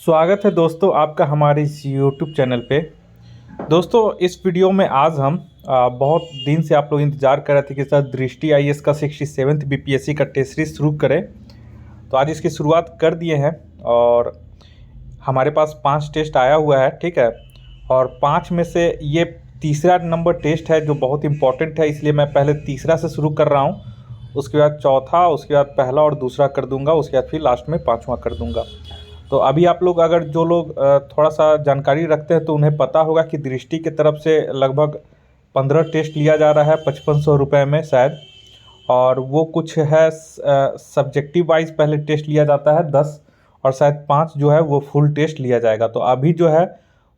स्वागत है दोस्तों आपका हमारे इस यूट्यूब चैनल पे। दोस्तों इस वीडियो में आज हम बहुत दिन से आप लोग इंतज़ार कर रहे थे कि सर दृष्टि आईएएस का 67th बीपीएससी का टेस्ट सीरीज शुरू करें। तो आज इसकी शुरुआत कर दिए हैं और हमारे पास 5 टेस्ट आया हुआ है, ठीक है। और 5 में से ये तीसरा नंबर टेस्ट है जो बहुत इम्पोर्टेंट है, इसलिए मैं पहले तीसरा से शुरू कर रहा हूँ, उसके बाद चौथा, उसके बाद पहला और दूसरा कर दूँगा, उसके बाद फिर लास्ट में 5वां कर दूँगा। तो अभी आप लोग अगर जो लोग थोड़ा सा जानकारी रखते हैं तो उन्हें पता होगा कि दृष्टि की तरफ से लगभग 15 टेस्ट लिया जा रहा है 5500 रुपये में शायद, और वो कुछ है सब्जेक्टिव वाइज पहले टेस्ट लिया जाता है 10 और शायद 5 जो है वो फुल टेस्ट लिया जाएगा। तो अभी जो है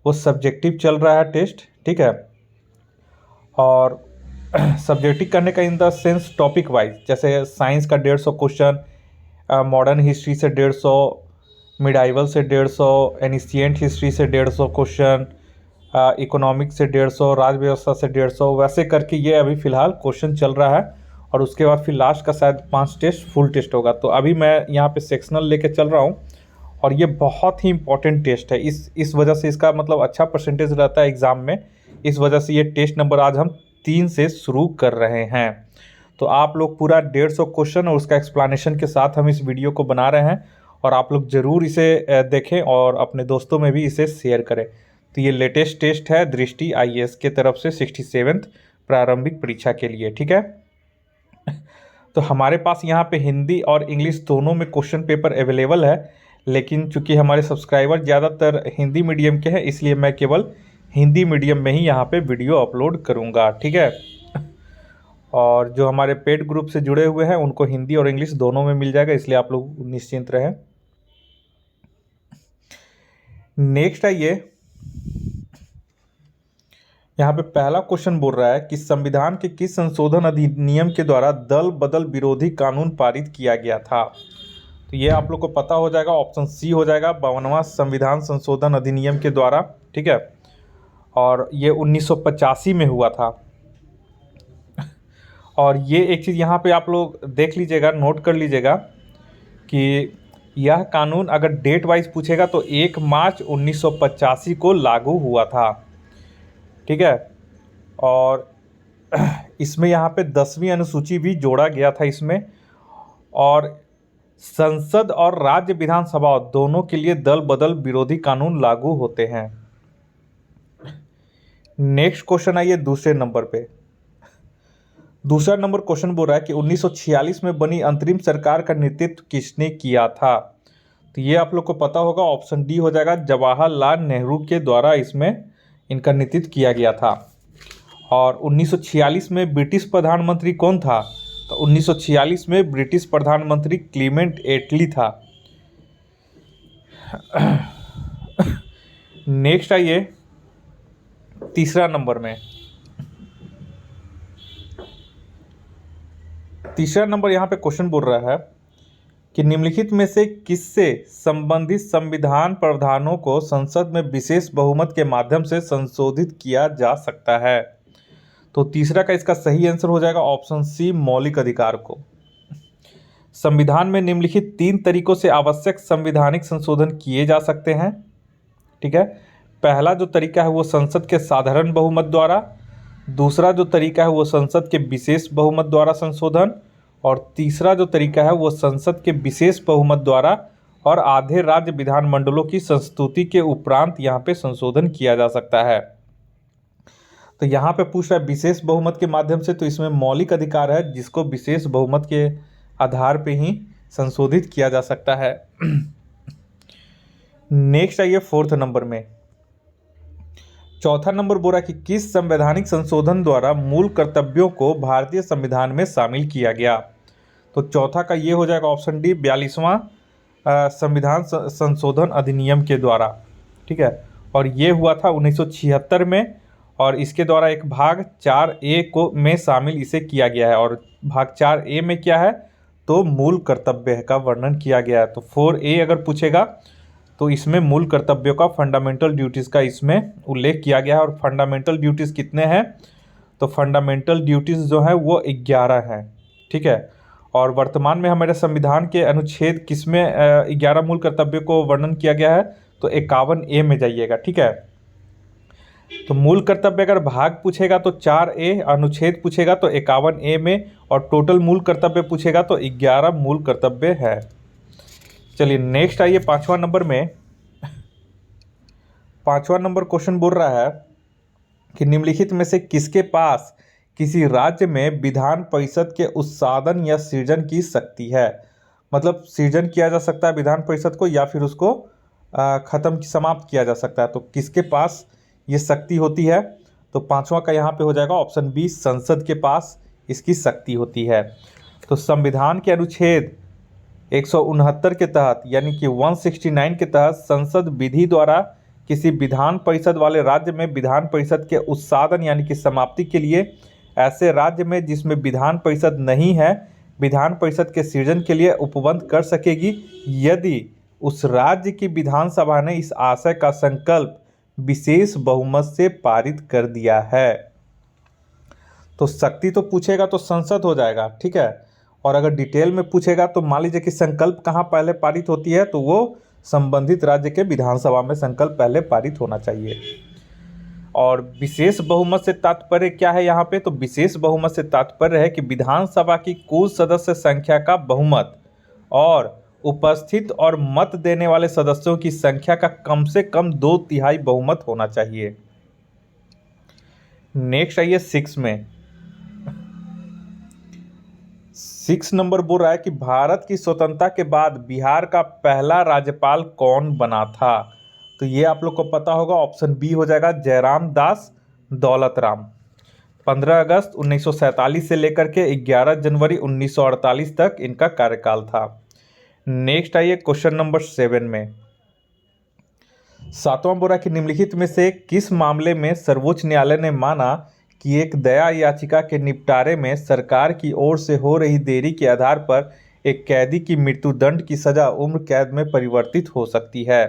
वो सब्जेक्टिव चल रहा है टेस्ट, ठीक है। और सब्जेक्टिव करने का in the sense topic wise, जैसे साइंस का 150 क्वेश्चन, मॉडर्न हिस्ट्री से 150, मिडाइवल से 150, एनिशिएंट हिस्ट्री से 150 क्वेश्चन, इकोनॉमिक्स से 150, राज व्यवस्था से 150, वैसे करके ये अभी फ़िलहाल क्वेश्चन चल रहा है। और उसके बाद फिर लास्ट का शायद 5 टेस्ट फुल टेस्ट होगा। तो अभी मैं यहाँ पे सेक्शनल लेके चल रहा हूँ और ये बहुत ही इंपॉर्टेंट टेस्ट है। इस वजह से इसका मतलब अच्छा परसेंटेज रहता है एग्ज़ाम में, इस वजह से ये टेस्ट नंबर आज हम 3 से शुरू कर रहे हैं। तो आप लोग पूरा 150 क्वेश्चन और उसका एक्सप्लेनेशन के साथ हम इस वीडियो को बना रहे हैं और आप लोग ज़रूर इसे देखें और अपने दोस्तों में भी इसे शेयर करें। तो ये लेटेस्ट टेस्ट है दृष्टि आईएएस के तरफ से 67th प्रारंभिक परीक्षा के लिए, ठीक है। तो हमारे पास यहाँ पे हिंदी और इंग्लिश दोनों में क्वेश्चन पेपर अवेलेबल है, लेकिन चूंकि हमारे सब्सक्राइबर ज़्यादातर हिंदी मीडियम के हैं इसलिए मैं केवल हिंदी मीडियम में ही यहाँ पे वीडियो अपलोड करूँगा, ठीक है। और जो हमारे पेड ग्रुप से जुड़े हुए हैं उनको हिंदी और इंग्लिश दोनों में मिल जाएगा, इसलिए आप लोग निश्चिंत रहें। नेक्स्ट आइए, यहाँ पे पहला क्वेश्चन बोल रहा है कि संविधान के किस संशोधन अधिनियम के द्वारा दल बदल विरोधी कानून पारित किया गया था। तो ये आप लोग को पता हो जाएगा, ऑप्शन सी हो जाएगा, 52वां संविधान संशोधन अधिनियम के द्वारा, ठीक है। और ये 1985 में हुआ था। और ये एक चीज़ यहाँ पे आप लोग देख लीजिएगा, नोट कर लीजिएगा कि यह कानून अगर डेट वाइज पूछेगा तो 1 मार्च 1985 को लागू हुआ था, ठीक है। और इसमें यहाँ पे 10वीं अनुसूची भी जोड़ा गया था इसमें, और संसद और राज्य विधानसभा दोनों के लिए दल बदल विरोधी कानून लागू होते हैं। नेक्स्ट क्वेश्चन आइए दूसरे नंबर पे। दूसरा नंबर क्वेश्चन बोल रहा है कि 1946 में बनी अंतरिम सरकार का नेतृत्व किसने किया था। तो ये आप लोग को पता होगा, ऑप्शन डी हो जाएगा, जवाहरलाल नेहरू के द्वारा इसमें इनका नेतृत्व किया गया था। और 1946 में ब्रिटिश प्रधानमंत्री कौन था। तो 1946 में ब्रिटिश प्रधानमंत्री क्लीमेंट एटली था। नेक्स्ट आइए तीसरा नंबर में। तीसरा नंबर यहाँ पे क्वेश्चन बोल रहा है कि निम्नलिखित में से किससे संबंधित संविधान प्रावधानों को संसद में विशेष बहुमत के माध्यम से संशोधित किया जा सकता है। तो तीसरा का इसका सही आंसर हो जाएगा ऑप्शन सी, मौलिक अधिकार को। संविधान में निम्नलिखित 3 तरीकों से आवश्यक संवैधानिक संशोधन किए जा सकते हैं, ठीक है। पहला जो तरीका है वो संसद के साधारण बहुमत द्वारा, दूसरा जो तरीका है वो संसद के विशेष बहुमत द्वारा संशोधन, और तीसरा जो तरीका है वो संसद के विशेष बहुमत द्वारा और आधे राज्य विधानमंडलों की संस्तुति के उपरांत यहाँ पे संशोधन किया जा सकता है। तो यहाँ पे पूछ रहा है विशेष बहुमत के माध्यम से, तो इसमें मौलिक अधिकार है जिसको विशेष बहुमत के आधार पे ही संशोधित किया जा सकता है। नेक्स्ट आइए फोर्थ नंबर में। चौथा नंबर बोला कि किस संवैधानिक संशोधन द्वारा मूल कर्तव्यों को भारतीय संविधान में शामिल किया गया। तो चौथा का ये हो जाएगा ऑप्शन डी, 42वां संविधान संशोधन अधिनियम के द्वारा, ठीक है। और ये हुआ था 1976 में, और इसके द्वारा एक भाग 4A को में शामिल इसे किया गया है। और भाग 4A में क्या है, तो मूल कर्तव्य का वर्णन किया गया है। तो 4A अगर पूछेगा तो इसमें मूल कर्तव्यों का, फंडामेंटल ड्यूटीज़ का इसमें उल्लेख किया गया है। और फंडामेंटल ड्यूटीज़ कितने हैं, तो फंडामेंटल ड्यूटीज़ जो है वो 11 हैं, ठीक है। और वर्तमान में हमारे संविधान के अनुच्छेद किसमें 11 मूल कर्तव्यों को वर्णन किया गया है, तो 51A में जाइएगा। ठीक है, तो मूल कर्तव्य अगर भाग पूछेगा तो 4A, अनुच्छेद पूछेगा तो 51A में, और टोटल मूल कर्तव्य पूछेगा तो 11 मूल कर्तव्य है। चलिए नेक्स्ट आइए 5वां नंबर में। 5वां नंबर क्वेश्चन बोल रहा है कि निम्नलिखित में से किसके पास किसी राज्य में विधान परिषद के उत्साधन या सृजन की शक्ति है। मतलब सृजन किया जा सकता है विधान परिषद को, या फिर उसको खत्म समाप्त किया जा सकता है। तो किसके पास ये शक्ति होती है? तो 5वां का यहाँ पे हो जाएगा ऑप्शन बी, संसद के पास इसकी शक्ति होती है। तो संविधान के अनुच्छेद 169 के तहत यानी कि 169 के तहत संसद विधि द्वारा किसी विधान परिषद वाले राज्य में विधान परिषद के उत्साधन यानी कि समाप्ति के लिए ऐसे राज्य में जिसमें विधान परिषद नहीं है विधान परिषद के सृजन के लिए उपबंध कर सकेगी, यदि उस राज्य की विधानसभा ने इस आशय का संकल्प विशेष बहुमत से पारित कर दिया है। तो शक्ति तो पूछेगा तो संसद हो जाएगा। ठीक है, और अगर डिटेल में पूछेगा तो मान लीजिए कि संकल्प कहाँ पहले पारित होती है, तो वो संबंधित राज्य के विधानसभा में संकल्प पहले पारित होना चाहिए। और विशेष बहुमत से तात्पर्य क्या है यहाँ पे? तो विशेष बहुमत से तात्पर्य है कि विधानसभा की कुल सदस्य संख्या का बहुमत और उपस्थित और मत देने वाले सदस्यों की संख्या का कम से कम 2/3 बहुमत होना चाहिए। नेक्स्ट आइए 6 में। 6 नंबर बोल रहा है कि भारत की स्वतंत्रता के बाद बिहार का पहला राज्यपाल कौन बना था। तो ये आप लोग को पता होगा, ऑप्शन बी हो जाएगा जयराम दास दौलतराम। 15 अगस्त 1947 से लेकर के 11 जनवरी 1948 तक इनका कार्यकाल था। नेक्स्ट आइए क्वेश्चन नंबर 7 में। 7वां बोला कि निम्नलिखित में से किस मामले में सर्वोच्च न्यायालय ने माना कि एक दया याचिका के निपटारे में सरकार की ओर से हो रही देरी के आधार पर एक कैदी की मृत्युदंड की सजा उम्र कैद में परिवर्तित हो सकती है।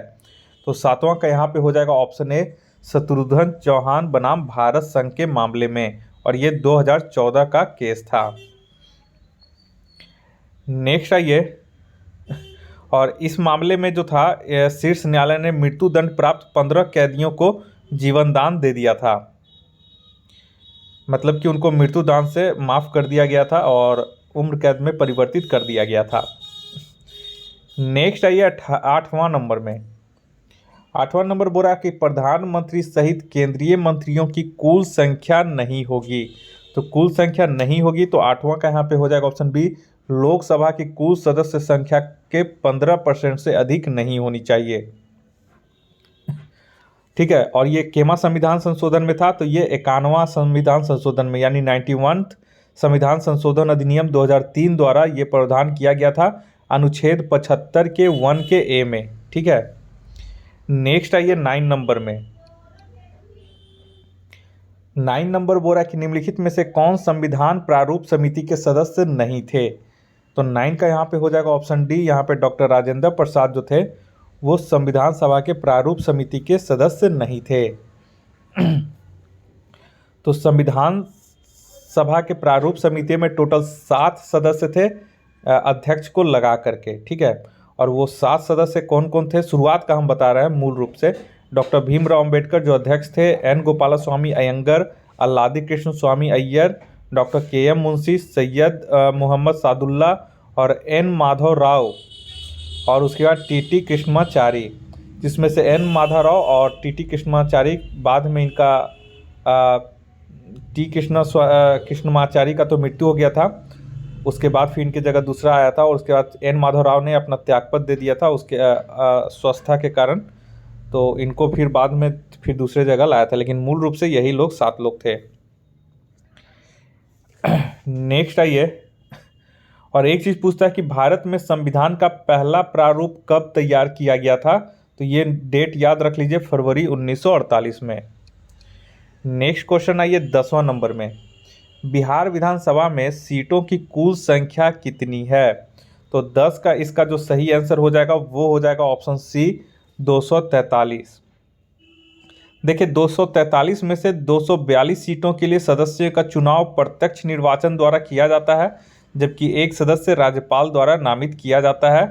तो 7वां का यहाँ पे हो जाएगा ऑप्शन ए, शत्रुघ्न चौहान बनाम भारत संघ के मामले में, और ये 2014 का केस था। नेक्स्ट आइए, और इस मामले में जो था शीर्ष न्यायालय ने मृत्युदंड प्राप्त 15 कैदियों को जीवनदान दे दिया था। मतलब कि उनको मृत्युदंड से माफ़ कर दिया गया था और उम्र कैद में परिवर्तित कर दिया गया था। नेक्स्ट आइए 8वां नंबर में। 8वां नंबर बोला कि प्रधानमंत्री सहित केंद्रीय मंत्रियों की कुल संख्या नहीं होगी। तो कुल संख्या नहीं होगी तो 8वां का यहाँ पे हो जाएगा ऑप्शन बी, लोकसभा की कुल सदस्य संख्या के 15% से अधिक नहीं होनी चाहिए। ठीक है, और ये केमा संविधान संशोधन में था, तो ये 51वां संविधान संशोधन में यानी 91 संविधान संशोधन अधिनियम 2003 द्वारा ये प्रावधान किया गया था अनुच्छेद 75 के 1 के ए में। ठीक है, नेक्स्ट आइए 9 नंबर में। 9 नंबर बोल रहा है कि निम्नलिखित में से कौन संविधान प्रारूप समिति के सदस्य नहीं थे। तो 9 का यहाँ पे हो जाएगा ऑप्शन डी, यहाँ पे डॉक्टर राजेंद्र प्रसाद जो थे वो संविधान सभा के प्रारूप समिति के सदस्य नहीं थे। तो संविधान सभा के प्रारूप समिति में टोटल 7 सदस्य थे अध्यक्ष को लगा करके। ठीक है, और वो 7 सदस्य कौन कौन थे, शुरुआत का हम बता रहे हैं। मूल रूप से डॉक्टर भीमराव अंबेडकर जो अध्यक्ष थे, एन गोपालस्वामी अयंगर, अल्लादी कृष्ण स्वामी अय्यर, डॉक्टर के एम मुंशी, सैयद मोहम्मद सादुल्ला और एन माधव राव, और उसके बाद टी कृष्णमाचारी, जिसमें से एन माधव राव और टी कृष्णमाचारी बाद में इनका टी कृष्णमाचारी का तो मृत्यु हो गया था, उसके बाद फिर इनकी जगह दूसरा आया था, और उसके बाद एन माधव राव ने अपना त्यागपत्र दे दिया था उसके स्वस्थता के कारण, तो इनको फिर बाद में फिर दूसरे जगह लाया था, लेकिन मूल रूप से यही लोग 7 लोग थे। नेक्स्ट आइए, और एक चीज़ पूछता है कि भारत में संविधान का पहला प्रारूप कब तैयार किया गया था। तो ये डेट याद रख लीजिए, फरवरी 1948 में। नेक्स्ट क्वेश्चन आइए 10वां नंबर में। बिहार विधानसभा में सीटों की कुल संख्या कितनी है। तो 10 का इसका जो सही आंसर हो जाएगा वो हो जाएगा ऑप्शन सी, 243। देखिए 243 में से 242 सीटों के लिए सदस्यों का चुनाव प्रत्यक्ष निर्वाचन द्वारा किया जाता है, जबकि एक सदस्य राज्यपाल द्वारा नामित किया जाता है।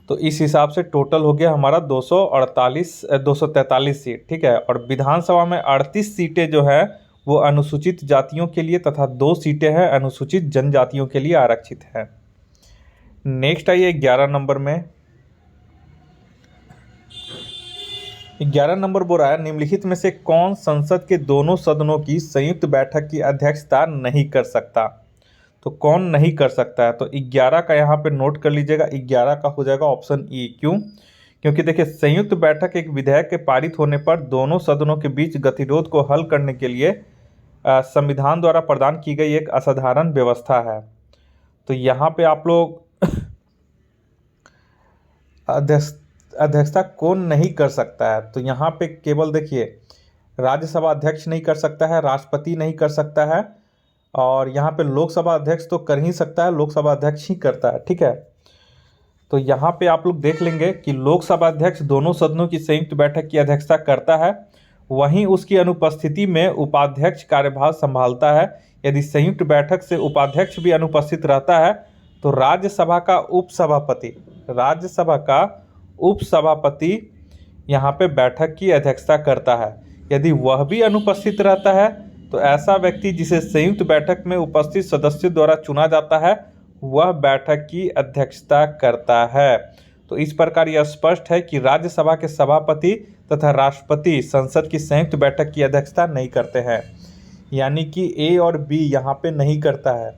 तो इस हिसाब से टोटल हो गया हमारा 243 सीट, ठीक है। और विधानसभा में 38 सीटें जो है वो अनुसूचित जातियों के लिए तथा 2 सीटें हैं अनुसूचित जनजातियों के लिए आरक्षित है। नेक्स्ट आइए 11 नंबर में। 11 नंबर बोल रहा है निम्नलिखित में से कौन संसद के दोनों सदनों की संयुक्त बैठक की अध्यक्षता नहीं कर सकता। तो कौन नहीं कर सकता है, तो 11 का यहाँ पे नोट कर लीजिएगा। 11 का हो जाएगा ऑप्शन ई। क्यों? क्योंकि देखिए संयुक्त बैठक एक विधेयक के पारित होने पर दोनों सदनों के बीच गतिरोध को हल करने के लिए संविधान द्वारा प्रदान की गई एक असाधारण व्यवस्था है। तो यहाँ पे आप लोग अध्यक्षता कौन नहीं कर सकता है, तो यहाँ पे केवल देखिए राज्यसभा अध्यक्ष नहीं कर सकता है, राष्ट्रपति नहीं कर सकता है, और यहाँ पे लोकसभा अध्यक्ष तो कर ही सकता है, लोकसभा अध्यक्ष ही करता है, ठीक है। तो यहाँ पे आप लोग देख लेंगे कि लोकसभा अध्यक्ष दोनों सदनों की संयुक्त बैठक की अध्यक्षता करता है, वहीं उसकी अनुपस्थिति में उपाध्यक्ष कार्यभार संभालता है। यदि संयुक्त बैठक से उपाध्यक्ष भी अनुपस्थित रहता है तो राज्यसभा का उपसभापति यहाँ पे बैठक की अध्यक्षता करता है। यदि वह भी अनुपस्थित रहता है तो ऐसा व्यक्ति जिसे संयुक्त बैठक में उपस्थित सदस्यों द्वारा चुना जाता है वह बैठक की अध्यक्षता करता है। तो इस प्रकार यह स्पष्ट है कि राज्यसभा के सभापति तथा राष्ट्रपति संसद की संयुक्त बैठक की अध्यक्षता नहीं करते हैं, यानी कि ए और बी यहाँ पे नहीं करता है।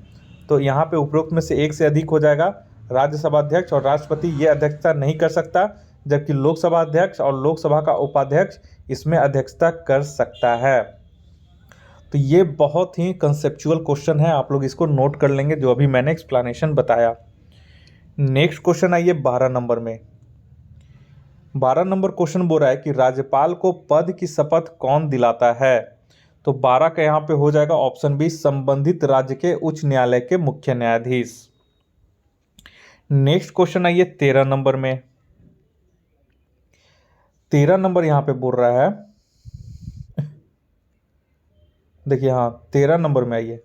तो यहाँ पे उपरोक्त में से एक से अधिक हो जाएगा। राज्यसभा अध्यक्ष और राष्ट्रपति ये अध्यक्षता नहीं कर सकता, जबकि लोकसभा अध्यक्ष और लोकसभा का उपाध्यक्ष इसमें अध्यक्षता कर सकता है। तो ये बहुत ही कंसेप्चुअल क्वेश्चन है, आप लोग इसको नोट कर लेंगे जो अभी मैंने एक्सप्लेनेशन बताया। नेक्स्ट क्वेश्चन आइए 12 नंबर में। 12 नंबर क्वेश्चन बोल रहा है कि राज्यपाल को पद की शपथ कौन दिलाता है। तो 12 का यहाँ पे हो जाएगा ऑप्शन बी, संबंधित राज्य के उच्च न्यायालय के मुख्य न्यायाधीश। नेक्स्ट क्वेश्चन आइए 13 नंबर में। 13 नंबर यहाँ पे बोल रहा है, देखिए हाँ 13 नंबर में आइए।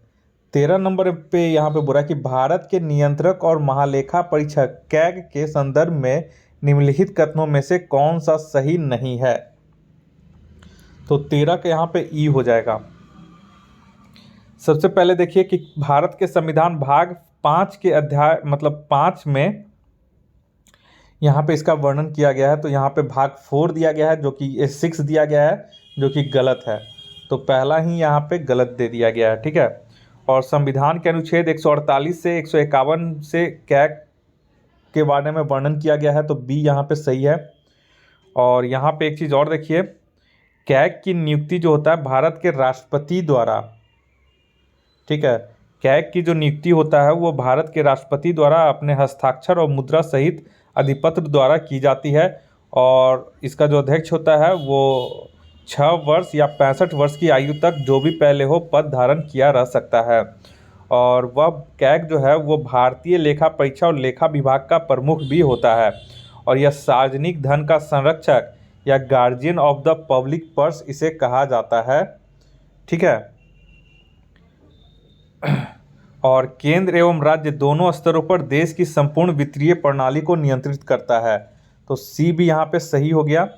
13 नंबर पे यहाँ पे बोल रहा है कि भारत के नियंत्रक और महालेखा परीक्षक कैग के संदर्भ में निम्नलिखित कथनों में से कौन सा सही नहीं है। तो 13 के यहाँ पे ई हो जाएगा। सबसे पहले देखिए कि भारत के संविधान भाग 5 के अध्याय 5 में यहाँ पे इसका वर्णन किया गया है। तो यहाँ पे भाग 4 दिया गया है जो कि 6 दिया गया है जो कि गलत है। तो पहला ही यहाँ पे गलत दे दिया गया है, ठीक है। और संविधान के अनुच्छेद 148 से 151 से कैग के बारे में वर्णन किया गया है, तो बी यहाँ पे सही है। और यहाँ पे एक चीज़ और देखिए, कैग की नियुक्ति जो होता है भारत के राष्ट्रपति द्वारा, ठीक है, कैग की जो नियुक्ति होता है वो भारत के राष्ट्रपति द्वारा अपने हस्ताक्षर और मुद्रा सहित अधिपत्र द्वारा की जाती है। और इसका जो अध्यक्ष होता है वो 6 वर्ष या 65 वर्ष की आयु तक जो भी पहले हो पद धारण किया रह सकता है। और वह कैग जो है वो भारतीय लेखा परीक्षा और लेखा विभाग का प्रमुख भी होता है। और यह सार्वजनिक धन का संरक्षक या guardian of the public purse इसे कहा जाता है, ठीक है। और केंद्र एवं राज्य दोनों स्तरों पर देश की संपूर्ण वित्तीय प्रणाली को नियंत्रित करता है। तो सी भी यहाँ पे सही हो गया।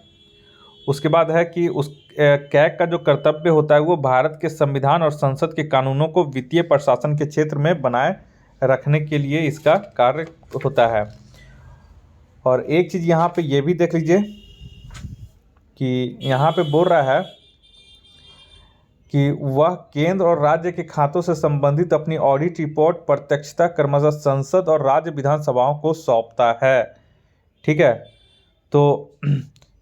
उसके बाद है कि उस कैग का जो कर्तव्य होता है वो भारत के संविधान और संसद के कानूनों को वित्तीय प्रशासन के क्षेत्र में बनाए रखने के लिए इसका कार्य होता है। और एक चीज़ यहाँ पे ये भी देख लीजिए कि यहाँ पे बोल रहा है कि वह केंद्र और राज्य के खातों से संबंधित अपनी ऑडिट रिपोर्ट प्रत्यक्षता क्रमशः संसद और राज्य विधानसभाओं को सौंपता है, ठीक है। तो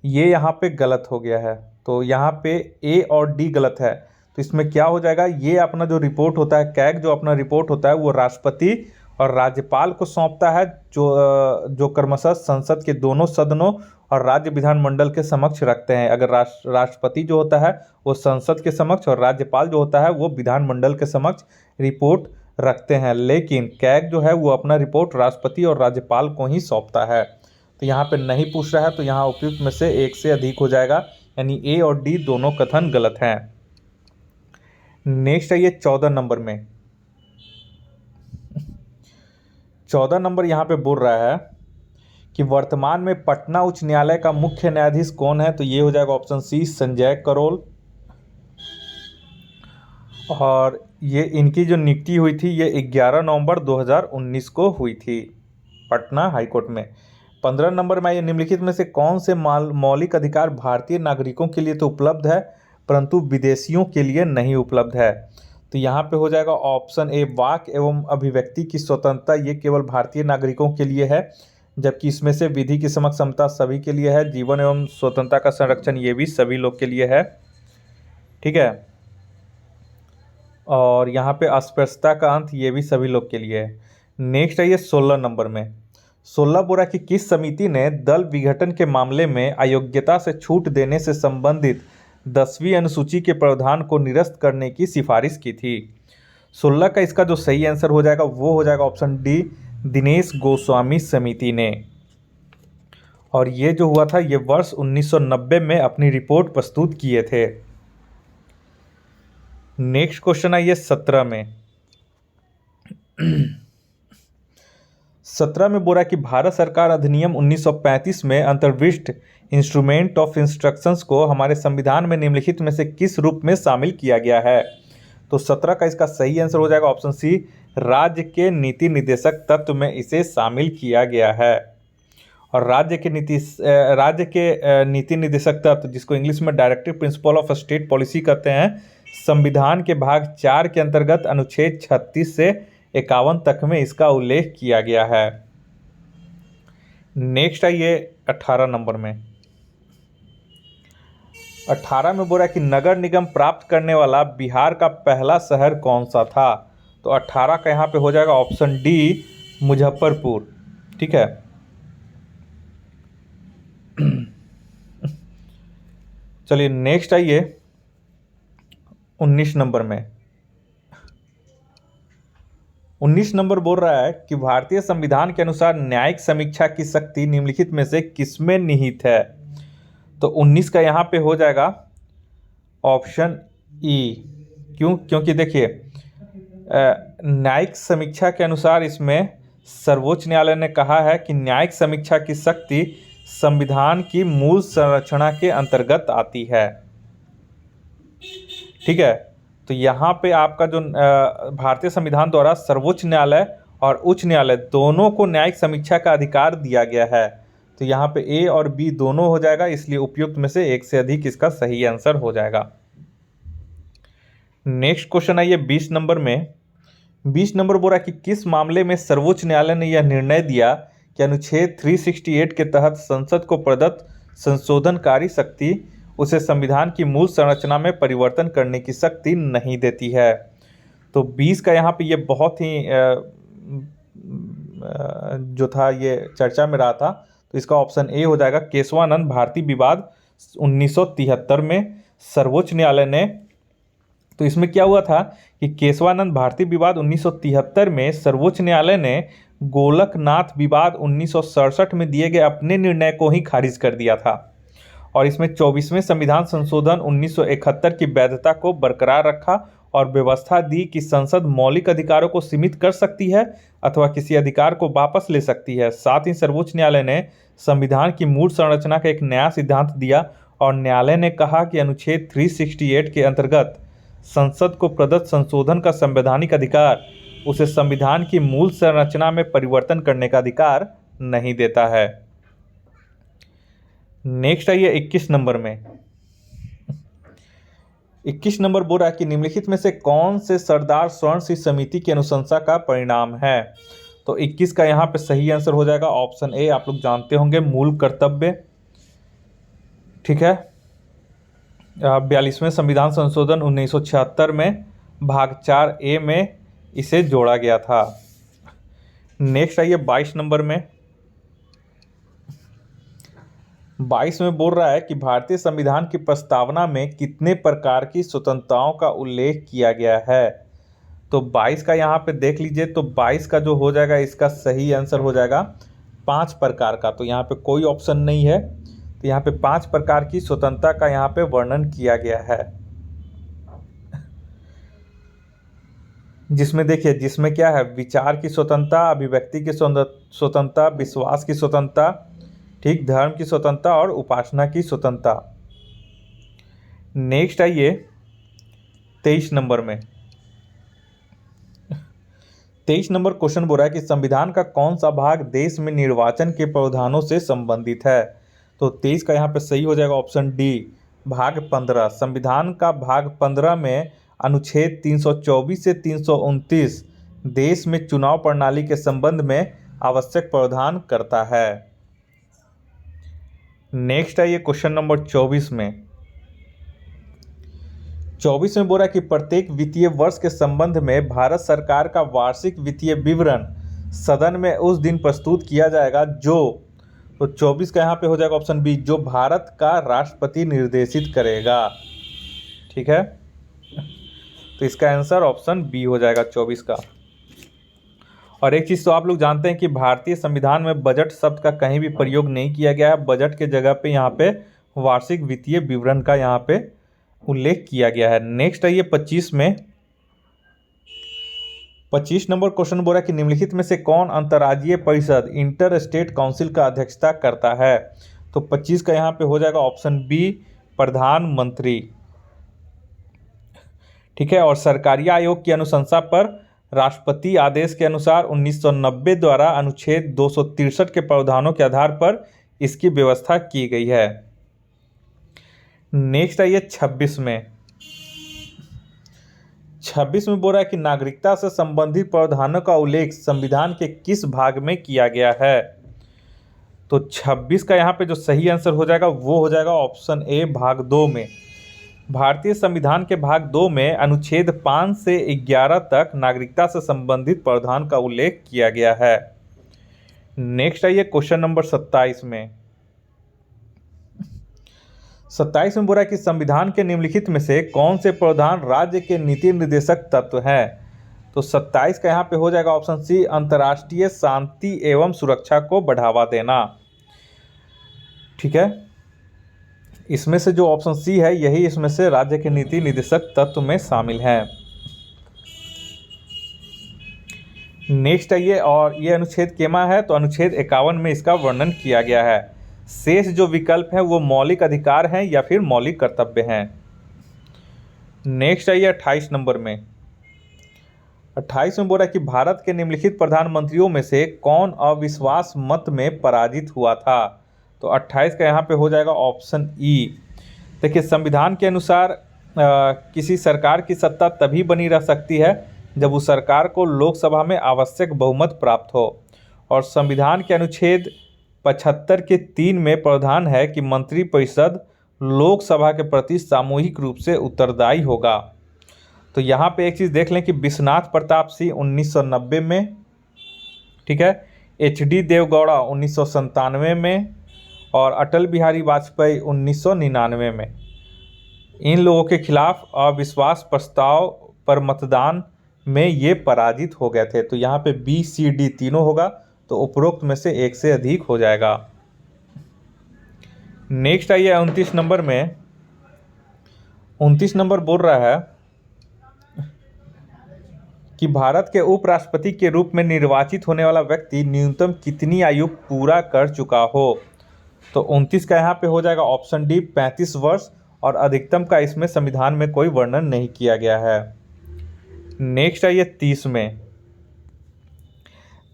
ये यहाँ पे गलत हो गया है। तो यहाँ पे ए और डी गलत है। तो इसमें क्या हो जाएगा, ये अपना जो रिपोर्ट होता है, कैग जो अपना रिपोर्ट होता है वो राष्ट्रपति और राज्यपाल को सौंपता है, जो क्रमशः संसद के दोनों सदनों और राज्य विधानमंडल के समक्ष रखते हैं। अगर राष्ट्रपति जो होता है वो संसद के समक्ष और राज्यपाल जो होता है वो विधानमंडल के समक्ष रिपोर्ट रखते हैं। लेकिन कैग जो है वो अपना रिपोर्ट राष्ट्रपति और राज्यपाल को ही सौंपता है। तो यहाँ पे नहीं पूछ रहा है, तो यहाँ उपयुक्त में से एक से अधिक हो जाएगा, यानी ए और डी दोनों कथन गलत हैं। नेक्स्ट आइए 14 नंबर में। 14 नंबर यहाँ पे बोल रहा है कि वर्तमान में पटना उच्च न्यायालय का मुख्य न्यायाधीश कौन है, तो ये हो जाएगा ऑप्शन सी संजय करोल। और ये इनकी जो नियुक्ति हुई थी ये 11 नवंबर 2019 को हुई थी पटना हाईकोर्ट में। 15 नंबर में ये निम्नलिखित में से कौन से मौलिक अधिकार भारतीय नागरिकों के लिए तो उपलब्ध है परंतु विदेशियों के लिए नहीं उपलब्ध है, तो यहाँ पे हो जाएगा ऑप्शन ए वाक एवं अभिव्यक्ति की स्वतंत्रता ये केवल भारतीय नागरिकों के लिए है, जबकि इसमें से विधि की समक्ष समता सभी के लिए है, जीवन एवं स्वतंत्रता का संरक्षण ये भी सभी लोग के लिए है। ठीक है, और यहाँ पे अस्पृश्यता का अंत ये भी सभी लोग के लिए है। नेक्स्ट है ये 16 नंबर में, 16 बोरा की किस समिति ने दल विघटन के मामले में अयोग्यता से छूट देने से संबंधित 10वीं अनुसूची के प्रावधान को निरस्त करने की सिफारिश की थी। 16 का इसका जो सही आंसर हो जाएगा वो हो जाएगा ऑप्शन डी दिनेश गोस्वामी समिति ने। और ये जो हुआ था ये वर्ष 1990 में अपनी रिपोर्ट प्रस्तुत किए थे। नेक्स्ट क्वेश्चन है ये 17 में 17 में बोला कि भारत सरकार अधिनियम 1935 में अंतर्विष्ट इंस्ट्रूमेंट ऑफ इंस्ट्रक्शंस को हमारे संविधान में निम्नलिखित में से किस रूप में शामिल किया गया है, तो 17 का इसका सही आंसर हो जाएगा ऑप्शन सी राज्य के नीति निर्देशक तत्व में इसे शामिल किया गया है। और राज्य के नीति निर्देशक तत्व जिसको इंग्लिश में directive principle of state policy कहते हैं, संविधान के भाग 4 के अंतर्गत अनुच्छेद 36 से 51 तक में इसका उल्लेख किया गया है। नेक्स्ट है ये 18 नंबर में 18 में बोला कि नगर निगम प्राप्त करने वाला बिहार का पहला शहर कौन सा था, तो 18 का यहाँ पे हो जाएगा ऑप्शन डी मुजफ्फरपुर। ठीक है, चलिए नेक्स्ट आइए 19 नंबर में 19 नंबर बोल रहा है कि भारतीय संविधान के अनुसार न्यायिक समीक्षा की शक्ति निम्नलिखित में से किसमें निहित है, तो 19 का यहाँ पे हो जाएगा ऑप्शन ई। क्योंकि देखिए न्यायिक समीक्षा के अनुसार इसमें सर्वोच्च न्यायालय ने कहा है कि न्यायिक समीक्षा की शक्ति संविधान की मूल संरचना के अंतर्गत आती है। ठीक है, तो यहाँ पे आपका जो भारतीय संविधान द्वारा सर्वोच्च न्यायालय और उच्च न्यायालय दोनों को न्यायिक समीक्षा का अधिकार दिया गया है, तो यहाँ पे ए और बी दोनों हो जाएगा, इसलिए उपयुक्त में से एक से अधिक इसका सही आंसर हो जाएगा। नेक्स्ट क्वेश्चन है ये 20 नंबर में 20 नंबर बोला कि किस मामले में सर्वोच्च न्यायालय ने यह निर्णय दिया कि अनुच्छेद 368 के तहत संसद को प्रदत्त संशोधनकारी शक्ति उसे संविधान की मूल संरचना में परिवर्तन करने की शक्ति नहीं देती है, तो 20 का यहाँ पे ये बहुत ही जो था ये चर्चा में रहा था, तो इसका ऑप्शन ए हो जाएगा केशवानंद भारती विवाद 1973 में सर्वोच्च न्यायालय ने। तो इसमें क्या हुआ था कि केशवानंद भारती विवाद 1973 में सर्वोच्च न्यायालय ने गोलकनाथ विवाद 1967 में दिए गए अपने निर्णय को ही खारिज कर दिया था, और इसमें 24वें संविधान संशोधन 1971 की वैधता को बरकरार रखा और व्यवस्था दी कि संसद मौलिक अधिकारों को सीमित कर सकती है अथवा किसी अधिकार को वापस ले सकती है। साथ ही सर्वोच्च न्यायालय ने संविधान की मूल संरचना का एक नया सिद्धांत दिया और न्यायालय ने कहा कि अनुच्छेद 368 के अंतर्गत संसद को प्रदत्त संशोधन का संवैधानिक अधिकार उसे संविधान की मूल संरचना में परिवर्तन करने का अधिकार नहीं देता है। नेक्स्ट आइए 21 नंबर में 21 नंबर बोल रहा है कि निम्नलिखित में से कौन से सरदार स्वर्ण सिंह समिति की अनुशंसा का परिणाम है, तो 21 का यहाँ पे सही आंसर हो जाएगा ऑप्शन ए, आप लोग जानते होंगे मूल कर्तव्य। ठीक है, 42वें संविधान संशोधन 1976 में भाग 4A में इसे जोड़ा गया था। नेक्स्ट आइए 22 नंबर में 22 में बोल रहा है कि भारतीय संविधान की प्रस्तावना में कितने प्रकार की स्वतंत्रताओं का उल्लेख किया गया है, तो 22 का यहाँ पे देख लीजिए, तो 22 का जो हो जाएगा इसका सही आंसर हो जाएगा 5 प्रकार का, तो यहाँ पे कोई ऑप्शन नहीं है, तो यहाँ पे 5 प्रकार की स्वतंत्रता का यहाँ पे वर्णन किया गया है। जिसमें देखिए, जिसमें क्या है, विचार की स्वतंत्रता, अभिव्यक्ति की स्वतंत्रता, विश्वास की स्वतंत्रता, ठीक, धर्म की स्वतंत्रता और उपासना की स्वतंत्रता। नेक्स्ट आइए 23 नंबर में। 23 नंबर क्वेश्चन बोल रहा है कि संविधान का कौन सा भाग देश में निर्वाचन के प्रावधानों से संबंधित है। तो 23 का यहाँ पे सही हो जाएगा ऑप्शन डी, भाग 15। संविधान का भाग 15 में अनुच्छेद 324 से 329 देश में चुनाव प्रणाली के संबंध में आवश्यक प्रावधान करता है। नेक्स्ट है ये क्वेश्चन नंबर 24 में। 24 में बोल रहा है कि प्रत्येक वित्तीय वर्ष के संबंध में भारत सरकार का वार्षिक वित्तीय विवरण सदन में उस दिन प्रस्तुत किया जाएगा जो, तो 24 का यहाँ पे हो जाएगा ऑप्शन बी, जो भारत का राष्ट्रपति निर्देशित करेगा। ठीक है, तो इसका आंसर ऑप्शन बी हो जाएगा 24 का। और एक चीज़ तो आप लोग जानते हैं कि भारतीय संविधान में बजट शब्द का कहीं भी प्रयोग नहीं किया गया है। बजट के जगह पे यहाँ पे वार्षिक वित्तीय विवरण का यहाँ पे उल्लेख किया गया है। नेक्स्ट है ये 25 में। 25 नंबर क्वेश्चन बोल रहा है कि निम्नलिखित में से कौन अंतर्राज्यीय परिषद इंटर स्टेट काउंसिल का अध्यक्षता करता है। तो 25 का यहाँ पे हो जाएगा ऑप्शन बी, प्रधानमंत्री। ठीक है, और सरकारी आयोग की अनुशंसा पर राष्ट्रपति आदेश के अनुसार 1990 द्वारा अनुच्छेद 263 के प्रावधानों के आधार पर इसकी व्यवस्था की गई है। नेक्स्ट है ये 26 में। 26 में बोल रहा है कि नागरिकता से संबंधित प्रावधानों का उल्लेख संविधान के किस भाग में किया गया है। तो 26 का यहाँ पे जो सही आंसर हो जाएगा वो हो जाएगा ऑप्शन ए, भाग 2 में। भारतीय संविधान के भाग 2 में अनुच्छेद 5 से 11 तक नागरिकता से संबंधित प्रावधान का उल्लेख किया गया है। नेक्स्ट है ये क्वेश्चन नंबर 27 में। 27 में बोला है कि संविधान के निम्नलिखित में से कौन से प्रावधान राज्य के नीति निर्देशक तत्व हैं। तो 27 का यहाँ पे हो जाएगा ऑप्शन सी, अंतर्राष्ट्रीय शांति एवं सुरक्षा को बढ़ावा देना। ठीक है, इसमें से जो ऑप्शन सी है यही इसमें से राज्य के नीति निर्देशक तत्व में शामिल है। नेक्स्ट है ये, और ये अनुच्छेद केमा है, तो अनुच्छेद 51 में इसका वर्णन किया गया है। शेष जो विकल्प हैं वो मौलिक अधिकार हैं या फिर मौलिक कर्तव्य हैं। नेक्स्ट है ये 28 नंबर में। 28 में बोल रहा है कि भारत के निम्नलिखित प्रधानमंत्रियों में से कौन अविश्वास मत में पराजित हुआ था। तो 28 का यहाँ पे हो जाएगा ऑप्शन ई। देखिए, संविधान के अनुसार किसी सरकार की सत्ता तभी बनी रह सकती है जब उस सरकार को लोकसभा में आवश्यक बहुमत प्राप्त हो, और संविधान के अनुच्छेद 75 के 3 में प्रावधान है कि मंत्रिपरिषद लोकसभा के प्रति सामूहिक रूप से उत्तरदायी होगा। तो यहाँ पे एक चीज़ देख लें कि विश्वनाथ प्रताप सिंह 1990 में, ठीक है, HD देवगौड़ा 1997 में, और अटल बिहारी वाजपेयी 1999 में, इन लोगों के खिलाफ अविश्वास प्रस्ताव पर मतदान में ये पराजित हो गए थे। तो यहाँ पे बी, सी, डी तीनों होगा, तो उपरोक्त में से एक से अधिक हो जाएगा। नेक्स्ट आइए 29 नंबर में। 29 नंबर बोल रहा है कि भारत के उपराष्ट्रपति के रूप में निर्वाचित होने वाला व्यक्ति न्यूनतम कितनी आयु पूरा कर चुका हो। तो 29 का यहाँ पे हो जाएगा ऑप्शन डी, 35 वर्ष, और अधिकतम का इसमें संविधान में कोई वर्णन नहीं किया गया है। नेक्स्ट है ये 30 में।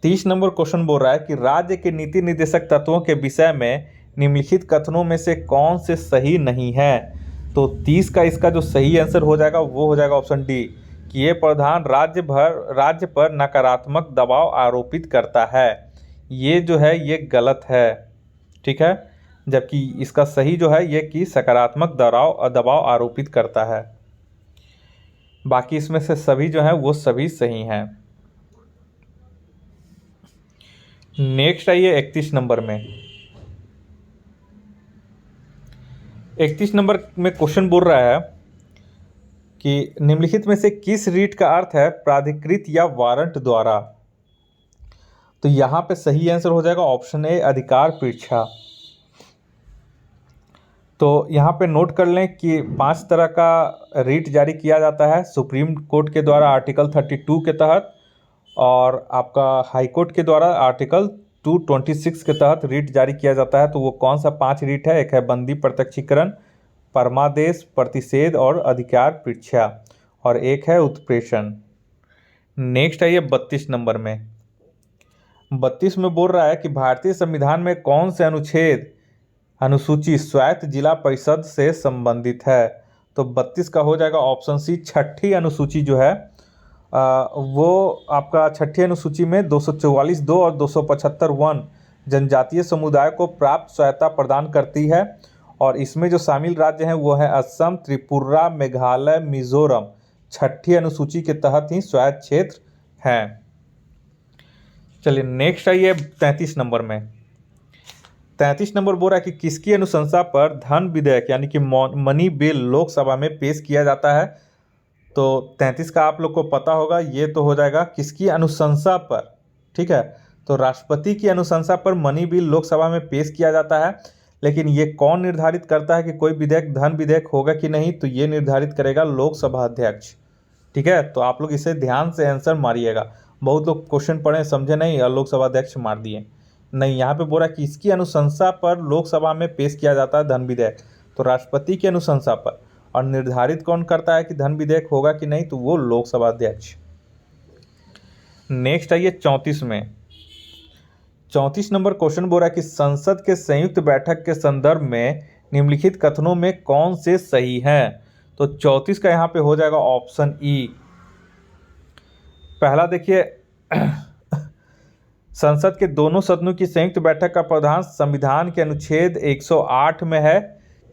30 नंबर क्वेश्चन बोल रहा है कि राज्य के नीति निर्देशक तत्वों के विषय में निम्नलिखित कथनों में से कौन से सही नहीं है। तो 30 का इसका जो सही आंसर हो जाएगा वो हो जाएगा ऑप्शन डी, कि ये प्रावधान राज्य पर नकारात्मक दबाव आरोपित करता है। ये जो है ये गलत है। ठीक है, जबकि इसका सही जो है ये कि सकारात्मक दबाव आरोपित करता है। बाकी इसमें से सभी जो है वो सभी सही हैं। नेक्स्ट आइए 31 नंबर में। 31 नंबर में क्वेश्चन बोल रहा है कि निम्नलिखित में से किस रीट का अर्थ है प्राधिकृत या वारंट द्वारा। तो यहाँ पे सही आंसर हो जाएगा ऑप्शन ए, अधिकार परीक्षा। तो यहाँ पे नोट कर लें कि 5 तरह का रिट जारी किया जाता है सुप्रीम कोर्ट के द्वारा आर्टिकल 32 के तहत, और आपका हाई कोर्ट के द्वारा आर्टिकल 226 के तहत रिट जारी किया जाता है। तो वो कौन सा 5 रिट है? एक है बंदी प्रत्यक्षीकरण, परमादेश, प्रतिषेध और अधिकार परीक्षा, और एक है उत्प्रेषण। नेक्स्ट है ये 32 नंबर में। 32 में बोल रहा है कि भारतीय संविधान में कौन से अनुसूची स्वायत्त जिला परिषद से संबंधित है? तो 32 का हो जाएगा ऑप्शन सी, छठी अनुसूची जो है वो आपका छठी अनुसूची में 244(2) और 275(1) जनजातीय समुदाय को प्राप्त स्वायत्ता प्रदान करती है, और इसमें जो शामिल राज्य हैं वो है असम, त्रिपुरा, मेघालय, मिजोरम, छठी अनुसूची के तहत ही स्वायत्त क्षेत्र हैं। चलिए नेक्स्ट आइए 33 नंबर में। 33 नंबर बोल रहा है कि किसकी अनुशंसा पर धन विधेयक यानी कि मनी बिल लोकसभा में पेश किया जाता है? तो 33 का आप लोग को पता होगा, ये तो हो जाएगा किसकी अनुशंसा पर, ठीक है। तो राष्ट्रपति की अनुशंसा पर मनी बिल लोकसभा में पेश किया जाता है, लेकिन ये कौन निर्धारित करता है कि कोई विधेयक धन विधेयक होगा कि नहीं? तो ये निर्धारित करेगा लोकसभा अध्यक्ष, ठीक है। तो आप लोग इसे ध्यान से आंसर मारिएगा। बहुत लोग क्वेश्चन पढ़े समझे नहीं और लोकसभा अध्यक्ष मार दिए। नहीं, यहाँ पे बोला कि इसकी अनुशंसा पर लोकसभा में पेश किया जाता है धन विधेयक, तो राष्ट्रपति की अनुशंसा पर। और निर्धारित कौन करता है कि धन विधेयक होगा कि नहीं? तो वो लोकसभा अध्यक्ष। नेक्स्ट आइए 34 में। 34 नंबर क्वेश्चन बोल रहा है कि संसद के संयुक्त बैठक के संदर्भ में निम्नलिखित कथनों में कौन से सही हैं? तो 34 का यहाँ पे हो जाएगा ऑप्शन ई। पहला देखिए, संसद के दोनों सदनों की संयुक्त बैठक का प्रावधान संविधान के अनुच्छेद 108 में है,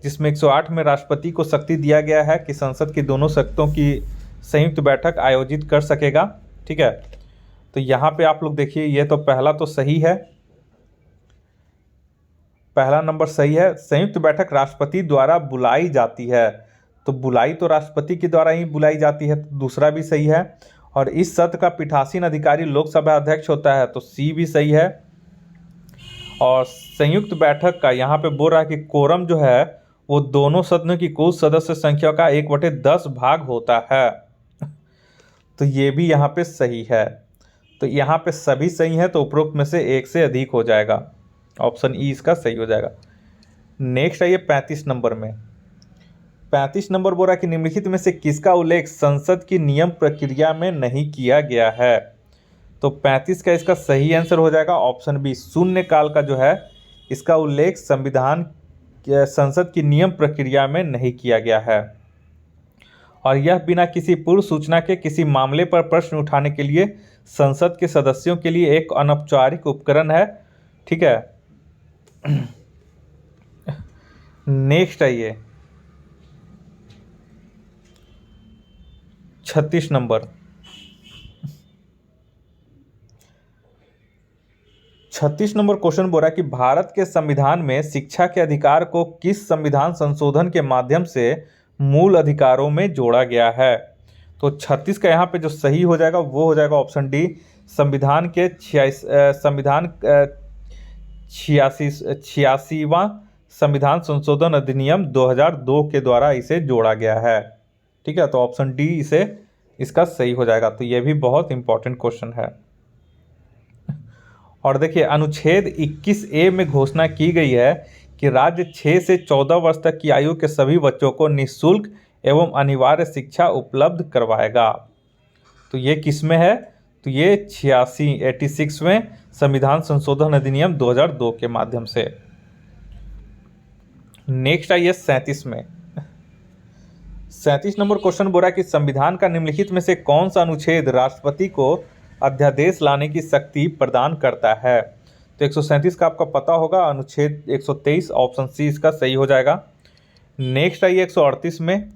जिसमें 108 में राष्ट्रपति को शक्ति दिया गया है कि संसद की दोनों सदनों की संयुक्त बैठक आयोजित कर सकेगा, ठीक है। तो यहाँ पे आप लोग देखिए, ये तो पहला तो सही है, पहला नंबर सही है। संयुक्त बैठक राष्ट्रपति द्वारा बुलाई जाती है, तो बुलाई तो राष्ट्रपति के द्वारा ही बुलाई जाती है, तो दूसरा भी सही है। और इस सत्र का पीठासीन अधिकारी लोकसभा अध्यक्ष होता है, तो सी भी सही है। और संयुक्त बैठक का यहाँ पे बोल रहा है कि कोरम जो है वो दोनों सदनों की कुल सदस्य संख्या का 1/10 भाग होता है, तो ये भी यहाँ पे सही है। तो यहाँ पे सभी सही हैं, तो उपरोक्त में से एक से अधिक हो जाएगा, ऑप्शन ई इसका सही हो जाएगा। नेक्स्ट आइए 35 नंबर में। 35 नंबर बोल रहा है कि निम्नलिखित में से किसका उल्लेख संसद की नियम प्रक्रिया में नहीं किया गया है? तो 35 का इसका सही आंसर हो जाएगा ऑप्शन बी, शून्यकाल का जो है इसका उल्लेख संसद की नियम प्रक्रिया में नहीं किया गया है, और यह बिना किसी पूर्व सूचना के किसी मामले पर प्रश्न उठाने के लिए संसद के सदस्यों के लिए एक अनौपचारिक उपकरण है, ठीक है। नेक्स्ट आइए 36 नंबर। 36 नंबर क्वेश्चन बोल रहा है कि भारत के संविधान में शिक्षा के अधिकार को किस संविधान संशोधन के माध्यम से मूल अधिकारों में जोड़ा गया है? तो 36 का यहाँ पे जो सही हो जाएगा वो हो जाएगा ऑप्शन डी, संविधान के 86वां संविधान संशोधन अधिनियम 2002 के द्वारा इसे जोड़ा गया है, ठीक है। तो ऑप्शन डी इसका सही हो जाएगा। तो ये भी बहुत इंपॉर्टेंट क्वेश्चन है। और देखिए, अनुच्छेद 21A में घोषणा की गई है कि राज्य 6 से 14 वर्ष तक की आयु के सभी बच्चों को निःशुल्क एवं अनिवार्य शिक्षा उपलब्ध करवाएगा। तो ये किस में है? तो ये 86वें संविधान संशोधन अधिनियम 2002 के माध्यम से। नेक्स्ट आइए 37 में। 37 नंबर क्वेश्चन बोल रहा है कि संविधान का निम्नलिखित में से कौन सा अनुच्छेद राष्ट्रपति को अध्यादेश लाने की शक्ति प्रदान करता है? तो 137 का आपका पता होगा, अनुच्छेद 123, ऑप्शन सी इसका सही हो जाएगा। नेक्स्ट आइए 138 में।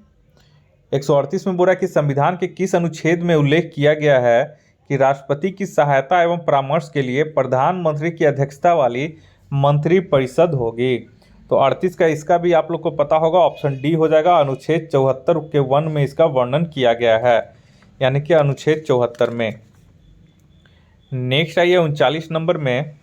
138 में बोल रहा है कि संविधान के किस अनुच्छेद में उल्लेख किया गया है कि राष्ट्रपति की सहायता एवं परामर्श के लिए प्रधानमंत्री की अध्यक्षता वाली मंत्रिपरिषद होगी? तो 38 का इसका भी आप लोग को पता होगा, ऑप्शन डी हो जाएगा। अनुच्छेद 74 के 1 में इसका वर्णन किया गया है, यानी कि अनुच्छेद 74 में। नेक्स्ट आइए 39 नंबर में।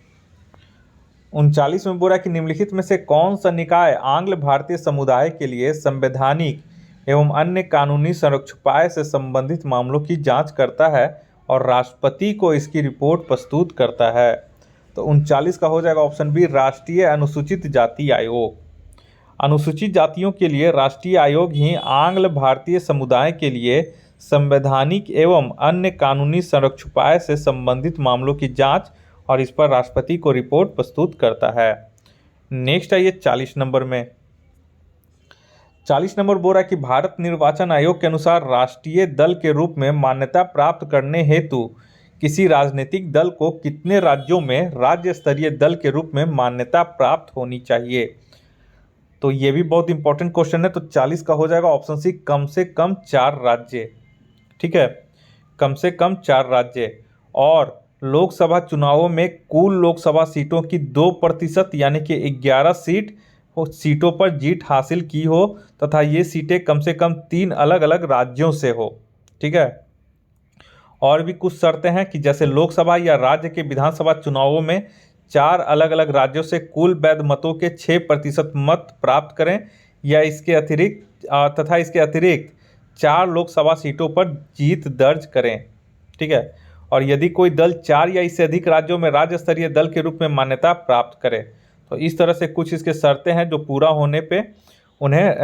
39 में बोला कि निम्नलिखित में से कौन सा निकाय आंग्ल भारतीय समुदाय के लिए संवैधानिक एवं अन्य कानूनी संरक्षोपाय से संबंधित मामलों की जांच करता है और राष्ट्रपति को इसकी रिपोर्ट प्रस्तुत करता है। तो 39 का हो जाएगा ऑप्शन बी, राष्ट्रीय अनुसूचित जाति आयोग। अनुसूचित जातियों के लिए राष्ट्रीय आयोग ही आंग्ल भारतीय समुदाय के लिए संवैधानिक एवं अन्य कानूनी संरक्षोपाय से संबंधित मामलों की जांच और इस पर राष्ट्रपति को रिपोर्ट प्रस्तुत करता है। नेक्स्ट है ये 40 नंबर में। 40 नंबर बोल रहा है कि भारत निर्वाचन आयोग के अनुसार राष्ट्रीय दल के रूप में मान्यता प्राप्त करने हेतु किसी राजनीतिक दल को कितने राज्यों में राज्य स्तरीय दल के रूप में मान्यता प्राप्त होनी चाहिए। तो ये भी बहुत इंपॉर्टेंट क्वेश्चन है। तो 40 का हो जाएगा ऑप्शन सी, कम से कम 4 राज्य। ठीक है, कम से कम 4 राज्य। और लोकसभा चुनावों में कुल लोकसभा सीटों की 2% यानी कि 11 सीटों पर जीत हासिल की हो तथा ये सीटें कम से कम 3 अलग अलग राज्यों से हो। ठीक है, और भी कुछ शर्तें हैं कि जैसे लोकसभा या राज्य के विधानसभा चुनावों में 4 अलग अलग राज्यों से कुल वैध मतों के 6% मत प्राप्त करें या इसके अतिरिक्त 4 लोकसभा सीटों पर जीत दर्ज करें। ठीक है, और यदि कोई दल 4 या इससे अधिक राज्यों में राज्य स्तरीय दल के रूप में मान्यता प्राप्त करे। तो इस तरह से कुछ इसके शर्तें हैं जो पूरा होने पे उन्हें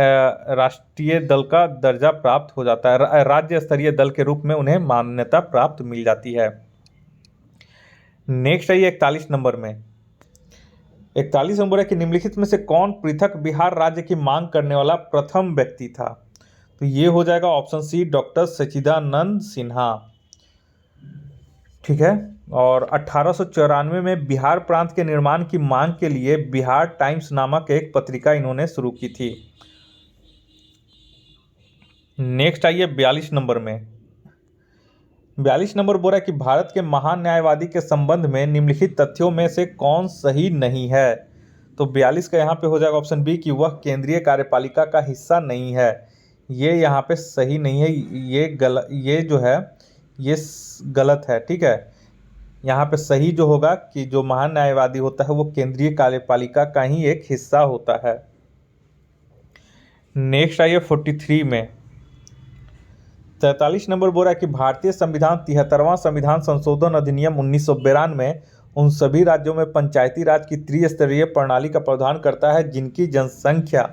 राष्ट्रीय दल का दर्जा प्राप्त हो जाता है, राज्य स्तरीय दल के रूप में उन्हें मान्यता प्राप्त मिल जाती है। नेक्स्ट है ये 41 नंबर में। 41 नंबर है कि निम्नलिखित में से कौन पृथक बिहार राज्य की मांग करने वाला प्रथम व्यक्ति था। तो ये हो जाएगा ऑप्शन सी, डॉक्टर सच्चिदानंद सिन्हा। ठीक है, और 1894 में बिहार प्रांत के निर्माण की मांग के लिए बिहार टाइम्स नामक एक पत्रिका इन्होंने शुरू की थी। नेक्स्ट आइए 42 नंबर में। 42 नंबर बोल रहा है कि भारत के महान न्यायवादी के संबंध में निम्नलिखित तथ्यों में से कौन सही नहीं है। तो 42 का यहाँ पे हो जाएगा ऑप्शन बी कि वह केंद्रीय कार्यपालिका का हिस्सा नहीं है। ये यहाँ पे सही नहीं है, ये जो है ये गलत है। ठीक है, यहाँ पे सही जो होगा कि जो महान न्यायवादी होता है वो केंद्रीय कार्यपालिका का ही एक हिस्सा होता है। नेक्स्ट आइए 43 में। 43 नंबर बोल रहा है कि भारतीय संविधान 73वां संविधान संशोधन अधिनियम 1992 उन सभी राज्यों में पंचायती राज की त्रिस्तरीय प्रणाली का प्रावधान करता है जिनकी जनसंख्या,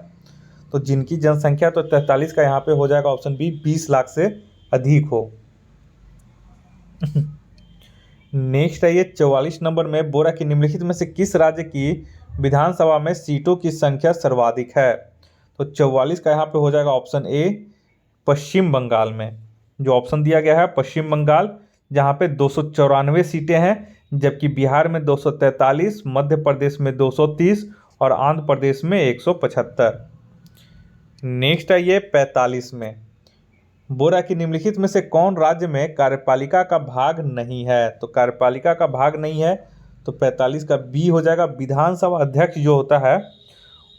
तो जिनकी जनसंख्या तो 43 का यहाँ पे हो जाएगा ऑप्शन बी, 20 लाख से अधिक हो। नेक्स्ट है ये 44 नंबर में। बोरा कि निम्नलिखित में से किस राज्य की विधानसभा में सीटों की संख्या सर्वाधिक है। तो 44 का यहाँ पे हो जाएगा ऑप्शन ए, पश्चिम बंगाल में। जो ऑप्शन दिया गया है पश्चिम बंगाल, जहाँ पे 294 सीटें हैं, जबकि बिहार में 243, मध्य प्रदेश में 230 और आंध्र प्रदेश में 175। नेक्स्ट है ये 45 में। बोरा कि निम्नलिखित में से कौन राज्य में कार्यपालिका का भाग नहीं है। तो कार्यपालिका का भाग नहीं है तो 45 का बी हो जाएगा, विधानसभा अध्यक्ष जो होता है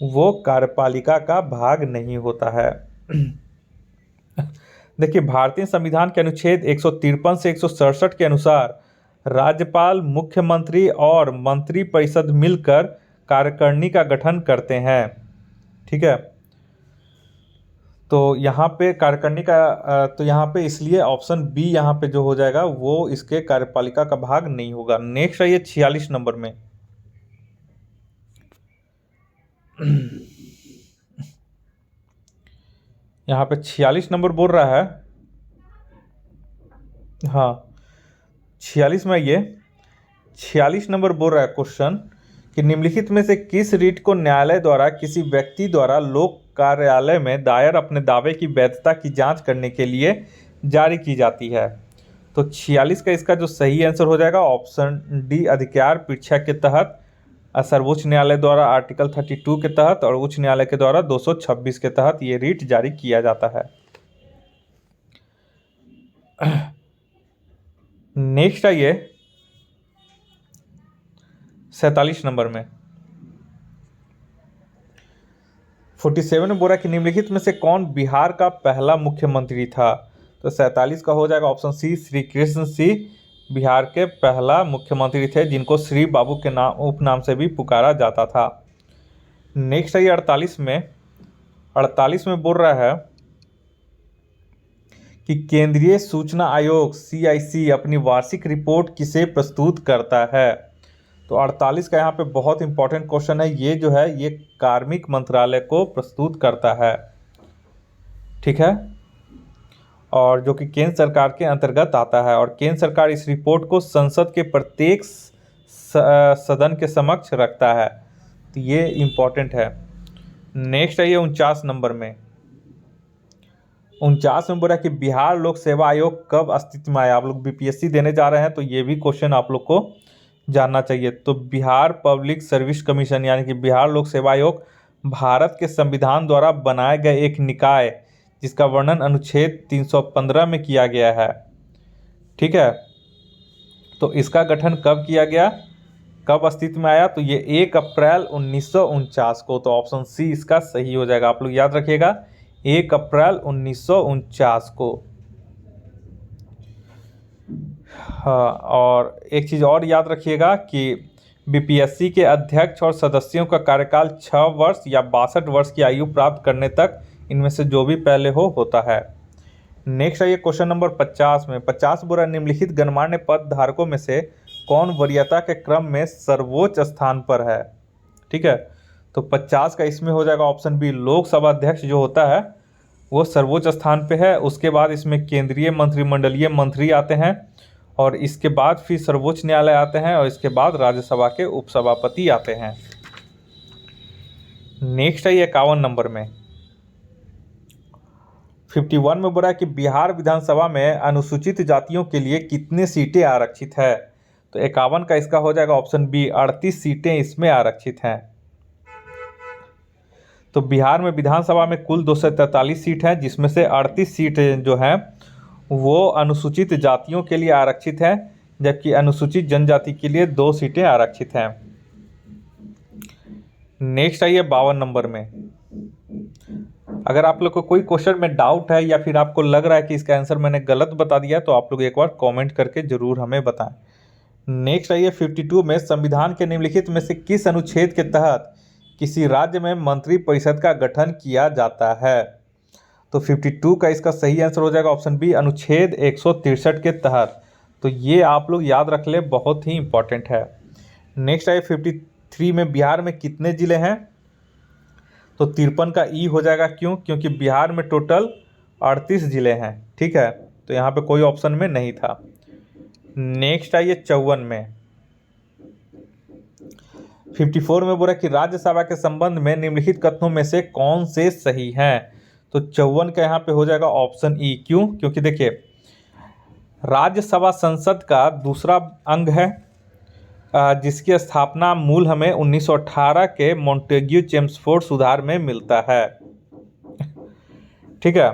वो कार्यपालिका का भाग नहीं होता है। देखिए, भारतीय संविधान के अनुच्छेद 153 से 167 के अनुसार राज्यपाल, मुख्यमंत्री और मंत्रिपरिषद मिलकर कार्यकारिणी का गठन करते हैं। ठीक है, तो यहाँ पे कार्यकारिणी का तो यहाँ पे इसलिए ऑप्शन बी यहाँ पे जो हो जाएगा वो इसके कार्यपालिका का भाग नहीं होगा। नेक्स्ट है ये 46 नंबर में। यहाँ पे 46 नंबर बोल रहा है, हाँ 46 में ये 46 नंबर बोल रहा है क्वेश्चन कि निम्नलिखित में से किस रीट को न्यायालय द्वारा किसी व्यक्ति द्वारा लोक कार्यालय में दायर अपने दावे की वैधता की जांच करने के लिए जारी की जाती है। तो 46 का इसका जो सही आंसर हो जाएगा ऑप्शन डी, अधिकार परीक्षा के तहत, सर्वोच्च न्यायालय द्वारा आर्टिकल 32 के तहत और उच्च न्यायालय के द्वारा 226 के तहत ये रीट जारी किया जाता है। नेक्स्ट आइए 47 नंबर में। 47 में बोला कि निम्नलिखित में से कौन बिहार का पहला मुख्यमंत्री था। तो 47 का हो जाएगा ऑप्शन सी, श्री कृष्ण सिंह बिहार के पहला मुख्यमंत्री थे जिनको श्री बाबू के नाम उपनाम से भी पुकारा जाता था। नेक्स्ट है ये 48 में बोल रहा है कि केंद्रीय सूचना आयोग CIC अपनी वार्षिक रिपोर्ट किसे प्रस्तुत करता है। तो 48 का यहाँ पे बहुत इंपॉर्टेंट क्वेश्चन है। ये जो है ये कार्मिक मंत्रालय को प्रस्तुत करता है, ठीक है, और जो कि केंद्र सरकार के अंतर्गत आता है। और केंद्र सरकार इस रिपोर्ट को संसद के प्रत्येक सदन के समक्ष रखता है। तो ये इम्पोर्टेंट है। नेक्स्ट है ये 49 नंबर में। 49 में बोला कि बिहार लोक सेवा आयोग कब अस्तित्व में आया। आप लोग BPSC देने जा रहे हैं तो ये भी क्वेश्चन आप लोग को जानना चाहिए। तो बिहार पब्लिक सर्विस कमीशन यानी कि बिहार लोक सेवा आयोग भारत के संविधान द्वारा बनाए गए एक निकाय जिसका वर्णन अनुच्छेद 315 में किया गया है, ठीक है। तो इसका गठन कब किया गया, कब अस्तित्व में आया, तो ये 1 अप्रैल 1949 को। तो ऑप्शन सी इसका सही हो जाएगा। आप लोग याद रखिएगा 1 अप्रैल 1949 को। हाँ, और एक चीज़ और याद रखिएगा कि BPSC के अध्यक्ष और सदस्यों का कार्यकाल 6 वर्ष या 62 वर्ष की आयु प्राप्त करने तक इनमें से जो भी पहले होता है। नेक्स्ट है ये क्वेश्चन नंबर 50 में। 50 बुरा निम्नलिखित गणमान्य पद धारकों में से कौन वरीयता के क्रम में सर्वोच्च स्थान पर है, ठीक है। तो 50 का इसमें हो जाएगा ऑप्शन बी। लोकसभा अध्यक्ष जो होता है वो सर्वोच्च स्थान पे है। उसके बाद इसमें केंद्रीय मंत्रिमंडलीय मंत्री आते हैं और इसके बाद फिर सर्वोच्च न्यायालय आते हैं और इसके बाद राज्यसभा के उपसभापति आते हैं। नेक्स्ट है ये 51 नंबर में। 51 में बोला कि बिहार विधानसभा में अनुसूचित जातियों के लिए कितनी सीटें आरक्षित है। तो 51 का इसका हो जाएगा ऑप्शन बी। 38 सीटें इसमें आरक्षित हैं। तो बिहार में विधानसभा में कुल 243 सीट हैं जिसमें से 38 सीटें जो हैं वो अनुसूचित जातियों के लिए आरक्षित हैं, जबकि अनुसूचित जनजाति के लिए 2 सीटें आरक्षित हैं। नेक्स्ट है ये 52 नंबर में। अगर आप लोग को कोई क्वेश्चन में डाउट है या फिर आपको लग रहा है कि इसका आंसर मैंने गलत बता दिया तो आप लोग एक बार कमेंट करके जरूर हमें बताएं। नेक्स्ट है ये 52 में। संविधान के निम्नलिखित में से किस अनुच्छेद के तहत किसी राज्य में मंत्रिपरिषद का गठन किया जाता है। तो 52 का इसका सही आंसर हो जाएगा ऑप्शन बी। अनुच्छेद 163 के तहत। तो ये आप लोग याद रख ले, बहुत ही इंपॉर्टेंट है। नेक्स्ट है 53 में। बिहार में कितने जिले हैं। तो 53 का ई हो जाएगा। क्यों, क्योंकि बिहार में टोटल 38 जिले हैं, ठीक है। तो यहाँ पे कोई ऑप्शन में नहीं था। नेक्स्ट है ये 54 में। 54 में बोला कि राज्यसभा के संबंध में निम्नलिखित कथनों में से कौन से सही हैं। तो 54 का यहाँ पे हो जाएगा ऑप्शन ई। क्यों, क्योंकि देखिए राज्यसभा संसद का दूसरा अंग है जिसकी स्थापना मूल हमें 1918 के मॉन्टेग्यू चेम्सफोर्ड सुधार में मिलता है, ठीक है।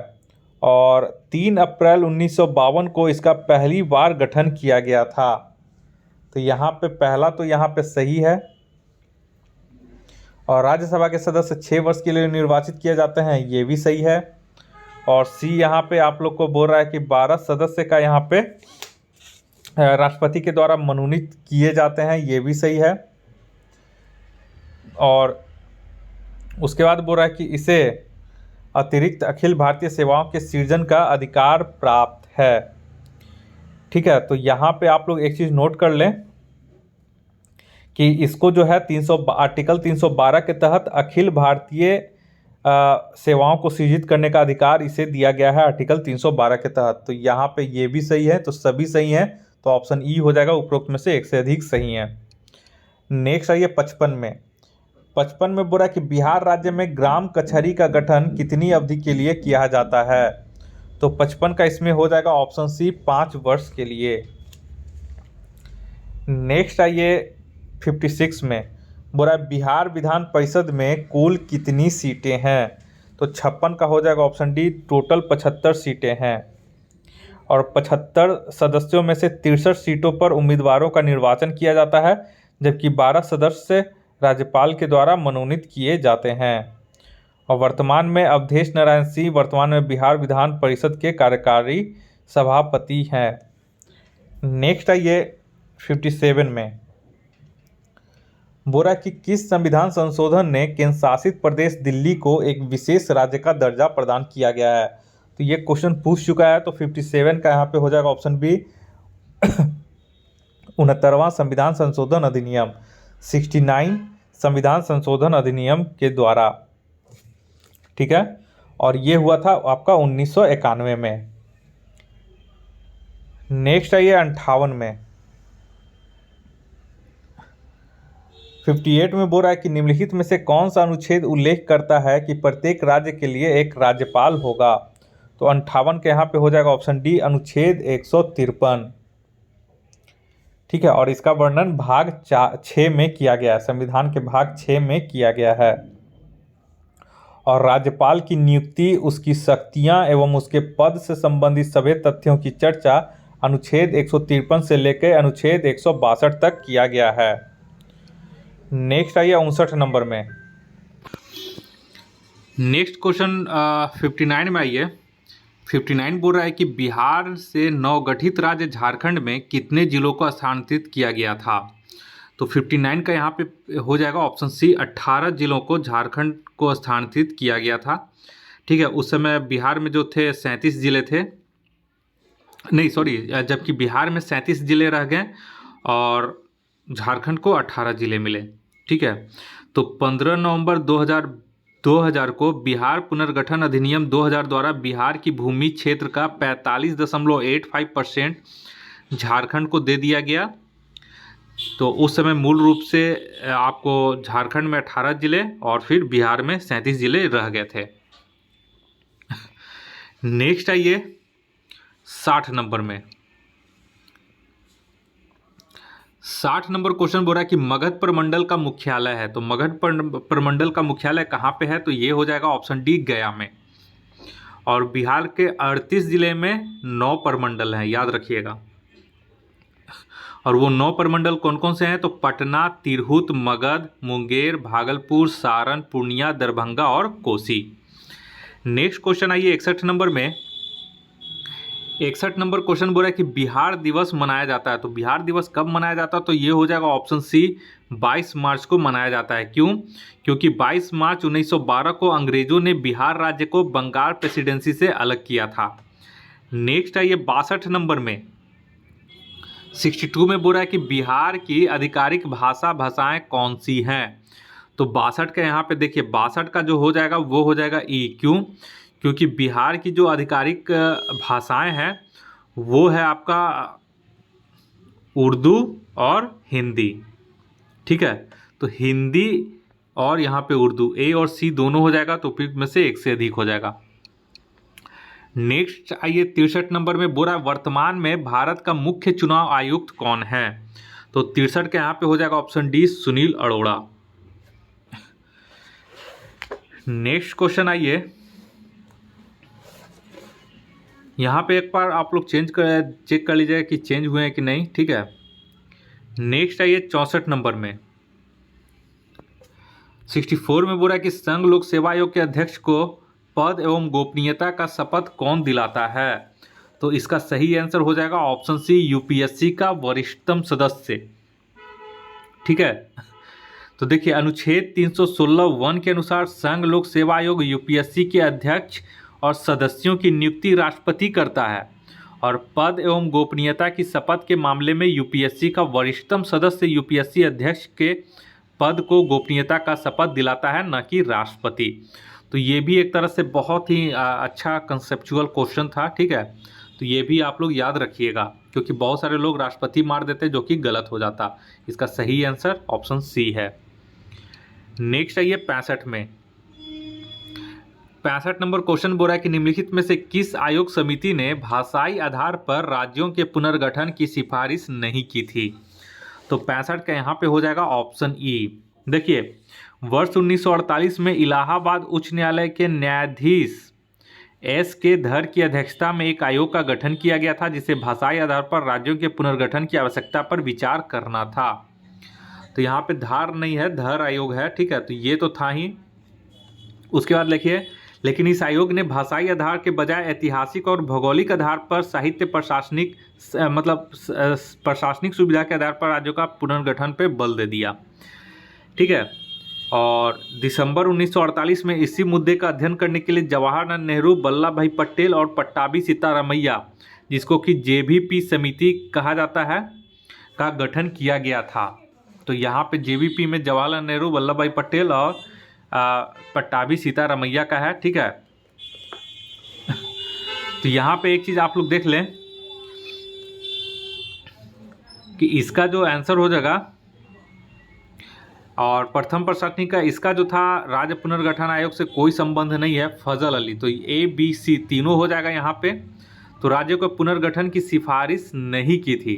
और 3 अप्रैल 1952 को इसका पहली बार गठन किया गया था। तो यहाँ पे पहला तो यहाँ पे सही है। और राज्यसभा के सदस्य 6 वर्ष के लिए निर्वाचित किए जाते हैं, ये भी सही है। और सी यहाँ पे आप लोग को बोल रहा है कि 12 सदस्य का यहाँ पे राष्ट्रपति के द्वारा मनोनीत किए जाते हैं, ये भी सही है। और उसके बाद बोल रहा है कि इसे अतिरिक्त अखिल भारतीय सेवाओं के सृजन का अधिकार प्राप्त है, ठीक है। तो यहाँ पे आप लोग एक चीज़ नोट कर लें कि इसको जो है आर्टिकल 312 के तहत अखिल भारतीय सेवाओं को सृजित करने का अधिकार इसे दिया गया है आर्टिकल 312 के तहत। तो यहाँ पे ये भी सही है, तो सभी सही हैं। तो ऑप्शन ई हो जाएगा। उपरोक्त में से एक से अधिक सही है। नेक्स्ट है ये 55 में। 55 में बोला कि बिहार राज्य में ग्राम कचहरी का गठन कितनी अवधि के लिए किया जाता है। तो 55 का इसमें हो जाएगा ऑप्शन सी 5 वर्ष के लिए। नेक्स्ट है ये 56 में। बोला बिहार विधान परिषद में कुल कितनी सीटें हैं। तो 56 का हो जाएगा ऑप्शन डी। टोटल 75 सीटें हैं और 75 सदस्यों में से 63 सीटों पर उम्मीदवारों का निर्वाचन किया जाता है, जबकि 12 सदस्य राज्यपाल के द्वारा मनोनीत किए जाते हैं। और वर्तमान में अवधेश नारायण सिंह वर्तमान में बिहार विधान परिषद के कार्यकारी सभापति हैं। नेक्स्ट आइए 57 में, बोला कि किस संविधान संशोधन ने केंद्र शासित प्रदेश दिल्ली को एक विशेष राज्य का दर्जा प्रदान किया गया है। तो ये क्वेश्चन पूछ चुका है, तो 57 का यहाँ पे हो जाएगा ऑप्शन बी 69वां संविधान संशोधन अधिनियम, 69 संविधान संशोधन अधिनियम के द्वारा, ठीक है। और ये हुआ था आपका 1991 में। नेक्स्ट आइए 58 में, 58 में बोल रहा है कि निम्नलिखित में से कौन सा अनुच्छेद उल्लेख करता है कि प्रत्येक राज्य के लिए एक राज्यपाल होगा। तो 58 के यहाँ पे हो जाएगा ऑप्शन डी अनुच्छेद 153, ठीक है। और इसका वर्णन भाग 6 में किया गया है, संविधान के भाग 6 में किया गया है। और राज्यपाल की नियुक्ति, उसकी शक्तियां एवं उसके पद से संबंधित सभी तथ्यों की चर्चा अनुच्छेद 153 से लेकर अनुच्छेद 162 तक किया गया है। नेक्स्ट आइए 59 नंबर में, नेक्स्ट क्वेश्चन 59 में आइए। 59 बोल रहा है कि बिहार से नवगठित राज्य झारखंड में कितने जिलों को स्थानांतरित किया गया था। तो 59 का यहाँ पे हो जाएगा ऑप्शन सी 18 जिलों को झारखंड को स्थानांतरित किया गया था, ठीक है। उस समय बिहार में जो थे 37 जिले थे, नहीं सॉरी, जबकि बिहार में 37 जिले रह गए और झारखंड को 18 जिले मिले, ठीक है। तो 15 नवंबर 2000 को बिहार पुनर्गठन अधिनियम 2000 द्वारा बिहार की भूमि क्षेत्र का 45.85% झारखंड को दे दिया गया। तो उस समय मूल रूप से आपको झारखंड में 18 जिले और फिर बिहार में 37 जिले रह गए थे। नेक्स्ट आइए 60 नंबर में, 60 नंबर क्वेश्चन बोल रहा है कि मगध प्रमंडल का मुख्यालय है। तो मगध प्रमंडल का मुख्यालय कहाँ पे है। तो ये हो जाएगा ऑप्शन डी गया में। और बिहार के 38 जिले में 9 प्रमंडल हैं, याद रखिएगा। और वो 9 प्रमंडल कौन कौन से हैं। तो पटना, तिरहुत, मगध, मुंगेर, भागलपुर, सारण, पूर्णिया, दरभंगा और कोसी। नेक्स्ट क्वेश्चन आइए 61 नंबर में। 61 नंबर क्वेश्चन बोल रहा है कि बिहार दिवस मनाया जाता है। तो बिहार दिवस कब मनाया जाता है। तो ये हो जाएगा ऑप्शन सी 22 मार्च को मनाया जाता है। क्यों। क्योंकि 22 मार्च 1912 को अंग्रेजों ने बिहार राज्य को बंगाल प्रेसिडेंसी से अलग किया था। नेक्स्ट आइए 62 नंबर में, 62 में बोल रहा है कि बिहार की आधिकारिक भाषाएं कौन सी हैं। तो 62 का यहाँ पे देखिए, 62 का जो हो जाएगा वो हो जाएगा ई। क्यों। क्योंकि बिहार की जो आधिकारिक भाषाएं हैं वो है आपका उर्दू और हिंदी, ठीक है। तो हिंदी और यहाँ पे उर्दू, ए और सी दोनों हो जाएगा। तो फिर में से एक से अधिक हो जाएगा। नेक्स्ट आइए 63 नंबर में बोल रहा है वर्तमान में भारत का मुख्य चुनाव आयुक्त कौन है। तो 63 के यहाँ पे हो जाएगा option D Sunil Arora. Next question आइए, यहाँ पे एक बार आप लोग चेक कर लीजिएगा कि चेंज हुए हैं कि नहीं, ठीक है। नेक्स्ट आइए 64 नंबर में, 64 में बोल रहा है कि संघ लोक सेवा आयोग के अध्यक्ष को पद एवं गोपनीयता का शपथ कौन दिलाता है। तो इसका सही आंसर हो जाएगा ऑप्शन सी यूपीएससी का वरिष्ठतम सदस्य, ठीक है। तो देखिए अनुच्छेद 316(1) के अनुसार संघ लोक सेवा आयोग यूपीएससी के अध्यक्ष और सदस्यों की नियुक्ति राष्ट्रपति करता है और पद एवं गोपनीयता की शपथ के मामले में यूपीएससी का वरिष्ठतम सदस्य यूपीएससी अध्यक्ष के पद को गोपनीयता का शपथ दिलाता है, न कि राष्ट्रपति। तो ये भी एक तरह से बहुत ही अच्छा कंसेप्चुअल क्वेश्चन था, ठीक है। तो ये भी आप लोग याद रखिएगा, क्योंकि बहुत सारे लोग राष्ट्रपति मार देते जो कि गलत हो जाता। इसका सही आंसर ऑप्शन सी है। नेक्स्ट आइए 65 में, 65 नंबर क्वेश्चन बोल रहा है कि निम्नलिखित में से किस आयोग समिति ने भाषाई आधार पर राज्यों के पुनर्गठन की सिफारिश नहीं की थी। तो 65 का यहाँ पे हो जाएगा ऑप्शन ई। देखिए वर्ष 1948 में इलाहाबाद उच्च न्यायालय के न्यायाधीश एस के धर की अध्यक्षता में एक आयोग का गठन किया गया था, जिसे भाषाई आधार पर राज्यों के पुनर्गठन की आवश्यकता पर विचार करना था। तो यहाँ पे धार नहीं है, धर आयोग है, ठीक है। तो ये तो था ही। उसके बाद लिखिए लेकिन इस आयोग ने भाषाई आधार के बजाय ऐतिहासिक और भौगोलिक आधार पर साहित्य प्रशासनिक प्रशासनिक सुविधा के आधार पर राज्यों का पुनर्गठन पे बल दे दिया। ठीक है। और दिसंबर 1948 में इसी मुद्दे का अध्ययन करने के लिए जवाहरलाल नेहरू, वल्लभ भाई पटेल और पट्टाभी सीतारामैया, जिसको कि जेवीपी समिति कहा जाता है, का गठन किया गया था। तो यहाँ पे जेवीपी में जवाहरलाल नेहरू, वल्लभ भाई पटेल और पट्टाभी सीतारामैया का है। ठीक है। तो यहाँ पे एक चीज़ आप लोग देख लें कि इसका जो आंसर हो जाएगा, और प्रथम प्रशासनिक का इसका जो था राज्य पुनर्गठन आयोग से कोई संबंध नहीं है, फजल अली। तो ए बी सी तीनों हो जाएगा यहाँ पे। तो राज्य को पुनर्गठन की सिफारिश नहीं की थी,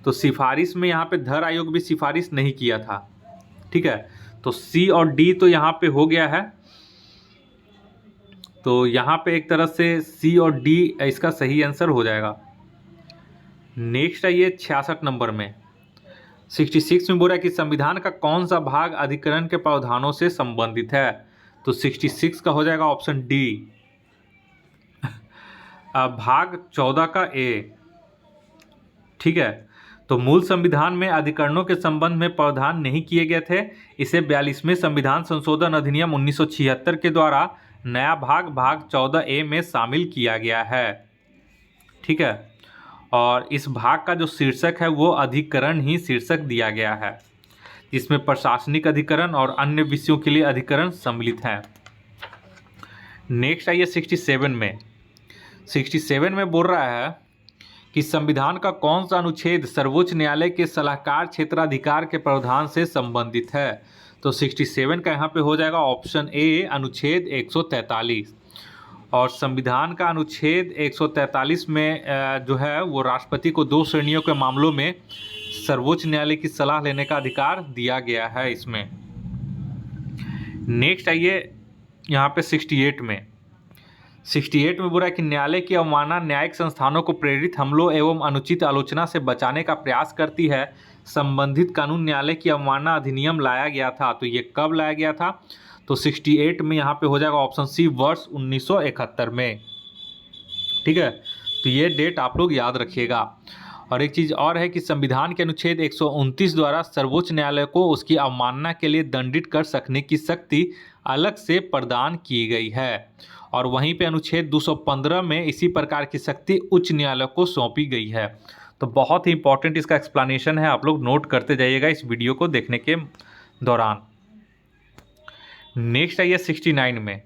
तो सिफारिश में यहाँ पे धर आयोग भी सिफारिश नहीं किया था। ठीक है। तो सी और डी तो यहाँ पे हो गया है। तो यहाँ पे एक तरह से सी और डी इसका सही आंसर हो जाएगा। नेक्स्ट आइए 66 नंबर में। 66 में बोल रहा है कि संविधान का कौन सा भाग अधिकरण के प्रावधानों से संबंधित है। तो 66 का हो जाएगा ऑप्शन डी, भाग 14 का ए। ठीक है। तो मूल संविधान में अधिकरणों के संबंध में प्रावधान नहीं किए गए थे। इसे 42वें संविधान संशोधन अधिनियम 1976 के द्वारा नया भाग 14 ए में शामिल किया गया है। ठीक है। और इस भाग का जो शीर्षक है वो अधिकरण ही शीर्षक दिया गया है, जिसमें प्रशासनिक अधिकरण और अन्य विषयों के लिए अधिकरण सम्मिलित हैं। नेक्स्ट आइए 67 में। 67 में बोल रहा है कि संविधान का कौन सा अनुच्छेद सर्वोच्च न्यायालय के सलाहकार क्षेत्राधिकार के प्रावधान से संबंधित है। तो 67 का यहाँ पे हो जाएगा ऑप्शन ए, अनुच्छेद 143। और संविधान का अनुच्छेद 143 में जो है वो राष्ट्रपति को 2 श्रेणियों के मामलों में सर्वोच्च न्यायालय की सलाह लेने का अधिकार दिया गया है इसमें। नेक्स्ट आइए यहाँ पे 68 में। 68 में बोला है कि न्यायालय की अवमानना न्यायिक संस्थानों को प्रेरित हमलों एवं अनुचित आलोचना से बचाने का प्रयास करती है। संबंधित कानून न्यायालय की अवमानना अधिनियम लाया गया था। तो ये कब लाया गया था। तो 68 में यहाँ पे हो जाएगा ऑप्शन सी, वर्ष 1971 में। ठीक है। तो ये डेट आप लोग याद रखिएगा। और एक चीज़ और है कि संविधान के अनुच्छेद 129 द्वारा सर्वोच्च न्यायालय को उसकी अवमानना के लिए दंडित कर सकने की शक्ति अलग से प्रदान की गई है। और वहीं पे अनुच्छेद 215 में इसी प्रकार की शक्ति उच्च न्यायालय को सौंपी गई है। तो बहुत ही इंपॉर्टेंट इसका एक्सप्लेनेशन है, आप लोग नोट करते जाइएगा इस वीडियो को देखने के दौरान। नेक्स्ट आइए 69 में।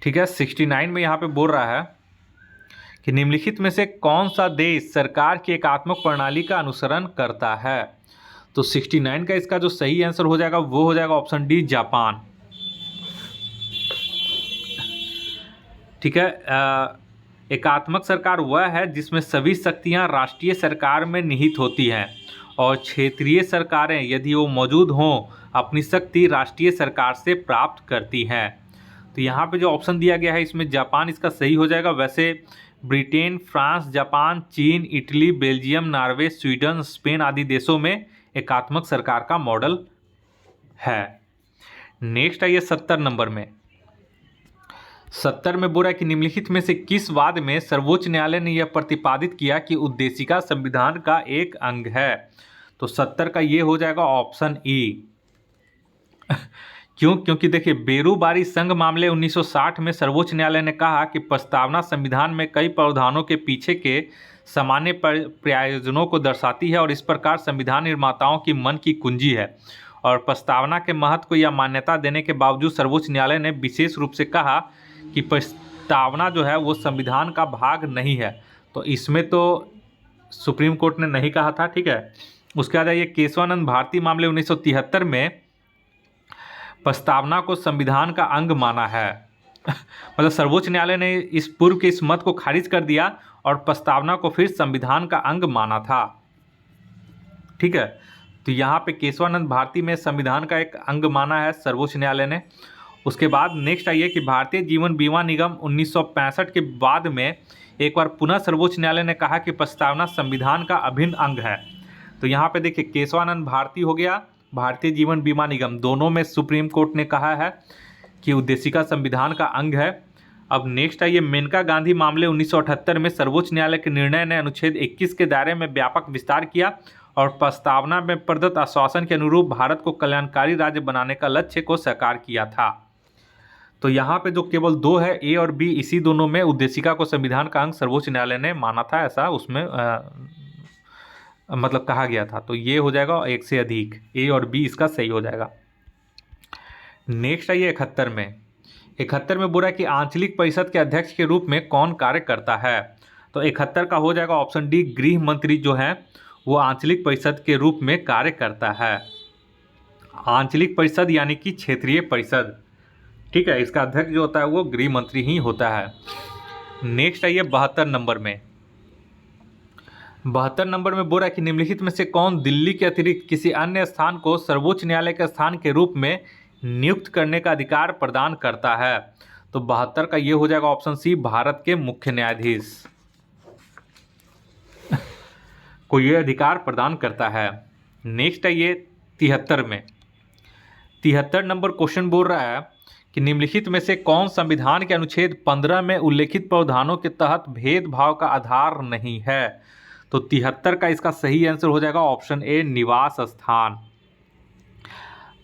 ठीक है। 69 में यहाँ पे बोल रहा है कि निम्नलिखित में से कौन सा देश सरकार की एकात्मक प्रणाली का अनुसरण करता है। तो 69 का इसका जो सही आंसर हो जाएगा वो हो जाएगा ऑप्शन डी, जापान। ठीक है। एकात्मक सरकार वह है जिसमें सभी शक्तियां राष्ट्रीय सरकार में निहित होती हैं और क्षेत्रीय सरकारें यदि वो मौजूद हों अपनी शक्ति राष्ट्रीय सरकार से प्राप्त करती हैं। तो यहाँ पे जो ऑप्शन दिया गया है इसमें जापान इसका सही हो जाएगा। वैसे ब्रिटेन, फ्रांस, जापान, चीन, Italy, Belgium, Norway, Sweden, Spain आदि देशों में एकात्मक सरकार का मॉडल है। नेक्स्ट आइए 70 नंबर में। 70 में बोला है कि निम्नलिखित में से किस वाद में सर्वोच्च न्यायालय ने यह प्रतिपादित किया कि उद्देशिका संविधान का एक अंग है। तो 70 का ये हो जाएगा ऑप्शन ई। क्यों? क्योंकि देखिए बेरूबारी संघ मामले 1960 में सर्वोच्च न्यायालय ने कहा कि प्रस्तावना संविधान में कई प्रावधानों के पीछे के सामान्य प्रयोजनों को दर्शाती है और इस प्रकार संविधान निर्माताओं की मन की कुंजी है। और प्रस्तावना के महत्व को यह मान्यता देने के बावजूद सर्वोच्च न्यायालय ने विशेष रूप से कहा कि प्रस्तावना जो है वो संविधान का भाग नहीं है। तो इसमें तो सुप्रीम कोर्ट ने नहीं कहा था। ठीक है। उसके बाद ये केशवानंद भारती मामले 1973 में प्रस्तावना को संविधान का अंग माना है। मतलब सर्वोच्च न्यायालय ने इस पूर्व के इस मत को खारिज कर दिया और प्रस्तावना को फिर संविधान का अंग माना था। ठीक है। तो यहाँ पे केशवानंद भारती में संविधान का एक अंग माना है सर्वोच्च न्यायालय ने। उसके बाद नेक्स्ट आइए कि भारतीय जीवन बीमा निगम 1965 के बाद में एक बार पुनः सर्वोच्च न्यायालय ने कहा कि प्रस्तावना संविधान का अभिन्न अंग है। तो यहाँ पे देखिए केशवानंद भारती हो गया, भारतीय जीवन बीमा निगम, दोनों में सुप्रीम कोर्ट ने कहा है की उद्देशिका संविधान का अंग है। अब नेक्स्ट आइए, मेनका गांधी मामले 1978 में सर्वोच्च न्यायालय के निर्णय ने अनुच्छेद 21 के दायरे में व्यापक विस्तार किया और प्रस्तावना में प्रदत्त आश्वासन के अनुरूप भारत को कल्याणकारी राज्य बनाने का लक्ष्य को साकार किया था। तो यहाँ पे जो केवल दो है, ए और बी, इसी दोनों में उद्देशिका को संविधान का अंग सर्वोच्च न्यायालय ने माना था, ऐसा उसमें मतलब कहा गया था। तो ये हो जाएगा एक से अधिक, ए और बी इसका सही हो जाएगा। नेक्स्ट आइए 71 में बोला कि आंचलिक परिषद के अध्यक्ष के रूप में कौन कार्य करता है। तो 71 का हो जाएगा ऑप्शन डी, गृह मंत्री जो है वो आंचलिक परिषद के रूप में कार्य करता है। आंचलिक परिषद यानी कि क्षेत्रीय परिषद, ठीक है, इसका अध्यक्ष जो होता है वो गृह मंत्री ही होता है। नेक्स्ट आइए 72 नंबर में। 72 नंबर में बोला कि निम्नलिखित में से कौन दिल्ली के अतिरिक्त किसी अन्य स्थान को सर्वोच्च न्यायालय के स्थान के रूप में नियुक्त करने का अधिकार प्रदान करता है। तो 72 का ये हो जाएगा ऑप्शन सी, भारत के मुख्य न्यायाधीश को ये अधिकार प्रदान करता है। नेक्स्ट है ये 73 में। 73 नंबर क्वेश्चन बोल रहा है कि निम्नलिखित में से कौन संविधान के अनुच्छेद 15 में उल्लेखित प्रावधानों के तहत भेदभाव का आधार नहीं है। तो 73 का इसका सही आंसर हो जाएगा ऑप्शन ए, निवास स्थान।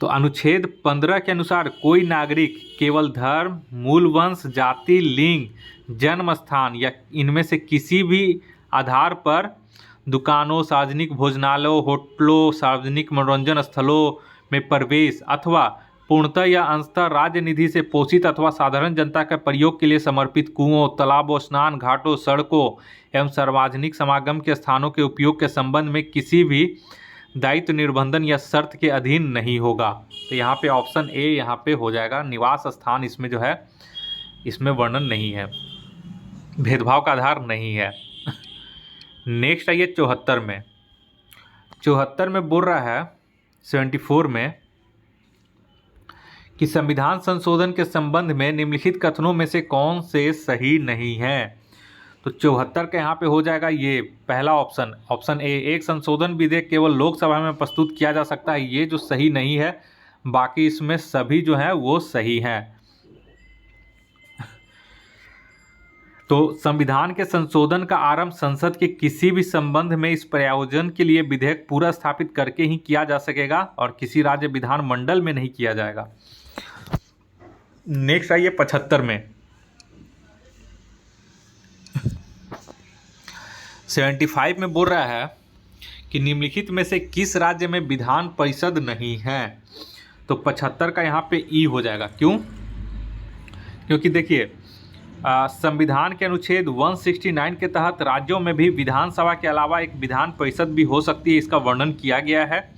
तो अनुच्छेद 15 के अनुसार कोई नागरिक केवल धर्म, मूल वंश, जाति, लिंग, जन्म स्थान या इनमें से किसी भी आधार पर दुकानों, सार्वजनिक भोजनालयों, होटलों, सार्वजनिक मनोरंजन स्थलों में प्रवेश अथवा पूर्णतः या अंशतः राज्य निधि से पोषित अथवा साधारण जनता के प्रयोग के लिए समर्पित कुओं, तालाबों, स्नान घाटों, सड़कों एवं सार्वजनिक समागम के स्थानों के उपयोग के संबंध में किसी भी दायित्व, निर्बंधन या शर्त के अधीन नहीं होगा। तो यहाँ पे ऑप्शन ए यहाँ पे हो जाएगा, निवास स्थान इसमें जो है इसमें वर्णन नहीं है, भेदभाव का आधार नहीं है। नेक्स्ट आइए 74 में। 74 में बोल रहा है 74 में कि संविधान संशोधन के संबंध में निम्नलिखित कथनों में से कौन से सही नहीं है। तो 74 का यहाँ पे हो जाएगा ये पहला ऑप्शन, ऑप्शन ए, एक संशोधन विधेयक केवल लोकसभा में प्रस्तुत किया जा सकता है, ये जो सही नहीं है, बाकी इसमें सभी जो है वो सही हैं। तो संविधान के संशोधन का आरंभ संसद के किसी भी संबंध में इस प्रयोजन के लिए विधेयक पूरा स्थापित करके ही किया जा सकेगा और किसी राज्य विधानमंडल में नहीं किया जाएगा। नेक्स्ट आइए 75 में। 75 में बोल रहा है कि निम्नलिखित में से किस राज्य में विधान परिषद नहीं है। तो 75 का यहाँ पे ई हो जाएगा। क्यों? क्योंकि देखिए संविधान के अनुच्छेद 169 के तहत राज्यों में भी विधानसभा के अलावा एक विधान परिषद भी हो सकती है, इसका वर्णन किया गया है।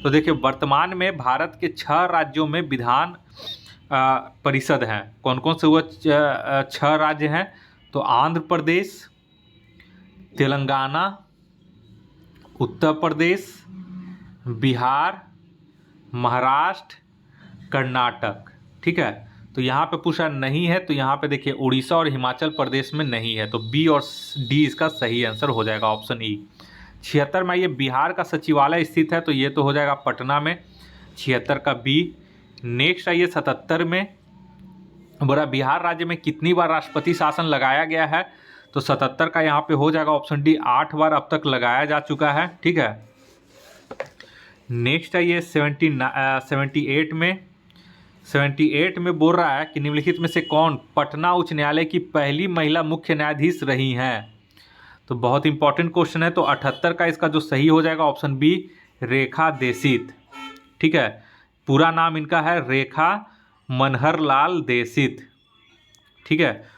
तो देखिए वर्तमान में भारत के 6 राज्यों में विधान परिषद हैं। कौन कौन से वो 6 राज्य हैं? तो आंध्र प्रदेश, तेलंगाना, उत्तर प्रदेश, बिहार, महाराष्ट्र, कर्नाटक। ठीक है, तो यहाँ पे पूछा नहीं है, तो यहाँ पे देखिए उड़ीसा और हिमाचल प्रदेश में नहीं है। तो बी और डी इसका सही आंसर हो जाएगा, ऑप्शन ई। 76 में ये बिहार का सचिवालय स्थित है, तो ये तो हो जाएगा पटना में, 76 का बी। नेक्स्ट आइए 77 में, बोला बिहार राज्य में कितनी बार राष्ट्रपति शासन लगाया गया है। तो 77 का यहाँ पे हो जाएगा ऑप्शन डी, 8 बार अब तक लगाया जा चुका है। ठीक है, नेक्स्ट आइए 78 में बोल रहा है कि निम्नलिखित में से कौन पटना उच्च न्यायालय की पहली महिला मुख्य न्यायाधीश रही हैं। तो बहुत इंपॉर्टेंट क्वेश्चन है। तो 78 का इसका जो सही हो जाएगा ऑप्शन बी, रेखा देसित। ठीक है, पूरा नाम इनका है रेखा मनहरलाल देसित। ठीक है,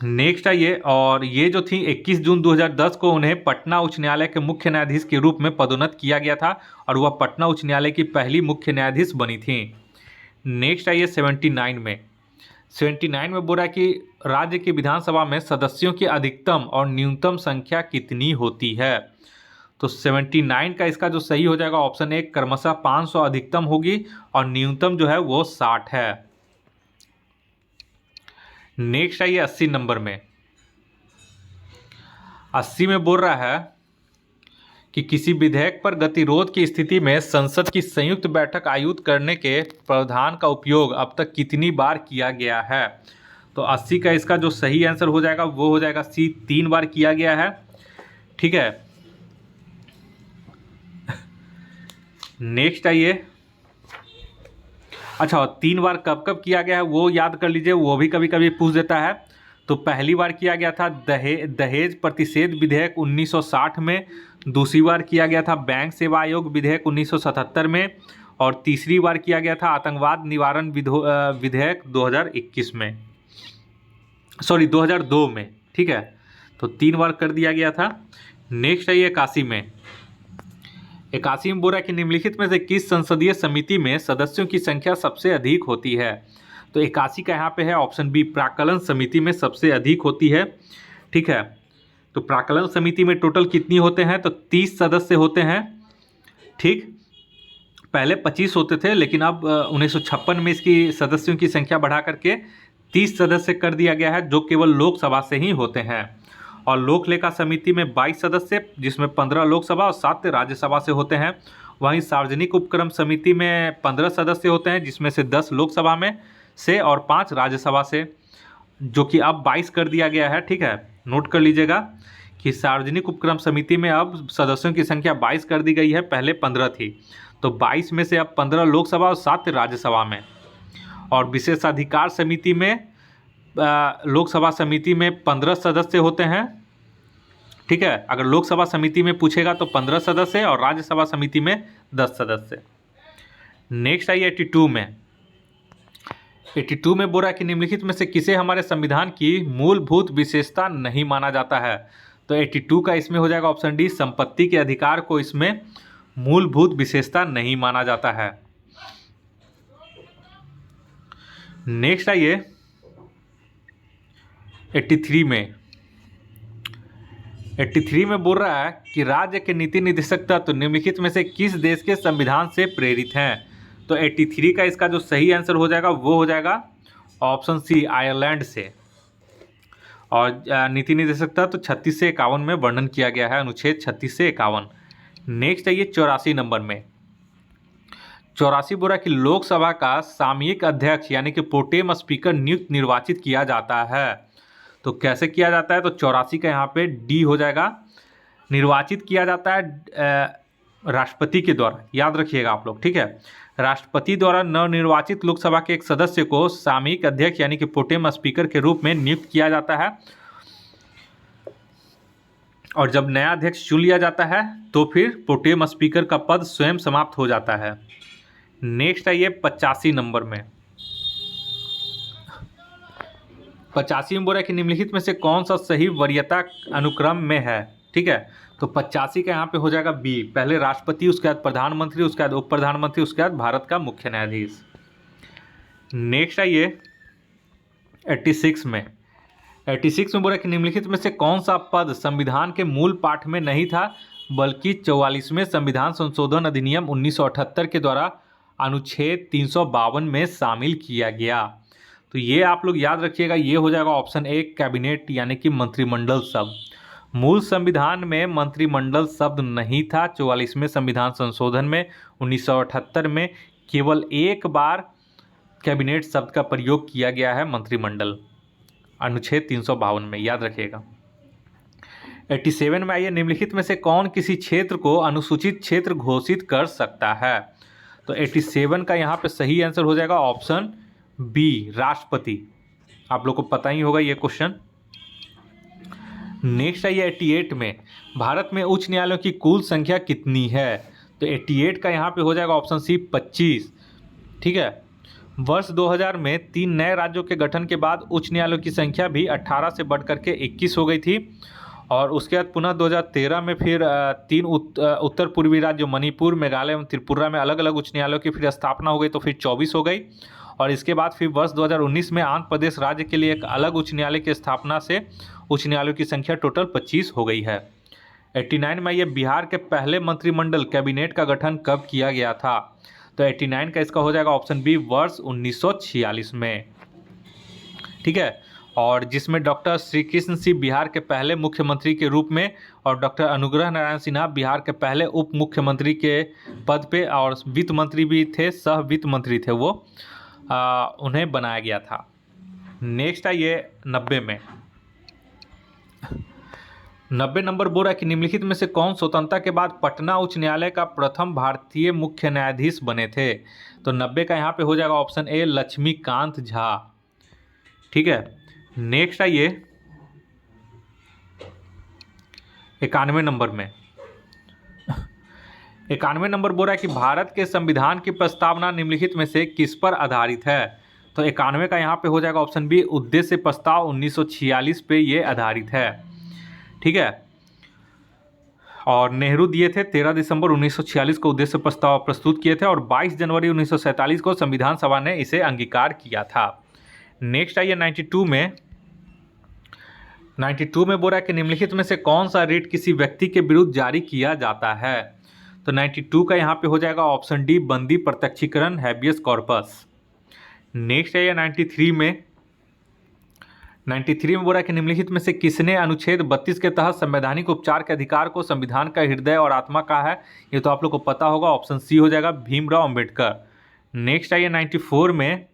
नेक्स्ट आइए, और ये जो थी 21 जून 2010 को उन्हें पटना उच्च न्यायालय के मुख्य न्यायाधीश के रूप में पदोन्नत किया गया था और वह पटना उच्च न्यायालय की पहली मुख्य न्यायाधीश बनी थी। नेक्स्ट आइए 79 में बोला कि राज्य की विधानसभा में सदस्यों की अधिकतम और न्यूनतम संख्या कितनी होती है। तो 79 का इसका जो सही हो जाएगा ऑप्शन ए, क्रमशः 500 अधिकतम होगी और न्यूनतम जो है वो 60 है। नेक्स्ट आइए 80 नंबर में। 80 में बोल रहा है कि किसी विधेयक पर गतिरोध की स्थिति में संसद की संयुक्त बैठक आयोजित करने के प्रावधान का उपयोग अब तक कितनी बार किया गया है। तो 80 का इसका जो सही आंसर हो जाएगा वो हो जाएगा सी, 3 बार किया गया है। ठीक है, नेक्स्ट आइए। अच्छा, 3 बार कब कब किया गया है वो याद कर लीजिए, वो भी कभी कभी पूछ देता है। तो पहली बार किया गया था दहेज प्रतिषेध विधेयक 1960 में, दूसरी बार किया गया था बैंक सेवा आयोग विधेयक 1977 में, और तीसरी बार किया गया था आतंकवाद निवारण विधेयक 2021 में, सॉरी 2002 में। ठीक है, तो 3 बार कर दिया गया था। नेक्स्ट है 81 में। 81 में बोल रहा है कि निम्नलिखित में से किस संसदीय समिति में सदस्यों की संख्या सबसे अधिक होती है। तो 81 का यहाँ पे है ऑप्शन बी, प्राक्कलन समिति में सबसे अधिक होती है। ठीक है, तो प्राक्कलन समिति में टोटल कितनी होते हैं, तो 30 सदस्य होते हैं। ठीक, पहले 25 होते थे, लेकिन अब 1956 में इसकी सदस्यों की संख्या बढ़ा करके 30 सदस्य कर दिया गया है, जो केवल लोकसभा से ही होते हैं। और लोक लेखा समिति में 22 सदस्य, जिसमें 15 लोकसभा और 7 राज्यसभा से होते हैं। वहीं सार्वजनिक उपक्रम समिति में 15 सदस्य होते हैं, जिसमें से 10 लोकसभा में से और 5 राज्यसभा से, जो कि अब 22 कर दिया गया है। ठीक है, नोट कर लीजिएगा कि सार्वजनिक उपक्रम समिति में अब सदस्यों की संख्या 22 कर दी गई है, पहले 15 थी। तो 22 में से अब 15 लोकसभा और 7 राज्यसभा में। और विशेषाधिकार समिति में लोकसभा समिति में 15 सदस्य होते हैं। ठीक है, अगर लोकसभा समिति में पूछेगा तो 15 सदस्य और राज्यसभा समिति में 10 सदस्य। नेक्स्ट आइए 82 में। 82 में बोल रहा है कि निम्नलिखित में से किसे हमारे संविधान की मूलभूत विशेषता नहीं माना जाता है। तो 82 का इसमें हो जाएगा ऑप्शन डी, संपत्ति के अधिकार को इसमें मूलभूत विशेषता नहीं माना जाता है। नेक्स्ट आइए 83 में। 83 में बोल रहा है कि राज्य के नीति निर्देशक तत्व निम्नलिखित में से किस देश के संविधान से प्रेरित हैं। तो 83 का इसका जो सही आंसर हो जाएगा वो हो जाएगा ऑप्शन सी, आयरलैंड से। और नीति निर्देशक तत्व 36 से 51 में वर्णन किया गया है, अनुच्छेद 36 से 51। नेक्स्ट है ये 84 नंबर में। 84 बोल रहा है कि लोकसभा का सामयिक अध्यक्ष यानी कि प्रोटेम स्पीकर नियुक्त निर्वाचित किया जाता है। तो कैसे किया जाता है, तो 84 का यहाँ पे डी हो जाएगा, निर्वाचित किया जाता है राष्ट्रपति के द्वारा। याद रखिएगा आप लोग। ठीक है, राष्ट्रपति द्वारा नवनिर्वाचित लोकसभा के एक सदस्य को सामयिक अध्यक्ष यानी कि प्रोटेम स्पीकर के रूप में नियुक्त किया जाता है। और जब नया अध्यक्ष चुन लिया जाता है तो फिर प्रोटेम स्पीकर का पद स्वयं समाप्त हो जाता है। नेक्स्ट आइए 85 नंबर में। 85 में बोल रहा है कि निम्नलिखित में से कौन सा सही वरीयता अनुक्रम में है। ठीक है, तो 85 का यहाँ पे हो जाएगा बी, पहले राष्ट्रपति, उसके बाद प्रधानमंत्री, उसके बाद उप प्रधानमंत्री, उसके बाद भारत का मुख्य न्यायाधीश। नेक्स्ट आइए 86 में। 86 में बोल रहा है कि निम्नलिखित में से कौन सा पद संविधान के मूल पाठ में नहीं था बल्कि 44वें संविधान संशोधन अधिनियम 1978 के द्वारा अनुच्छेद 352 में शामिल किया गया। तो ये आप लोग याद रखिएगा, ये हो जाएगा ऑप्शन ए, कैबिनेट यानी कि मंत्रिमंडल शब्द। मूल संविधान में मंत्रिमंडल शब्द नहीं था। 44वें संविधान संशोधन में 1978 में केवल एक बार कैबिनेट शब्द का प्रयोग किया गया है, मंत्रिमंडल, अनुच्छेद 352 में। याद रखिएगा। 87 में आइए, निम्नलिखित में से कौन किसी क्षेत्र को अनुसूचित क्षेत्र घोषित कर सकता है। तो 87 का यहाँ पे सही आंसर हो जाएगा ऑप्शन बी, राष्ट्रपति। आप लोग को पता ही होगा ये क्वेश्चन। नेक्स्ट है ये 88 में। भारत में उच्च न्यायालयों की कुल संख्या कितनी है। तो 88 का यहाँ पे हो जाएगा ऑप्शन सी, 25। ठीक है, वर्ष 2000 में 3 नए राज्यों के गठन के बाद उच्च न्यायालयों की संख्या भी 18 से बढ़ करके 21 हो गई थी। और उसके बाद पुनः 2013 में फिर 3 उत्तर पूर्वी राज्यों मणिपुर, मेघालय एवं त्रिपुरा में अलग अलग उच्च न्यायालयों की फिर स्थापना हो गई, तो फिर 24 हो गई। और इसके बाद फिर वर्ष 2019 में आंध्र प्रदेश राज्य के लिए एक अलग उच्च न्यायालय की स्थापना से उच्च न्यायालयों की संख्या टोटल 25 हो गई है। 89 में ये बिहार के पहले मंत्रिमंडल कैबिनेट का गठन कब किया गया था। तो 89 का इसका हो जाएगा ऑप्शन बी, वर्ष 1946 में। ठीक है, और जिसमें डॉक्टर श्री कृष्ण सिंह बिहार के पहले मुख्यमंत्री के रूप में और डॉक्टर अनुग्रह नारायण सिन्हा बिहार के पहले उप मुख्यमंत्री के पद पे और वित्त मंत्री भी थे, सह वित्त मंत्री थे वो, उन्हें बनाया गया था। नेक्स्ट है ये 90 में। 90 नंबर बोल रहा है कि निम्नलिखित में से कौन स्वतंत्रता के बाद पटना उच्च न्यायालय का प्रथम भारतीय मुख्य न्यायाधीश बने थे। तो 90 का यहाँ पे हो जाएगा ऑप्शन ए लक्ष्मीकांत झा। ठीक है, नेक्स्ट है ये 91 नंबर में। 91 नंबर बोल रहा है कि भारत के संविधान की प्रस्तावना निम्नलिखित में से किस पर आधारित है। तो 91 का यहाँ पे हो जाएगा ऑप्शन बी उद्देश्य प्रस्ताव 1946 पे ये आधारित है। ठीक है, और नेहरू दिए थे 13 दिसंबर 1946 को उद्देश्य प्रस्ताव प्रस्तुत किए थे और 22 जनवरी 1947 को संविधान सभा ने इसे अंगीकार किया था। नेक्स्ट आइए 92 में। 92 में बोल रहा है कि निम्नलिखित में से कौन सा रिट किसी व्यक्ति के विरुद्ध जारी किया जाता है। तो 92 का यहाँ पे हो जाएगा ऑप्शन डी बंदी प्रत्यक्षीकरण हैबियस कॉर्पस। नेक्स्ट है 93 में। 93 में बोल रहा है कि निम्नलिखित में से किसने अनुच्छेद 32 के तहत संवैधानिक उपचार के अधिकार को संविधान का हृदय और आत्मा कहा है। ये तो आप लोग को पता होगा, ऑप्शन सी हो जाएगा भीमराव अंबेडकर। नेक्स्ट आइए 94 में।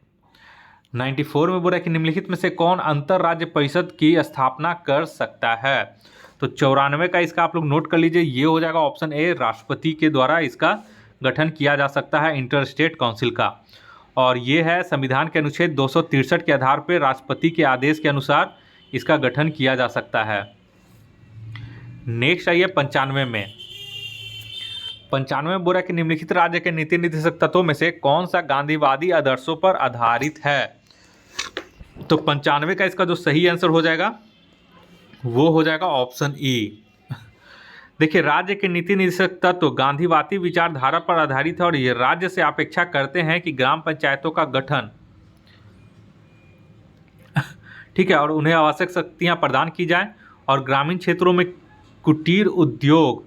94 में बोल रहा है कि निम्नलिखित में से कौन अंतर राज्य परिषद की स्थापना कर सकता है। तो 94 का इसका आप लोग नोट कर लीजिए, ये हो जाएगा ऑप्शन ए राष्ट्रपति के द्वारा इसका गठन किया जा सकता है इंटर स्टेट काउंसिल का। और ये है संविधान के अनुच्छेद 263 के आधार पर राष्ट्रपति के आदेश के अनुसार इसका गठन किया जा सकता है। नेक्स्ट आइए 95 में। 95 में बोल रहा है कि निम्नलिखित राज्य के नीति निर्देशक तत्वों में से कौन सा गांधीवादी आदर्शों पर आधारित है। तो 95 का इसका जो सही आंसर हो जाएगा वो हो जाएगा ऑप्शन ई। देखिए, राज्य के नीति निर्देशक तत्व गांधीवादी विचारधारा पर आधारित है और ये राज्य से अपेक्षा करते हैं कि ग्राम पंचायतों का गठन ठीक है और उन्हें आवश्यक शक्तियां प्रदान की जाएं और ग्रामीण क्षेत्रों में कुटीर उद्योगों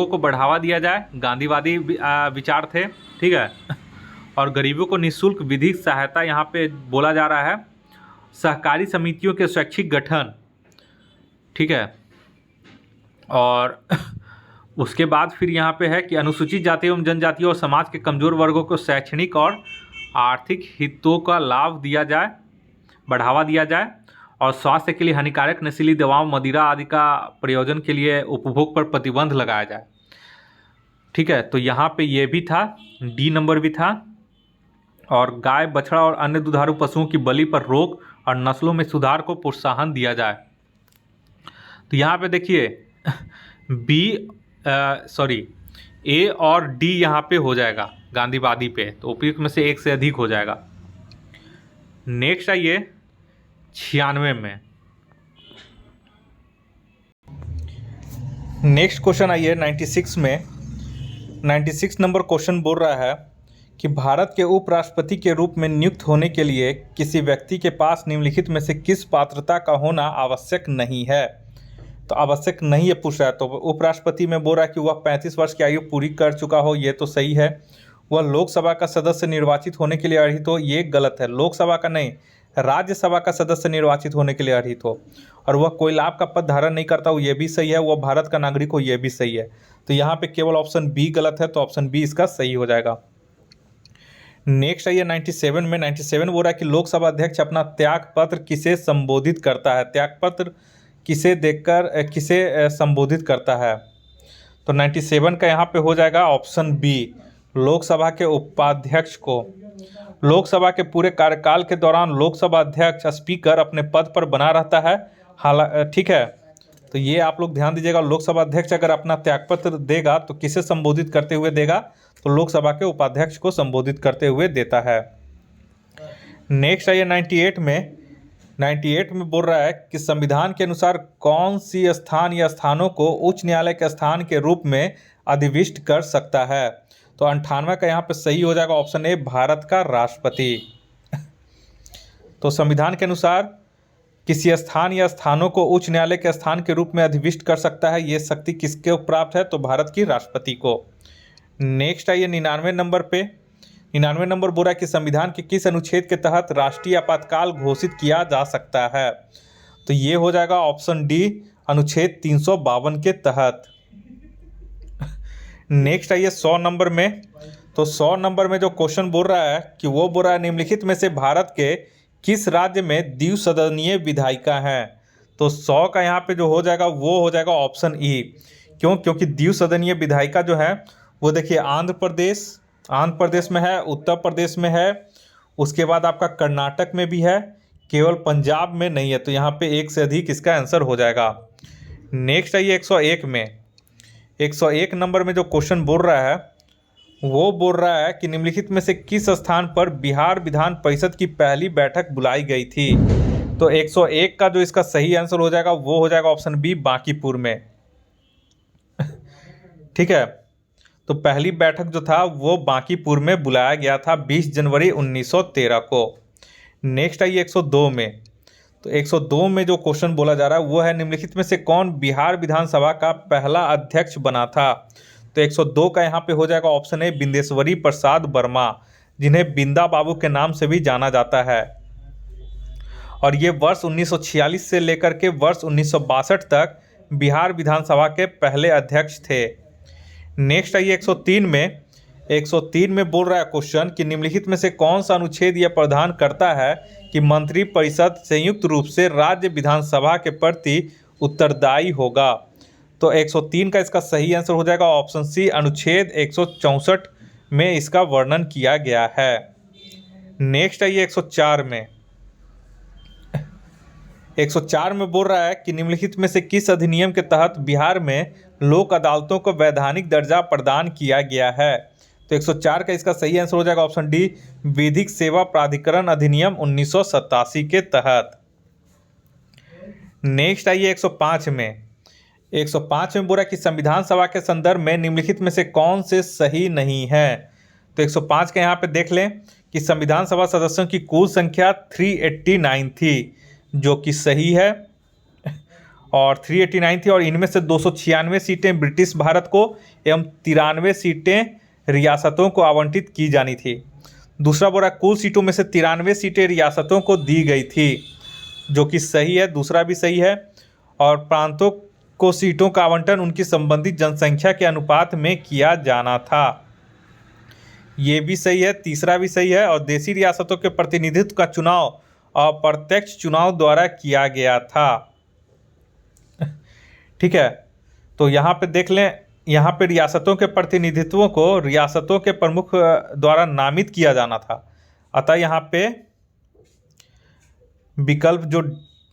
को बढ़ावा दिया जाए। गांधीवादी विचार थे। ठीक है, और गरीबों को निःशुल्क विधिक सहायता यहाँ पे बोला जा रहा है। सहकारी समितियों के स्वैच्छिक गठन। ठीक है, और उसके बाद फिर यहाँ पे है कि अनुसूचित जाति एवं जनजाति और समाज के कमज़ोर वर्गों को शैक्षणिक और आर्थिक हितों का लाभ दिया जाए, बढ़ावा दिया जाए और स्वास्थ्य के लिए हानिकारक नशीली दवाओं मदिरा आदि का प्रयोजन के लिए उपभोग पर प्रतिबंध लगाया जाए। ठीक है, तो यहाँ पे ये भी था, डी नंबर भी था। और गाय बछड़ा और अन्य दुधारू पशुओं की बलि पर रोक और नस्लों में सुधार को प्रोत्साहन दिया जाए। तो यहाँ पे देखिए ए और डी यहाँ पे हो जाएगा गांधीवादी पे, तो उपयुक्त में से एक से अधिक हो जाएगा। नेक्स्ट आइए 96 में। नेक्स्ट क्वेश्चन आइए 96 में। 96 नंबर क्वेश्चन बोल रहा है कि भारत के उपराष्ट्रपति के रूप में नियुक्त होने के लिए किसी व्यक्ति के पास निम्नलिखित में से किस पात्रता का होना आवश्यक नहीं है। तो आवश्यक नहीं है पूछ रहा है, तो उपराष्ट्रपति में बोल रहा है कि वह 35 वर्ष की आयु पूरी कर चुका हो, ये तो सही है। वह लोकसभा का सदस्य निर्वाचित होने के लिए अर्हित हो, ये गलत है। लोकसभा का नहीं, राज्यसभा का सदस्य निर्वाचित होने के लिए अर्हित हो। और वह कोई लाभ का पद धारण नहीं करता हो, ये भी सही है। वह भारत का नागरिक हो, ये भी सही है। तो यहाँ पे केवल ऑप्शन बी गलत है, तो ऑप्शन बी इसका सही हो जाएगा। नेक्स्ट आइए 97 में। 97 बोल रहा है कि लोकसभा अध्यक्ष अपना त्यागपत्र किसे संबोधित करता है। त्यागपत्र किसे देकर किसे संबोधित करता है। तो 97 का यहाँ पे हो जाएगा ऑप्शन बी लोकसभा के उपाध्यक्ष को। लोकसभा के पूरे कार्यकाल के दौरान लोकसभा अध्यक्ष स्पीकर अपने पद पर बना रहता है। ठीक है, तो ये आप लोग ध्यान दीजिएगा। लोकसभा अध्यक्ष अगर अपना त्यागपत्र देगा तो किसे संबोधित करते हुए देगा, तो लोकसभा के उपाध्यक्ष को संबोधित करते हुए देता है। नेक्स्ट आइए 98 में। 98 में बोल रहा है कि संविधान के अनुसार कौन सी स्थान या स्थानों को उच्च न्यायालय के स्थान के रूप में अधिविष्ट कर सकता है। तो 98 का यहाँ पे सही हो जाएगा ऑप्शन ए भारत का राष्ट्रपति। तो संविधान के अनुसार किसी स्थान या स्थानों को उच्च न्यायालय के स्थान के रूप में अधिविष्ट कर सकता है, ये शक्ति किसके प्राप्त है, तो भारत की राष्ट्रपति को। नेक्स्ट आइए 99 नंबर पे। 99 नंबर बोल रहा है कि संविधान के किस अनुच्छेद के तहत राष्ट्रीय आपातकाल घोषित किया जा सकता है? तो ये हो जाएगा ऑप्शन डी, अनुच्छेद 352 के तहत। नेक्स्ट आइए 100 नंबर में। तो 100 नंबर में जो क्वेश्चन बोल रहा है कि वो बोल रहा है निम्नलिखित में से भारत के किस राज्य में द्विसदनीय विधायिका हैं? तो 100 का यहाँ पे जो हो जाएगा वो हो जाएगा ऑप्शन ई। क्यों? क्योंकि द्विसदनीय विधायिका जो है वो देखिए आंध्र प्रदेश में है, उत्तर प्रदेश में है, उसके बाद आपका कर्नाटक में भी है, केवल पंजाब में नहीं है। तो यहाँ पे एक से अधिक इसका आंसर हो जाएगा। नेक्स्ट आइए 101 में। 101 नंबर में जो क्वेश्चन बोल रहा है वो बोल रहा है कि निम्नलिखित में से किस स्थान पर बिहार विधान परिषद की पहली बैठक बुलाई गई थी? तो 101 का जो इसका सही आंसर हो जाएगा वो हो जाएगा ऑप्शन बी, बांकीपुर में। ठीक है, तो पहली बैठक जो था वो बांकीपुर में बुलाया गया था 20 जनवरी 1913 को। नेक्स्ट आइए 102 में। तो 102 में जो क्वेश्चन बोला जा रहा है वो है निम्नलिखित में से कौन बिहार विधानसभा का पहला अध्यक्ष बना था? तो 102 का यहाँ पे हो जाएगा ऑप्शन ए, बिंदेश्वरी प्रसाद वर्मा, जिन्हें बिंदा बाबू के नाम से भी जाना जाता है। और ये वर्ष 1946 से लेकर के वर्ष 1962 तक बिहार विधानसभा के पहले अध्यक्ष थे। नेक्स्ट आइए 103 में। 103 में बोल रहा है क्वेश्चन कि निम्नलिखित में से कौन सा अनुच्छेद यह प्रावधान करता है कि मंत्रिपरिषद संयुक्त रूप से राज्य विधानसभा के प्रति उत्तरदायी होगा? तो 103 का इसका सही आंसर हो जाएगा ऑप्शन सी, अनुच्छेद 164 में इसका वर्णन किया गया है। नेक्स्ट आइए 104 में। 104 में बोल रहा है कि निम्नलिखित में से किस अधिनियम के तहत बिहार में लोक अदालतों को वैधानिक दर्जा प्रदान किया गया है? तो 104 का इसका सही आंसर हो जाएगा ऑप्शन डी, विधिक सेवा प्राधिकरण अधिनियम 1987 के तहत। नेक्स्ट आइए 105 में। 105 में बोला कि संविधान सभा के संदर्भ में निम्नलिखित में से कौन से सही नहीं है? तो 105 के यहाँ पे देख लें कि संविधान सभा सदस्यों की कुल संख्या 389 थी, जो कि सही है, और 389 थी, और इनमें से 296 सीटें ब्रिटिश भारत को एवं 93 सीटें रियासतों को आवंटित की जानी थी। दूसरा बोला कुल सीटों में से 93 सीटें रियासतों को दी गई थी, जो कि सही है, दूसरा भी सही है, और प्रांतों को सीटों का आवंटन उनकी संबंधित जनसंख्या के अनुपात में किया जाना था, ये भी सही है, तीसरा भी सही है, और देशी रियासतों के प्रतिनिधित्व का चुनाव अप्रत्यक्ष चुनाव द्वारा किया गया था। ठीक है, तो यहाँ पे देख लें, यहाँ पे रियासतों के प्रतिनिधित्वों को रियासतों के प्रमुख द्वारा नामित किया जाना था, अतः यहाँ पे विकल्प जो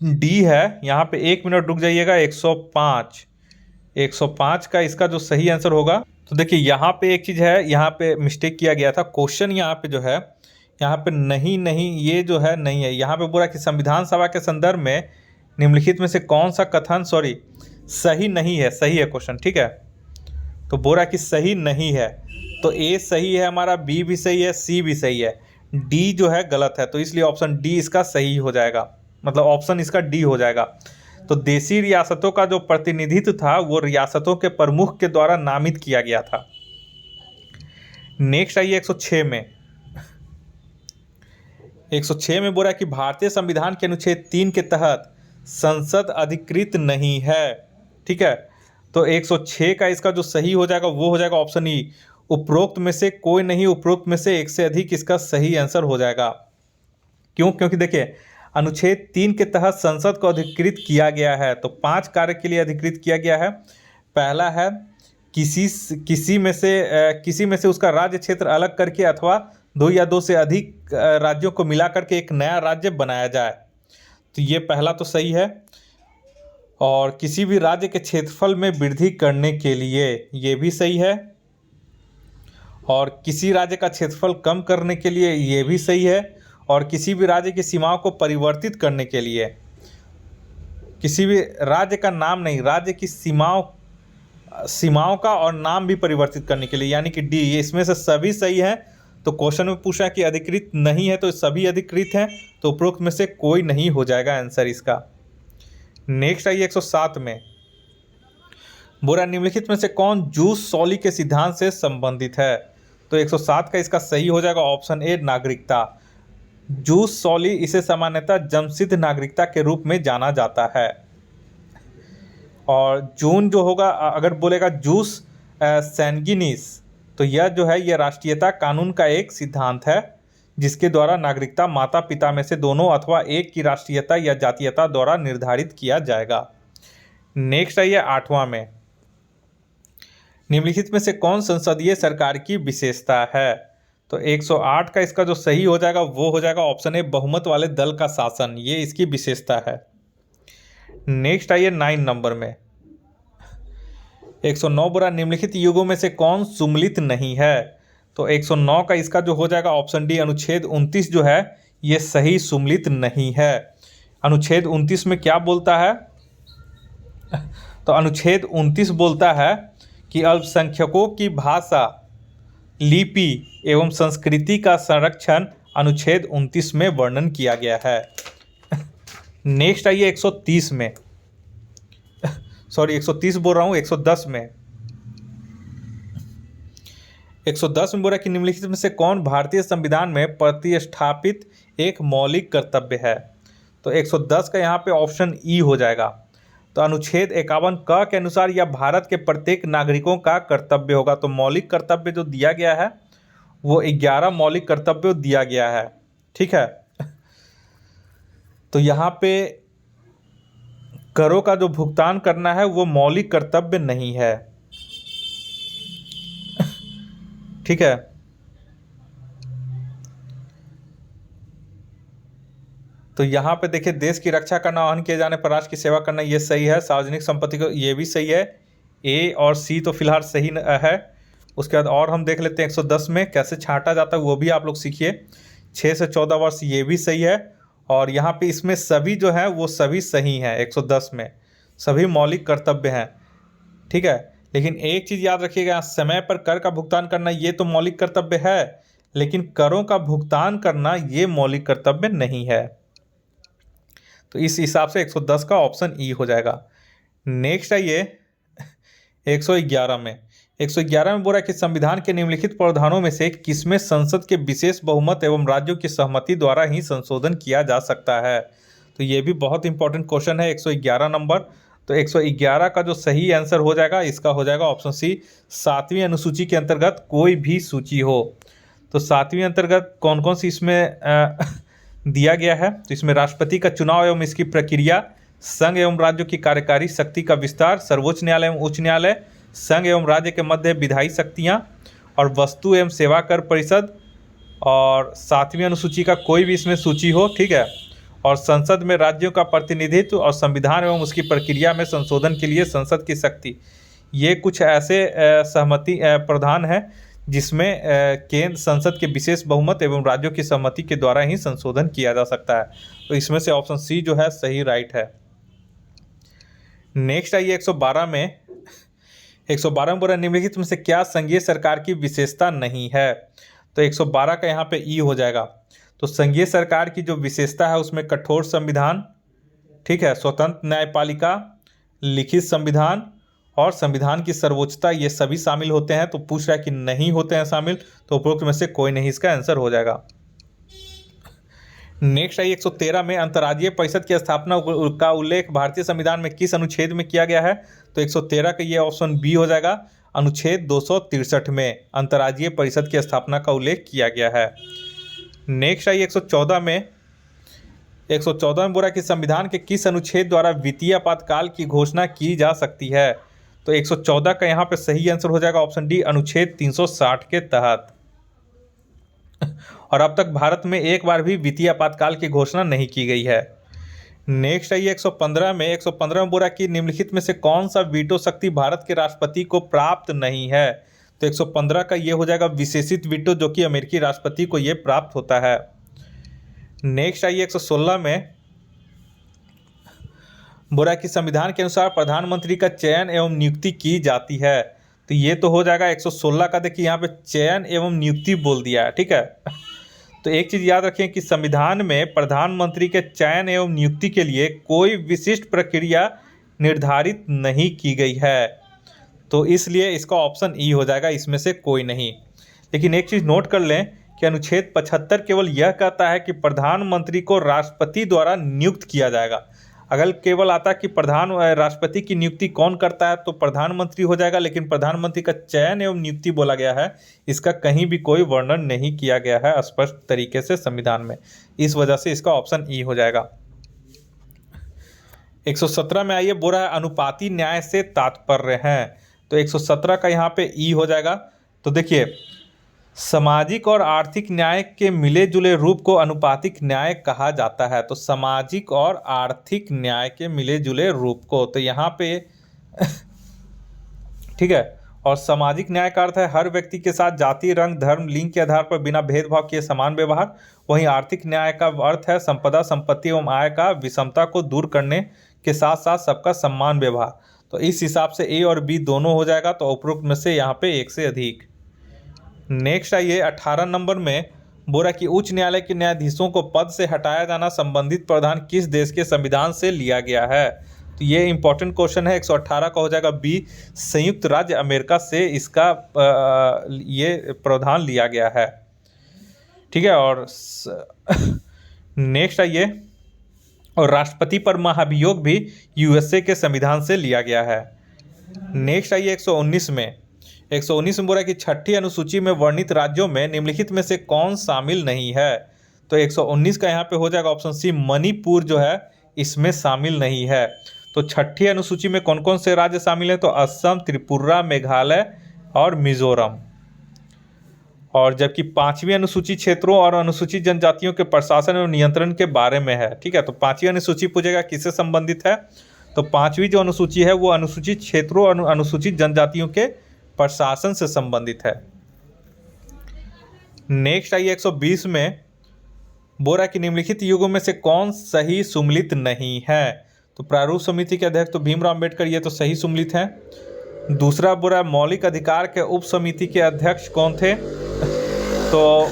डी है, यहाँ पे 1 मिनट रुक जाइएगा, 105 का इसका जो सही आंसर होगा। तो देखिए यहाँ पे एक चीज़ है, यहाँ पे मिस्टेक किया गया था, क्वेश्चन यहाँ पे जो है, यहाँ पे नहीं ये जो है नहीं है, यहाँ पे बोला कि संविधान सभा के संदर्भ में निम्नलिखित में से कौन सा कथन सही नहीं है, सही है क्वेश्चन। ठीक है, तो बोला कि सही नहीं है, तो ए सही है हमारा, बी भी सही है, सी भी सही है, डी जो है गलत है, तो इसलिए ऑप्शन डी इसका सही हो जाएगा, मतलब ऑप्शन इसका डी हो जाएगा। तो देशी रियासतों का जो प्रतिनिधित्व था वो रियासतों के प्रमुख के द्वारा नामित किया गया था। नेक्स्ट आइए 106 में। 106 में बोला कि भारतीय संविधान के अनुच्छेद 3 के तहत संसद अधिकृत नहीं है। ठीक है, तो 106 का इसका जो सही हो जाएगा वो हो जाएगा ऑप्शन ई, उपरोक्त में से कोई नहीं, उपरोक्त में से एक से अधिक इसका सही आंसर हो जाएगा। क्यों? क्योंकि देखिए अनुच्छेद 3 के तहत संसद को अधिकृत किया गया है, तो 5 कार्य के लिए अधिकृत किया गया है। पहला है किसी में से उसका राज्य क्षेत्र अलग करके अथवा 2 या 2 से अधिक राज्यों को मिला करके एक नया राज्य बनाया जाए, तो ये पहला तो सही है। और किसी भी राज्य के क्षेत्रफल में वृद्धि करने के लिए, ये भी सही है। और किसी राज्य का क्षेत्रफल कम करने के लिए, ये भी सही है। और किसी भी राज्य की सीमाओं को परिवर्तित करने के लिए, किसी भी राज्य का नाम नहीं, राज्य की सीमाओं का और नाम भी परिवर्तित करने के लिए, यानी कि डी, ये इसमें से सभी सही है। तो क्वेश्चन में पूछा कि अधिकृत नहीं है, तो सभी अधिकृत हैं, तो उपरोक्त में से कोई नहीं हो जाएगा आंसर इसका। नेक्स्ट आइए 107 में। बोला निम्नलिखित में से कौन जूस सॉली के सिद्धांत से संबंधित है? तो 107 का इसका सही हो जाएगा ऑप्शन ए नागरिकता। जूस सॉली इसे सामान्यतः जन्मसिद्ध नागरिकता के रूप में जाना जाता है। और जून जो होगा, अगर बोलेगा जूस सैंगिनिस, तो यह जो है यह राष्ट्रीयता कानून का एक सिद्धांत है जिसके द्वारा नागरिकता माता पिता में से दोनों अथवा एक की राष्ट्रीयता या जातीयता द्वारा निर्धारित किया जाएगा। नेक्स्ट आइए 8वां में, निम्नलिखित में से कौन संसदीय सरकार की विशेषता है? तो 108 का इसका जो सही हो जाएगा वो हो जाएगा ऑप्शन ए बहुमत वाले दल का शासन, ये इसकी विशेषता है। नेक्स्ट आइए 9 नंबर में, 109 बुरा निम्नलिखित युगों में से कौन सुमलित नहीं है? तो 109 का इसका जो हो जाएगा ऑप्शन डी अनुच्छेद 29 जो है ये सही सुमलित नहीं है। अनुच्छेद 29 में क्या बोलता है? तो अनुच्छेद 29 बोलता है कि अल्पसंख्यकों की भाषा, लिपि एवं संस्कृति का संरक्षण अनुच्छेद 29 में वर्णन किया गया है। नेक्स्ट आइए 130 में, सॉरी 130 बोल रहा हूँ, 110 में। 110 में बोल रहा है कि निम्नलिखित में से कौन भारतीय संविधान में प्रतिस्थापित एक मौलिक कर्तव्य है? तो 110 का यहाँ पे ऑप्शन ई हो जाएगा। तो अनुच्छेद 51 क के अनुसार यह भारत के प्रत्येक नागरिकों का कर्तव्य होगा। तो मौलिक कर्तव्य जो दिया गया है वो 11 मौलिक कर्तव्य दिया गया है, ठीक है। तो यहाँ पे करों का जो भुगतान करना है वो मौलिक कर्तव्य नहीं है, ठीक है। तो यहाँ पे देखिए, देश की रक्षा करना, वाहन किए जाने पर राष्ट्र की सेवा करना, ये सही है। सार्वजनिक संपत्ति को, ये भी सही है। ए और सी तो फिलहाल सही है। उसके बाद और हम देख लेते हैं 110 में कैसे छांटा जाता है, वो भी आप लोग सीखिए। 6 से 14 वर्ष, ये भी सही है। और यहाँ पे इसमें सभी जो है वो सभी सही हैं। 110 में सभी मौलिक कर्तव्य हैं, ठीक है। लेकिन एक चीज़ याद रखिएगा, समय पर कर का भुगतान करना ये तो मौलिक कर्तव्य है, लेकिन करों का भुगतान करना ये मौलिक कर्तव्य नहीं है। तो इस हिसाब से 110 का ऑप्शन ई हो जाएगा। नेक्स्ट आइए 111 में। 111 में बोल रहा है कि संविधान के निम्नलिखित प्रावधानों में से किसमें संसद के विशेष बहुमत एवं राज्यों की सहमति द्वारा ही संशोधन किया जा सकता है? तो ये भी बहुत इंपॉर्टेंट क्वेश्चन है, 111 नंबर। तो 111 का जो सही आंसर हो जाएगा इसका हो जाएगा ऑप्शन सी, 7वीं अनुसूची के अंतर्गत कोई भी सूची हो। तो 7वीं अंतर्गत कौन कौन सी इसमें दिया गया है? तो इसमें राष्ट्रपति का चुनाव एवं इसकी प्रक्रिया, संघ एवं राज्यों की कार्यकारी शक्ति का विस्तार, सर्वोच्च न्यायालय एवं उच्च न्यायालय, संघ एवं राज्य के मध्य विधायी शक्तियाँ, और वस्तु एवं सेवा कर परिषद, और 7वीं अनुसूची का कोई भी इसमें सूची हो, ठीक है। और संसद में राज्यों का प्रतिनिधित्व, और संविधान एवं उसकी प्रक्रिया में संशोधन के लिए संसद की शक्ति। ये कुछ ऐसे सहमति प्रधान है जिसमें केंद्र संसद के विशेष बहुमत एवं राज्यों की सहमति के द्वारा ही संशोधन किया जा सकता है। तो इसमें से ऑप्शन सी जो है सही राइट है। नेक्स्ट आइए 112 में। 112 में बोला निम्नलिखित में से क्या संघीय सरकार की विशेषता नहीं है? तो 112 का यहाँ पे ई हो जाएगा। तो संघीय सरकार की जो विशेषता है उसमें कठोर संविधान, ठीक है, स्वतंत्र न्यायपालिका, लिखित संविधान और संविधान की सर्वोच्चता, ये सभी शामिल होते हैं। तो पूछ रहा है कि नहीं होते हैं शामिल, तो उपरोक्त में से कोई नहीं इसका आंसर हो जाएगा। नेक्स्ट आइए 113 में, अंतर्राज्यीय परिषद की स्थापना का उल्लेख भारतीय संविधान में किस अनुच्छेद में किया गया है? तो 113 का ये ऑप्शन बी हो जाएगा, अनुच्छेद 263 में अंतर्राज्यीय परिषद की स्थापना का उल्लेख किया गया है। नेक्स्ट आइए 114 में। 114 में बोला कि संविधान के किस अनुच्छेद द्वारा वित्तीय आपातकाल की घोषणा की जा सकती है? तो 114 का यहाँ पे सही आंसर हो जाएगा ऑप्शन डी, अनुच्छेद 360 के तहत। और अब तक भारत में एक बार भी वित्तीय आपातकाल की घोषणा नहीं की गई है। नेक्स्ट आइए 115 में। 115 में बोला कि निम्नलिखित में से कौन सा वीटो शक्ति भारत के राष्ट्रपति को प्राप्त नहीं है? तो 115 का ये हो जाएगा विशेषित वीटो, जो कि अमेरिकी राष्ट्रपति को ये प्राप्त होता है। नेक्स्ट आइए 116 में। बोला कि संविधान के अनुसार प्रधानमंत्री का चयन एवं नियुक्ति की जाती है। तो ये तो हो जाएगा 116 का, देखिए यहाँ पे चयन एवं नियुक्ति बोल दिया है, ठीक है। तो एक चीज़ याद रखें कि संविधान में प्रधानमंत्री के चयन एवं नियुक्ति के लिए कोई विशिष्ट प्रक्रिया निर्धारित नहीं की गई है। तो इसलिए इसका ऑप्शन ई हो जाएगा, इसमें से कोई नहीं। लेकिन एक चीज़ नोट कर लें कि अनुच्छेद 75 केवल यह कहता है कि प्रधानमंत्री को राष्ट्रपति द्वारा नियुक्त किया जाएगा। अगर केवल आता कि राष्ट्रपति की नियुक्ति कौन करता है तो प्रधानमंत्री हो जाएगा, लेकिन प्रधानमंत्री का चयन एवं नियुक्ति बोला गया है, इसका कहीं भी कोई वर्णन नहीं किया गया है स्पष्ट तरीके से संविधान में। इस वजह से इसका ऑप्शन ई हो जाएगा। 117 में आइए, बोल रहा है अनुपाती न्याय से तात्पर्य है, तो 117 का यहाँ पे ई हो जाएगा। तो देखिए, सामाजिक और आर्थिक न्याय के मिले जुले रूप को अनुपातिक न्याय कहा जाता है। तो सामाजिक और आर्थिक न्याय के मिले जुले रूप को, तो यहाँ पे ठीक है। और सामाजिक न्याय का अर्थ है हर व्यक्ति के साथ जाति, रंग, धर्म, लिंग के आधार पर बिना भेदभाव किए समान व्यवहार। वहीं आर्थिक न्याय का अर्थ है संपदा, संपत्ति एवं आय का विषमता को दूर करने के साथ साथ सबका समान व्यवहार। तो इस हिसाब से ए और बी दोनों हो जाएगा, तो उपरोक्त में से यहाँ पे एक से अधिक। नेक्स्ट आइए 18 नंबर में, बोला कि उच्च न्यायालय के न्यायाधीशों को पद से हटाया जाना संबंधित प्रावधान किस देश के संविधान से लिया गया है। तो ये इंपॉर्टेंट क्वेश्चन है। 118 का हो जाएगा बी, संयुक्त राज्य अमेरिका से इसका ये प्रावधान लिया गया है। ठीक है। और नेक्स्ट आइए, और राष्ट्रपति पर महाभियोग भी यूएसए के संविधान से लिया गया है। नेक्स्ट आइए 119 में, 119 में बोला कि छठी अनुसूची में वर्णित राज्यों में निम्नलिखित में से कौन शामिल नहीं है। तो 119 का यहाँ पे हो जाएगा ऑप्शन सी, मणिपुर जो है इसमें शामिल नहीं है। तो छठी अनुसूची में कौन कौन से राज्य शामिल हैं, तो असम, त्रिपुरा, मेघालय और मिजोरम। और जबकि 5वीं अनुसूची क्षेत्रों और अनुसूचित जनजातियों के प्रशासन और नियंत्रण के बारे में है। ठीक है। तो 5वीं अनुसूची पूछेगा किससे संबंधित है, तो 5वीं जो अनुसूची है वो अनुसूचित क्षेत्रों और अनुसूचित जनजातियों के प्रशासन से संबंधित है। नेक्स्ट आइए 120 में, बोरा कि निम्नलिखित युगों में से कौन सही सुमलित नहीं है। तो प्रारूप समिति के अध्यक्ष तो भीमराव अम्बेडकर, ये तो सही सुमलित हैं। दूसरा बोरा मौलिक अधिकार के उप समिति के अध्यक्ष कौन थे, तो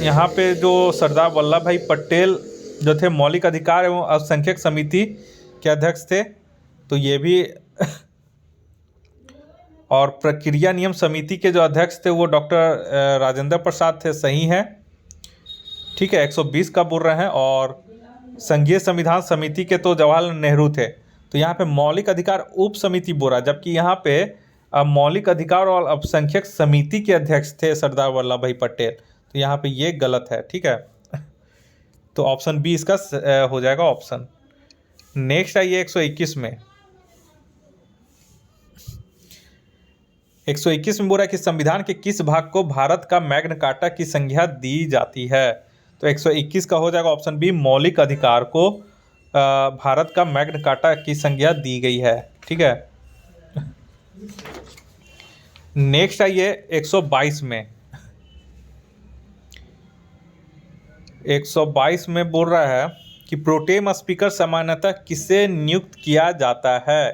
यहाँ पे जो सरदार वल्लभ भाई पटेल जो थे मौलिक अधिकार एवं अल्पसंख्यक समिति के अध्यक्ष थे, तो ये भी और प्रक्रिया नियम समिति के जो अध्यक्ष थे वो डॉक्टर राजेंद्र प्रसाद थे, सही हैं। ठीक है। 120 का बोल रहे हैं। और संघीय संविधान समिति के तो जवाहरलाल नेहरू थे। तो यहाँ पे मौलिक अधिकार उप समिति बोला, जबकि यहाँ पे मौलिक अधिकार और अल्पसंख्यक समिति के अध्यक्ष थे सरदार वल्लभ भाई पटेल। तो यहाँ पे ये गलत है। ठीक है। तो ऑप्शन बी इसका हो जाएगा ऑप्शन। नेक्स्ट आइए 121 में, 121 में बोला कि संविधान के किस भाग को भारत का मैग्ना कार्टा की संज्ञा दी जाती है। तो 121 का हो जाएगा ऑप्शन बी, मौलिक अधिकार को भारत का मैग्ना कार्टा की संज्ञा दी गई है। ठीक है। नेक्स्ट आइए 122 में, 122 में बोल रहा है कि प्रोटेम स्पीकर सामान्यतः किसे नियुक्त किया जाता है।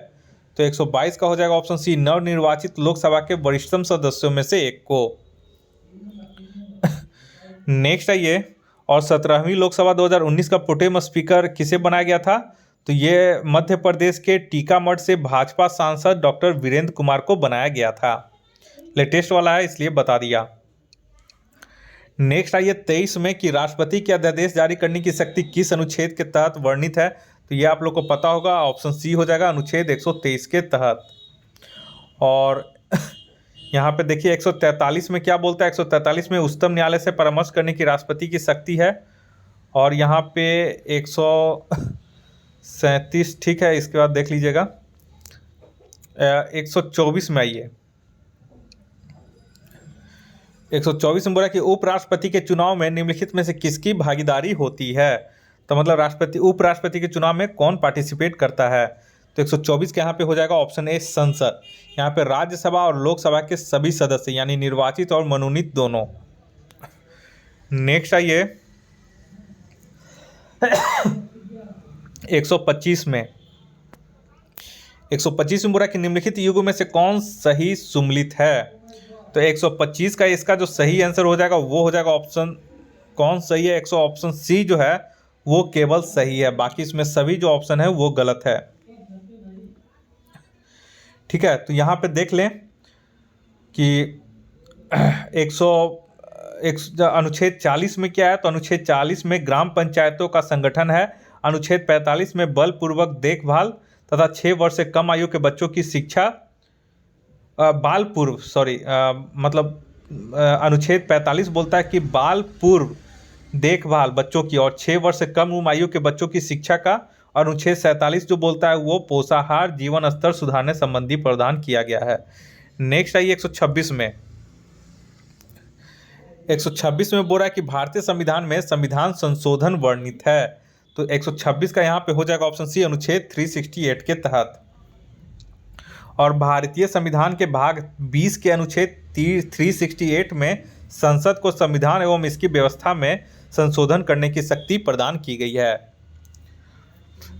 तो 122 का हो जाएगा ऑप्शन सी, नवनिर्वाचित लोकसभा के वरिष्ठतम सदस्यों में से एक को। नेक्स्ट आइए, और 17वीं लोकसभा 2019 का प्रोटेम स्पीकर किसे बनाया गया था, तो ये मध्य प्रदेश के टीकामठ से भाजपा सांसद डॉक्टर वीरेंद्र कुमार को बनाया गया था। लेटेस्ट वाला है इसलिए बता दिया। नेक्स्ट आइए 23 में कि राष्ट्रपति के अध्यादेश जारी करने की शक्ति किस अनुच्छेद के तहत वर्णित है। तो ये आप लोग को पता होगा, ऑप्शन सी हो जाएगा, अनुच्छेद 123 के तहत। और यहाँ पे देखिए 143 में क्या बोलता है, 143 में उच्चतम न्यायालय से परामर्श करने की राष्ट्रपति की शक्ति है। और यहाँ पे 137, ठीक है, इसके बाद देख लीजिएगा 124 में आइए, 124 में बोला कि उपराष्ट्रपति के चुनाव में निम्नलिखित में से किसकी भागीदारी होती है। तो मतलब राष्ट्रपति उपराष्ट्रपति के चुनाव में कौन पार्टिसिपेट करता है। तो 124 के यहाँ पे हो जाएगा ऑप्शन ए, संसद। यहाँ पे राज्यसभा और लोकसभा के सभी सदस्य यानी निर्वाचित और मनोनीत दोनों। नेक्स्ट आइए 125 में, 125 में बोला कि निम्नलिखित युगों में से कौन सही सुमलित है। तो 125 का इसका जो सही आंसर हो जाएगा वो हो जाएगा ऑप्शन, कौन सही है, ऑप्शन सी जो है वो केवल सही है, बाकी इसमें सभी जो ऑप्शन है वो गलत है। ठीक है। तो यहाँ पे देख लें कि एक सौ अनुच्छेद 40 में क्या है, तो अनुच्छेद 40 में ग्राम पंचायतों का संगठन है। अनुच्छेद 45 में बलपूर्वक देखभाल तथा 6 वर्ष से कम आयु के बच्चों की शिक्षा, बाल पूर्व सॉरी मतलब अनुच्छेद 45 बोलता है कि बाल पूर्व देखभाल बच्चों की और 6 वर्ष से कम उम्र आयु के बच्चों की शिक्षा का। और अनुच्छेद 47 जो बोलता है वो पोषाहार जीवन स्तर सुधारने संबंधी प्रावधान किया गया है। नेक्स्ट आइए 126 में। 126 में बोल रहा है कि भारतीय संविधान में संविधान संशोधन वर्णित है। तो 126 का यहाँ पे हो जाएगा ऑप्शन सी, अनुच्छेद 368 के तहत। और भारतीय संविधान के भाग 20 के अनुच्छेद 368 में संसद को संविधान एवं इसकी व्यवस्था में संशोधन करने की शक्ति प्रदान की गई है।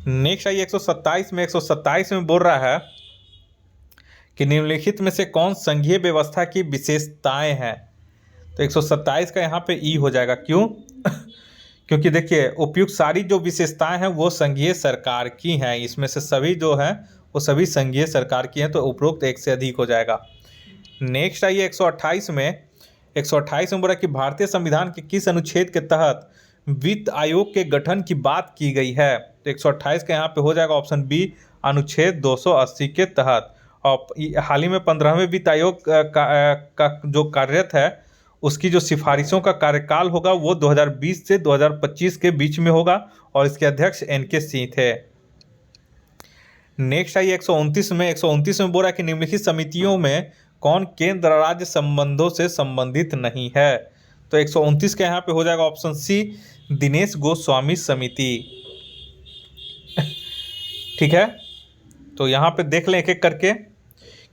नेक्स्ट आइए 127 में। 127 में बोल रहा है कि निम्नलिखित में से कौन संघीय व्यवस्था की विशेषताएं हैं। तो 127 का यहाँ पे ई हो जाएगा। क्यों? क्योंकि देखिए उपयुक्त सारी जो विशेषताएं हैं वो संघीय सरकार की हैं। इसमें से सभी जो हैं वो सभी संघीय सरकार की हैं, तो उपरोक्त एक से अधिक हो जाएगा। नेक्स्ट आइए 128 में। 128 में बोला कि भारतीय संविधान के किस अनुच्छेद के तहत वित्त आयोग के गठन की बात की गई है। तो 128 का यहाँ पे हो जाएगा ऑप्शन बी, अनुच्छेद 280 के तहत। और हाल ही में 15वें वित्त आयोग का जो कार्यरत है उसकी जो सिफारिशों का कार्यकाल होगा वो 2020 से 2025 के बीच में होगा और इसके अध्यक्ष एन.के. सिंह थे। नेक्स्ट आइए 129 में। 129 में बोला कि निम्नलिखित समितियों में कौन केंद्र राज्य संबंधों से संबंधित नहीं है। तो 129 का यहाँ पे हो जाएगा ऑप्शन सी, दिनेश गोस्वामी समिति। ठीक है, तो यहाँ पे देख लें एक एक करके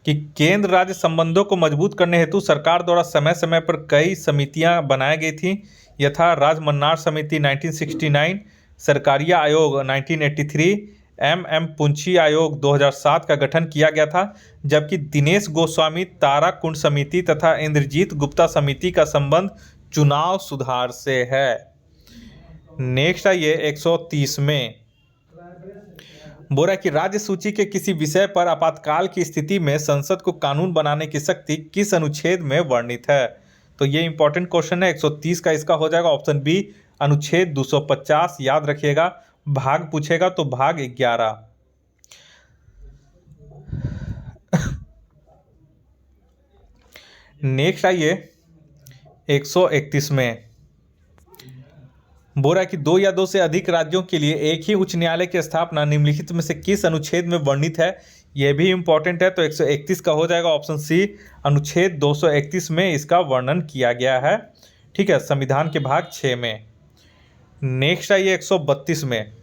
कि केंद्र राज्य संबंधों को मजबूत करने हेतु सरकार द्वारा समय समय पर कई समितियां बनाई गई थी। यथा राजमन्नार समिति 1969, सरकारिया आयोग 1983, एम पुंछी आयोग 2007 का गठन किया गया था। जबकि दिनेश गोस्वामी ताराकुंड समिति तथा इंद्रजीत गुप्ता समिति का संबंध चुनाव सुधार से है। नेक्स्ट आइए 130 में। बोला कि राज्य सूची के किसी विषय पर आपातकाल की स्थिति में संसद को कानून बनाने की शक्ति किस अनुच्छेद में वर्णित है। तो ये इंपॉर्टेंट क्वेश्चन है। 130 का इसका हो जाएगा ऑप्शन बी, अनुच्छेद 250। याद रखिएगा, भाग पूछेगा तो भाग 11। नेक्स्ट आइए 131 में। बोला कि 2 या 2 से अधिक राज्यों के लिए एक ही उच्च न्यायालय की स्थापना निम्नलिखित में से किस अनुच्छेद में वर्णित है। यह भी इंपॉर्टेंट है। तो 131 का हो जाएगा ऑप्शन सी, अनुच्छेद 231 में इसका वर्णन किया गया है। ठीक है, संविधान के भाग 6 में। नेक्स्ट आइए 132 में।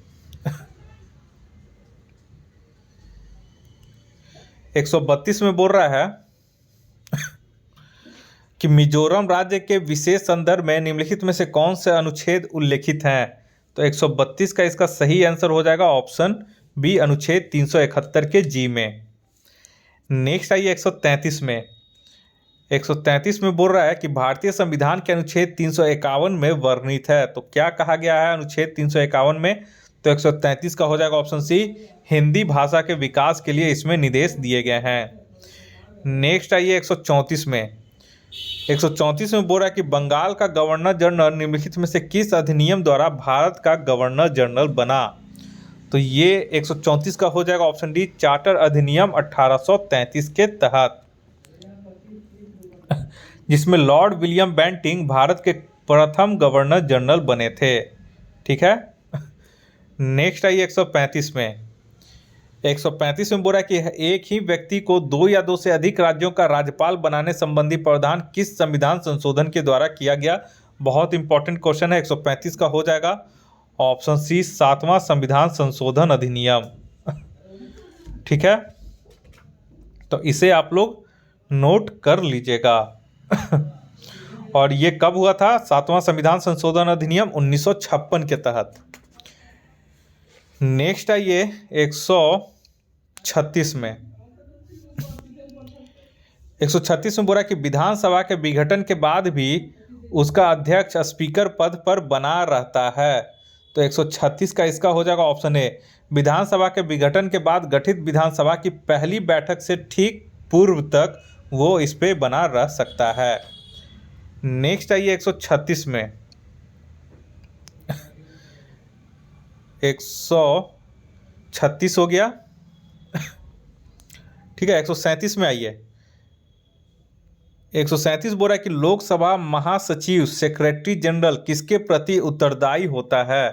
132 में बोल रहा है कि मिजोरम राज्य के विशेष संदर्भ में निम्नलिखित में से कौन से अनुच्छेद उल्लेखित हैं। तो 132 का इसका सही आंसर हो जाएगा ऑप्शन बी, अनुच्छेद 371 के जी में। नेक्स्ट आइए 133 में। 133 में बोल रहा है कि भारतीय संविधान के अनुच्छेद 351 में वर्णित है। तो क्या कहा गया है अनुच्छेद 351 में। तो 133 का हो जाएगा ऑप्शन सी, हिंदी भाषा के विकास के लिए इसमें निर्देश दिए गए हैं। नेक्स्ट आइए 134 में। 134 में बोल रहा है कि बंगाल का गवर्नर जनरल निम्नलिखित में से किस अधिनियम द्वारा भारत का गवर्नर जनरल बना। तो ये 134 का हो जाएगा ऑप्शन डी, चार्टर अधिनियम 1833 के तहत, जिसमें लॉर्ड विलियम बेंटिंग भारत के प्रथम गवर्नर जनरल बने थे। ठीक है। नेक्स्ट आइए 135 में। 135 में बोला कि एक ही व्यक्ति को 2 या 2 से अधिक राज्यों का राज्यपाल बनाने संबंधी प्रावधान किस संविधान संशोधन के द्वारा किया गया। बहुत इंपॉर्टेंट क्वेश्चन है। 135 का हो जाएगा ऑप्शन सी, 7वां संविधान संशोधन अधिनियम। ठीक है, तो इसे आप लोग नोट कर लीजिएगा। और ये कब हुआ था? 7वां संविधान संशोधन अधिनियम 1956 के तहत। नेक्स्ट आइए 136 में। 136 में बोला कि विधानसभा के विघटन के बाद भी उसका अध्यक्ष स्पीकर पद पर बना रहता है। तो 136 का इसका हो जाएगा ऑप्शन ए, विधानसभा के विघटन के बाद गठित विधानसभा की पहली बैठक से ठीक पूर्व तक वो इस पे बना रह सकता है। नेक्स्ट आइए 136 में 136 हो गया। ठीक है, 137 में आइए। 137 बोल रहा है कि लोकसभा महासचिव सेक्रेटरी जनरल किसके प्रति उत्तरदायी होता है।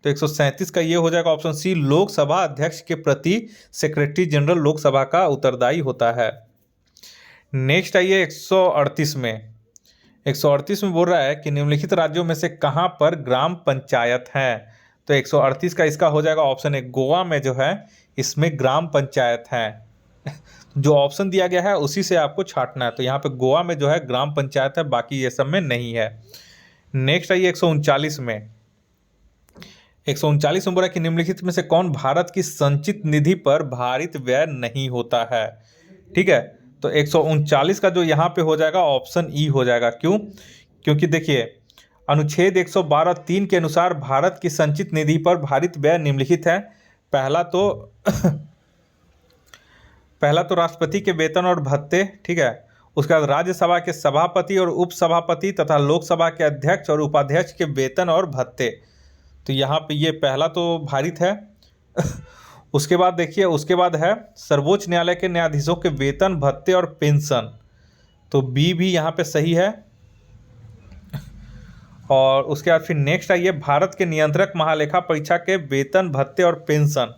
तो 137 का ये हो जाएगा ऑप्शन सी, लोकसभा अध्यक्ष के प्रति सेक्रेटरी जनरल लोकसभा का उत्तरदायी होता है। नेक्स्ट आइए 138 में। 138 में बोल रहा है कि निम्नलिखित राज्यों में से कहाँ पर ग्राम पंचायत है। तो 138 का इसका हो जाएगा ऑप्शन ए, गोवा में जो है इसमें ग्राम पंचायत है। जो ऑप्शन दिया गया है उसी से आपको छांटना है। तो यहाँ पे गोवा में जो है ग्राम पंचायत है, बाकी ये सब में नहीं है। नेक्स्ट आइए 139 में। 139 में बोला कि निम्नलिखित में से कौन भारत की संचित निधि पर भारित व्यय नहीं होता है। ठीक है, तो 139 का जो यहाँ पे हो जाएगा ऑप्शन ई हो जाएगा। क्यों? क्योंकि देखिए अनुच्छेद 112(3) के अनुसार भारत की संचित निधि पर भारित व्यय निम्नलिखित है। पहला तो राष्ट्रपति के वेतन और भत्ते। ठीक है, उसके बाद राज्यसभा के सभापति और उपसभापति तथा लोकसभा के अध्यक्ष और उपाध्यक्ष के वेतन और भत्ते। तो यहाँ पे ये पहला तो भारित है। उसके बाद देखिए, उसके बाद है सर्वोच्च न्यायालय के न्यायाधीशों के वेतन भत्ते और पेंशन। तो बी भी यहाँ पे सही है। और उसके बाद फिर नेक्स्ट आइए भारत के नियंत्रक महालेखा परीक्षा के वेतन भत्ते और पेंशन।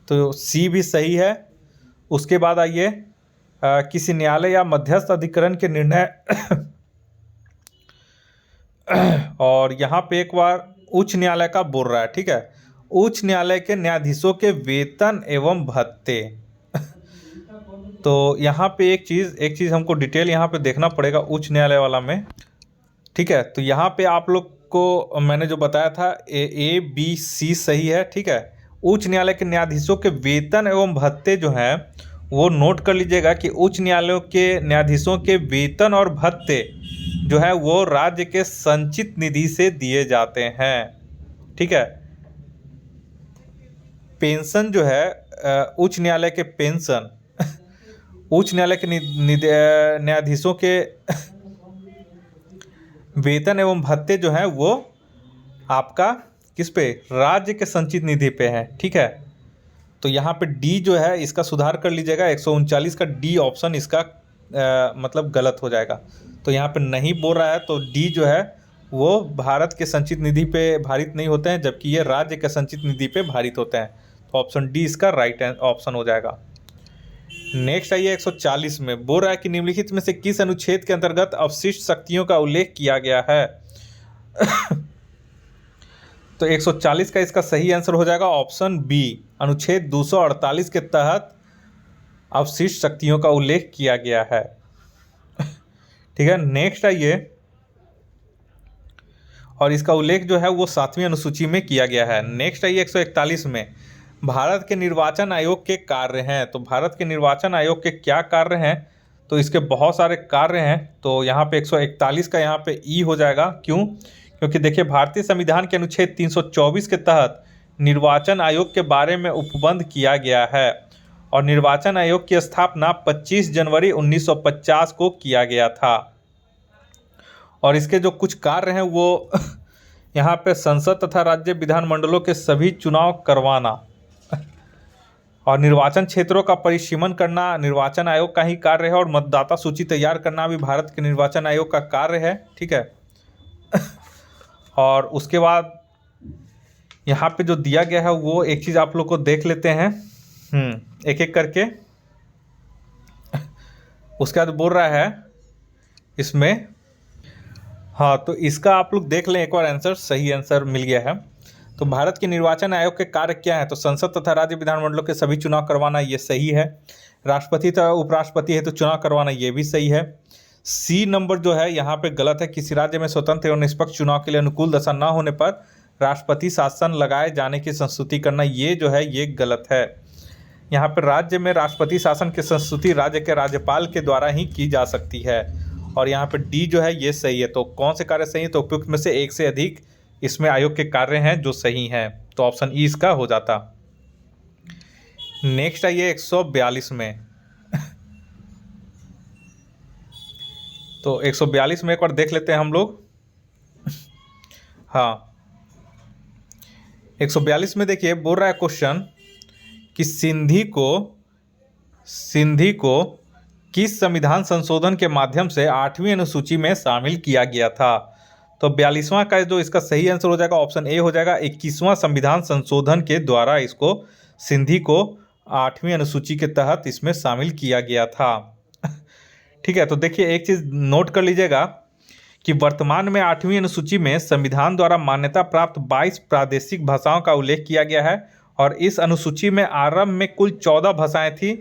तो सी भी सही है। उसके बाद आइए किसी न्यायालय या मध्यस्थ अधिकरण के निर्णय और यहाँ पे एक बार उच्च न्यायालय का बोल रहा है। ठीक है, उच्च न्यायालय के न्यायाधीशों के वेतन एवं भत्ते। तो यहाँ पे एक चीज़ हमको डिटेल यहाँ पे देखना पड़ेगा उच्च न्यायालय वाला में। ठीक है, तो यहाँ पे आप लोग को मैंने जो बताया था ए बी सी सही है। ठीक है, उच्च न्यायालय के न्यायाधीशों के वेतन एवं भत्ते जो हैं वो नोट कर लीजिएगा कि उच्च न्यायालयों के न्यायाधीशों के वेतन और भत्ते जो है वो राज्य के संचित निधि से दिए जाते हैं। ठीक है, पेंशन जो है उच्च न्यायालय के पेंशन उच्च न्यायालय के न्यायाधीशों के वेतन एवं भत्ते जो है वो आपका किस पे, राज्य के संचित निधि पे है। ठीक है, तो यहाँ पे डी जो है इसका सुधार कर लीजिएगा। 139 का डी ऑप्शन इसका मतलब गलत हो जाएगा। तो यहाँ पे नहीं बोल रहा है, तो डी जो है वो भारत के संचित निधि पे भारित नहीं होते हैं, जबकि ये राज्य के संचित निधि पे भारित होते हैं। तो ऑप्शन डी इसका राइट ऑप्शन हो जाएगा। नेक्स्ट आइए 140 में। बोल रहा है कि निम्नलिखित में से किस अनुच्छेद के अंतर्गत अवशिष्ट शक्तियों का उल्लेख किया गया है। तो 140 का इसका सही आंसर हो जाएगा ऑप्शन बी, अनुच्छेद 248 के तहत अवशिष्ट शक्तियों का उल्लेख किया गया है। ठीक है, नेक्स्ट आइए, और इसका उल्लेख जो है वो 7वीं अनुसूची में किया गया है। नेक्स्ट आइए 141 में। भारत के निर्वाचन आयोग के कार्य हैं। तो भारत के निर्वाचन आयोग के क्या कार्य हैं, तो इसके बहुत सारे कार्य हैं। तो यहाँ पे 141 का यहाँ पे ई हो जाएगा। क्यों? क्योंकि देखिए भारतीय संविधान के अनुच्छेद 324 के तहत निर्वाचन आयोग के बारे में उपबंध किया गया है और निर्वाचन आयोग की स्थापना 25 जनवरी 1950 को किया गया था। और इसके जो कुछ कार्य हैं वो यहाँ पे संसद तथा राज्य विधानमंडलों के सभी चुनाव करवाना और निर्वाचन क्षेत्रों का परिसीमन करना निर्वाचन आयोग का ही कार्य है, और मतदाता सूची तैयार करना भी भारत के निर्वाचन आयोग का कार्य है। ठीक है, और उसके बाद यहाँ पे जो दिया गया है वो एक चीज़ आप लोग को देख लेते हैं एक एक करके। उसके बाद बोल रहा है इसमें, हाँ तो इसका आप लोग देख लें एक बार, आंसर सही आंसर मिल गया है। तो भारत के निर्वाचन आयोग के कार्य क्या है, तो संसद तथा राज्य विधानमंडलों के सभी चुनाव करवाना, ये सही है। राष्ट्रपति तथा उपराष्ट्रपति है तो चुनाव करवाना, ये भी सही है। सी नंबर जो है यहाँ पे गलत है। किसी राज्य में स्वतंत्र एवं निष्पक्ष चुनाव के लिए अनुकूल दशा न होने पर राष्ट्रपति शासन लगाए जाने की संस्तुति करना, ये जो है ये गलत है। यहाँ पर राज्य में राष्ट्रपति शासन की संस्तुति राज्य के राज्यपाल के द्वारा ही की जा सकती है। और यहाँ पे डी जो है ये सही है। तो कौन से कार्य सही है, तो उपयुक्त में से एक से अधिक इसमें आयोग के कार्य हैं जो सही हैं। तो ऑप्शन ई इसका हो जाता। नेक्स्ट आइए 142 में। तो 142 में एक बार देख लेते हैं हम लोग। हाँ, 142 में देखिए बोल रहा है क्वेश्चन कि सिंधी को किस संविधान संशोधन के माध्यम से 8वीं अनुसूची में शामिल किया गया था। तो 42वां का जो इसका सही आंसर हो जाएगा ऑप्शन ए हो जाएगा। 21वां संविधान संशोधन के द्वारा इसको सिंधी को 8वीं अनुसूची के तहत इसमें शामिल किया गया था। ठीक है, तो देखिए एक चीज़ नोट कर लीजिएगा कि वर्तमान में 8वीं अनुसूची में संविधान द्वारा मान्यता प्राप्त 22 प्रादेशिक भाषाओं का उल्लेख किया गया है और इस अनुसूची में आरंभ में कुल 14 भाषाएं थी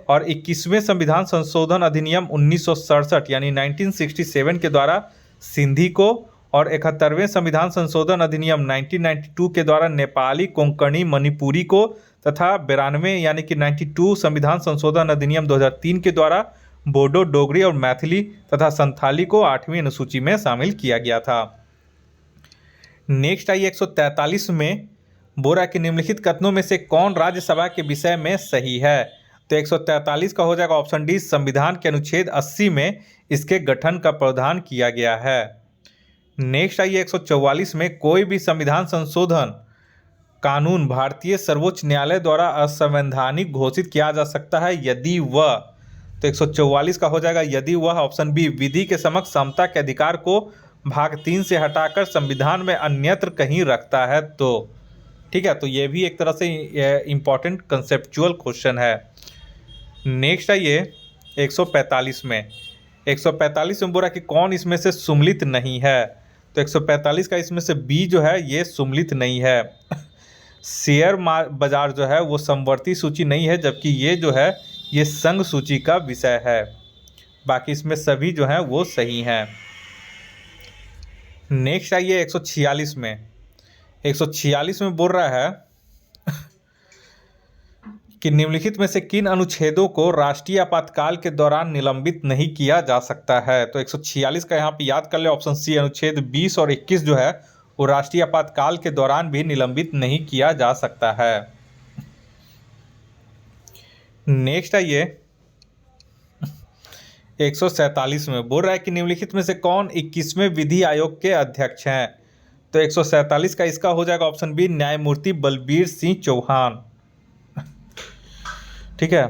और 21वें संविधान संशोधन अधिनियम 1967 यानी 1967 के द्वारा सिंधी को और 71वें संविधान संशोधन अधिनियम 1992 के द्वारा नेपाली, कोंकणी, मणिपुरी को तथा 92 यानी कि 92 संविधान संशोधन अधिनियम 2003 के द्वारा बोडो, डोगरी और मैथिली तथा संथाली को 8वीं अनुसूची में शामिल किया गया था। नेक्स्ट आइए 143 में बोल रहा है कि निम्नलिखित कथनों में से कौन राज्यसभा के विषय में सही है। तो 143 का हो जाएगा ऑप्शन डी, संविधान के अनुच्छेद 80 में इसके गठन का प्रावधान किया गया है। नेक्स्ट आइए 144 में कोई भी संविधान संशोधन कानून भारतीय सर्वोच्च न्यायालय द्वारा असंवैधानिक घोषित किया जा सकता है यदि वह, तो 144 का हो जाएगा यदि वह ऑप्शन बी, विधि के समक्ष समता के अधिकार को भाग 3 से हटाकर संविधान में अन्यत्र कहीं रखता है तो। ठीक है, तो ये भी एक तरह से इम्पॉर्टेंट कंसेप्चुअल क्वेश्चन है। नेक्स्ट आइए 145 में 145 में बोला कि कौन इसमें से सुमलित नहीं है। तो 145 का इसमें से बी जो है ये सुमलित नहीं है। शेयर बाजार जो है वो समवर्ती सूची नहीं है, जबकि ये जो है ये संघ सूची का विषय है। बाकी इसमें सभी जो हैं वो सही हैं। नेक्स्ट आइए 146 में 146 में बोल रहा है कि निम्नलिखित में से किन अनुच्छेदों को राष्ट्रीय आपातकाल के दौरान निलंबित नहीं किया जा सकता है। तो 146 का यहाँ पे याद कर ले ऑप्शन सी, अनुच्छेद 20 और 21 जो है वो राष्ट्रीय आपातकाल के दौरान भी निलंबित नहीं किया जा सकता है। नेक्स्ट आइए 147 में बोल रहा है कि निम्नलिखित में से कौन 21वें विधि आयोग के अध्यक्ष हैं। तो 147 का इसका हो जाएगा ऑप्शन बी, न्यायमूर्ति बलबीर सिंह चौहान। ठीक है,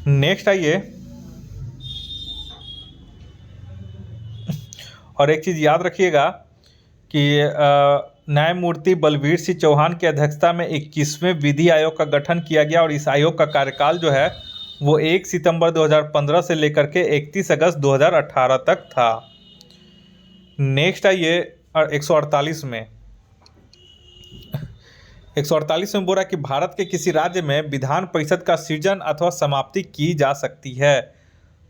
नेक्स्ट आइए और एक चीज़ याद रखिएगा कि न्यायमूर्ति बलबीर सिंह चौहान की अध्यक्षता में 21वें विधि आयोग का गठन किया गया और इस आयोग का कार्यकाल जो है वो 1 सितंबर 2015 से लेकर के 31 अगस्त 2018 तक था। नेक्स्ट आइए 148 में 148 में बोला कि भारत के किसी राज्य में विधान परिषद का सृजन अथवा समाप्ति की जा सकती है।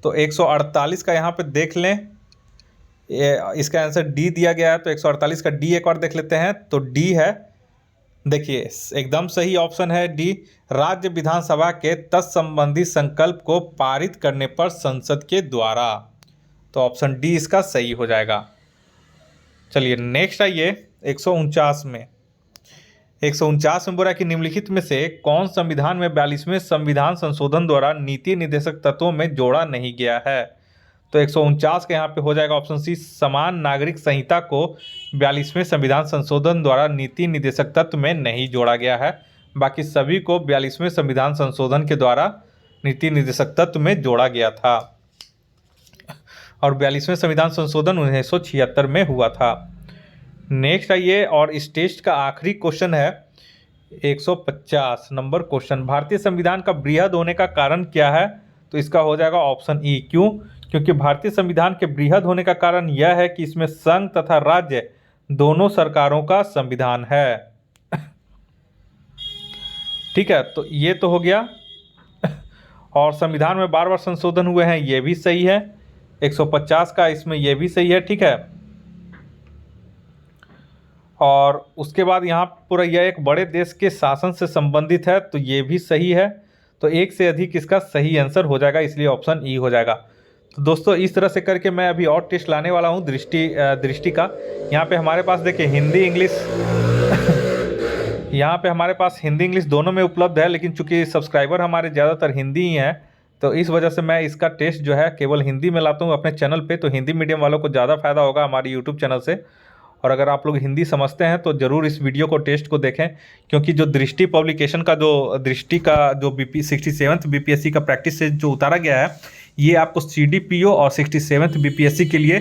तो 148 का यहाँ पे देख लें, इसका आंसर डी दिया गया है। तो 148 का डी एक बार देख लेते हैं। तो डी है, देखिए एकदम सही ऑप्शन है डी, राज्य विधानसभा के तत्संबंधी संकल्प को पारित करने पर संसद के द्वारा। तो ऑप्शन डी इसका सही हो जाएगा। चलिए नेक्स्ट आइए 149 में 149 में बोला कि निम्नलिखित में से कौन संविधान में 42वें संविधान संशोधन द्वारा नीति निर्देशक तत्वों में जोड़ा नहीं गया है। तो 149 का यहाँ पे हो जाएगा ऑप्शन सी, समान नागरिक संहिता को 42वें संविधान संशोधन द्वारा नीति निर्देशक तत्व में नहीं जोड़ा गया है। बाकी सभी को 42वें संविधान संशोधन के द्वारा नीति निर्देशक तत्व में जोड़ा गया था और 42वें संविधान संशोधन 1976 में हुआ था। नेक्स्ट आइए और इस टेस्ट का आखिरी क्वेश्चन है 150 नंबर क्वेश्चन, भारतीय संविधान का बृहद होने का कारण क्या है। तो इसका हो जाएगा ऑप्शन ई, क्यों? क्योंकि भारतीय संविधान के बृहद होने का कारण यह है कि इसमें संघ तथा राज्य दोनों सरकारों का संविधान है। ठीक है, तो ये तो हो गया। और संविधान में बार बार संशोधन हुए हैं, ये भी सही है। 150 का इसमें ये भी सही है। ठीक है, और उसके बाद यहाँ पूरा यह एक बड़े देश के शासन से संबंधित है, तो ये भी सही है। तो एक से अधिक इसका सही आंसर हो जाएगा, इसलिए ऑप्शन ई हो जाएगा। तो दोस्तों इस तरह से करके मैं अभी और टेस्ट लाने वाला हूँ दृष्टि का। यहाँ पे हमारे पास देखिए हिंदी, इंग्लिश यहाँ पे हमारे पास हिंदी इंग्लिश दोनों में उपलब्ध है, लेकिन चूंकि सब्सक्राइबर हमारे ज़्यादातर हिंदी ही हैं, तो इस वजह से मैं इसका टेस्ट जो है केवल हिंदी में लाता हूँ अपने चैनल पे। तो हिंदी मीडियम वालों को ज़्यादा फ़ायदा होगा हमारे यूट्यूब चैनल से। और अगर आप लोग हिंदी समझते हैं तो ज़रूर इस वीडियो को टेस्ट को देखें, क्योंकि जो दृष्टि पब्लिकेशन का जो दृष्टि का जो BP 67th BPSC का प्रैक्टिस से जो उतारा गया है, ये आपको CDPO और 67th BPSC के लिए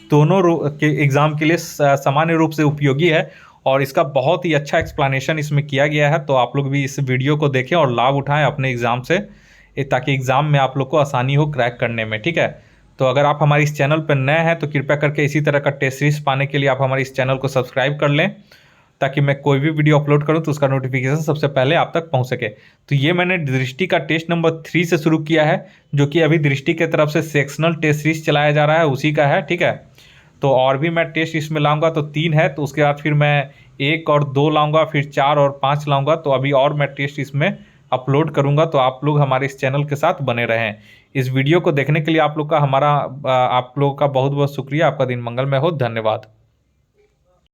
दोनों के एग्ज़ाम के लिए सामान्य रूप से उपयोगी है। और इसका बहुत ही अच्छा एक्सप्लेनेशन इसमें किया गया है। तो आप लोग भी इस वीडियो को देखें और लाभ उठाएं अपने एग्ज़ाम से, ताकि एग्ज़ाम में आप लोग को आसानी हो क्रैक करने में, ठीक है। तो अगर आप हमारे इस चैनल पर नए हैं तो कृपया करके इसी तरह का टेस्ट सीरीज पाने के लिए आप हमारे इस चैनल को सब्सक्राइब कर लें, ताकि मैं कोई भी वीडियो अपलोड करूं तो उसका नोटिफिकेशन सबसे पहले आप तक पहुंच सके। तो ये मैंने दृष्टि का टेस्ट नंबर 3 से शुरू किया है, जो कि अभी दृष्टि की तरफ से सेक्शनल टेस्ट सीरीज चलाया जा रहा है, उसी का है, ठीक है। तो और भी मैं टेस्ट इसमें लाऊंगा, तो 3 है, तो उसके बाद फिर मैं 1 और 2 लाऊंगा, फिर 4 और 5 लाऊंगा। तो अभी और मैं टेस्ट इसमें अपलोड करूंगा, तो आप लोग हमारे इस चैनल के साथ बने रहें। इस वीडियो को देखने के लिए आप लोग का बहुत बहुत शुक्रिया। आपका दिन मंगलमय हो। धन्यवाद।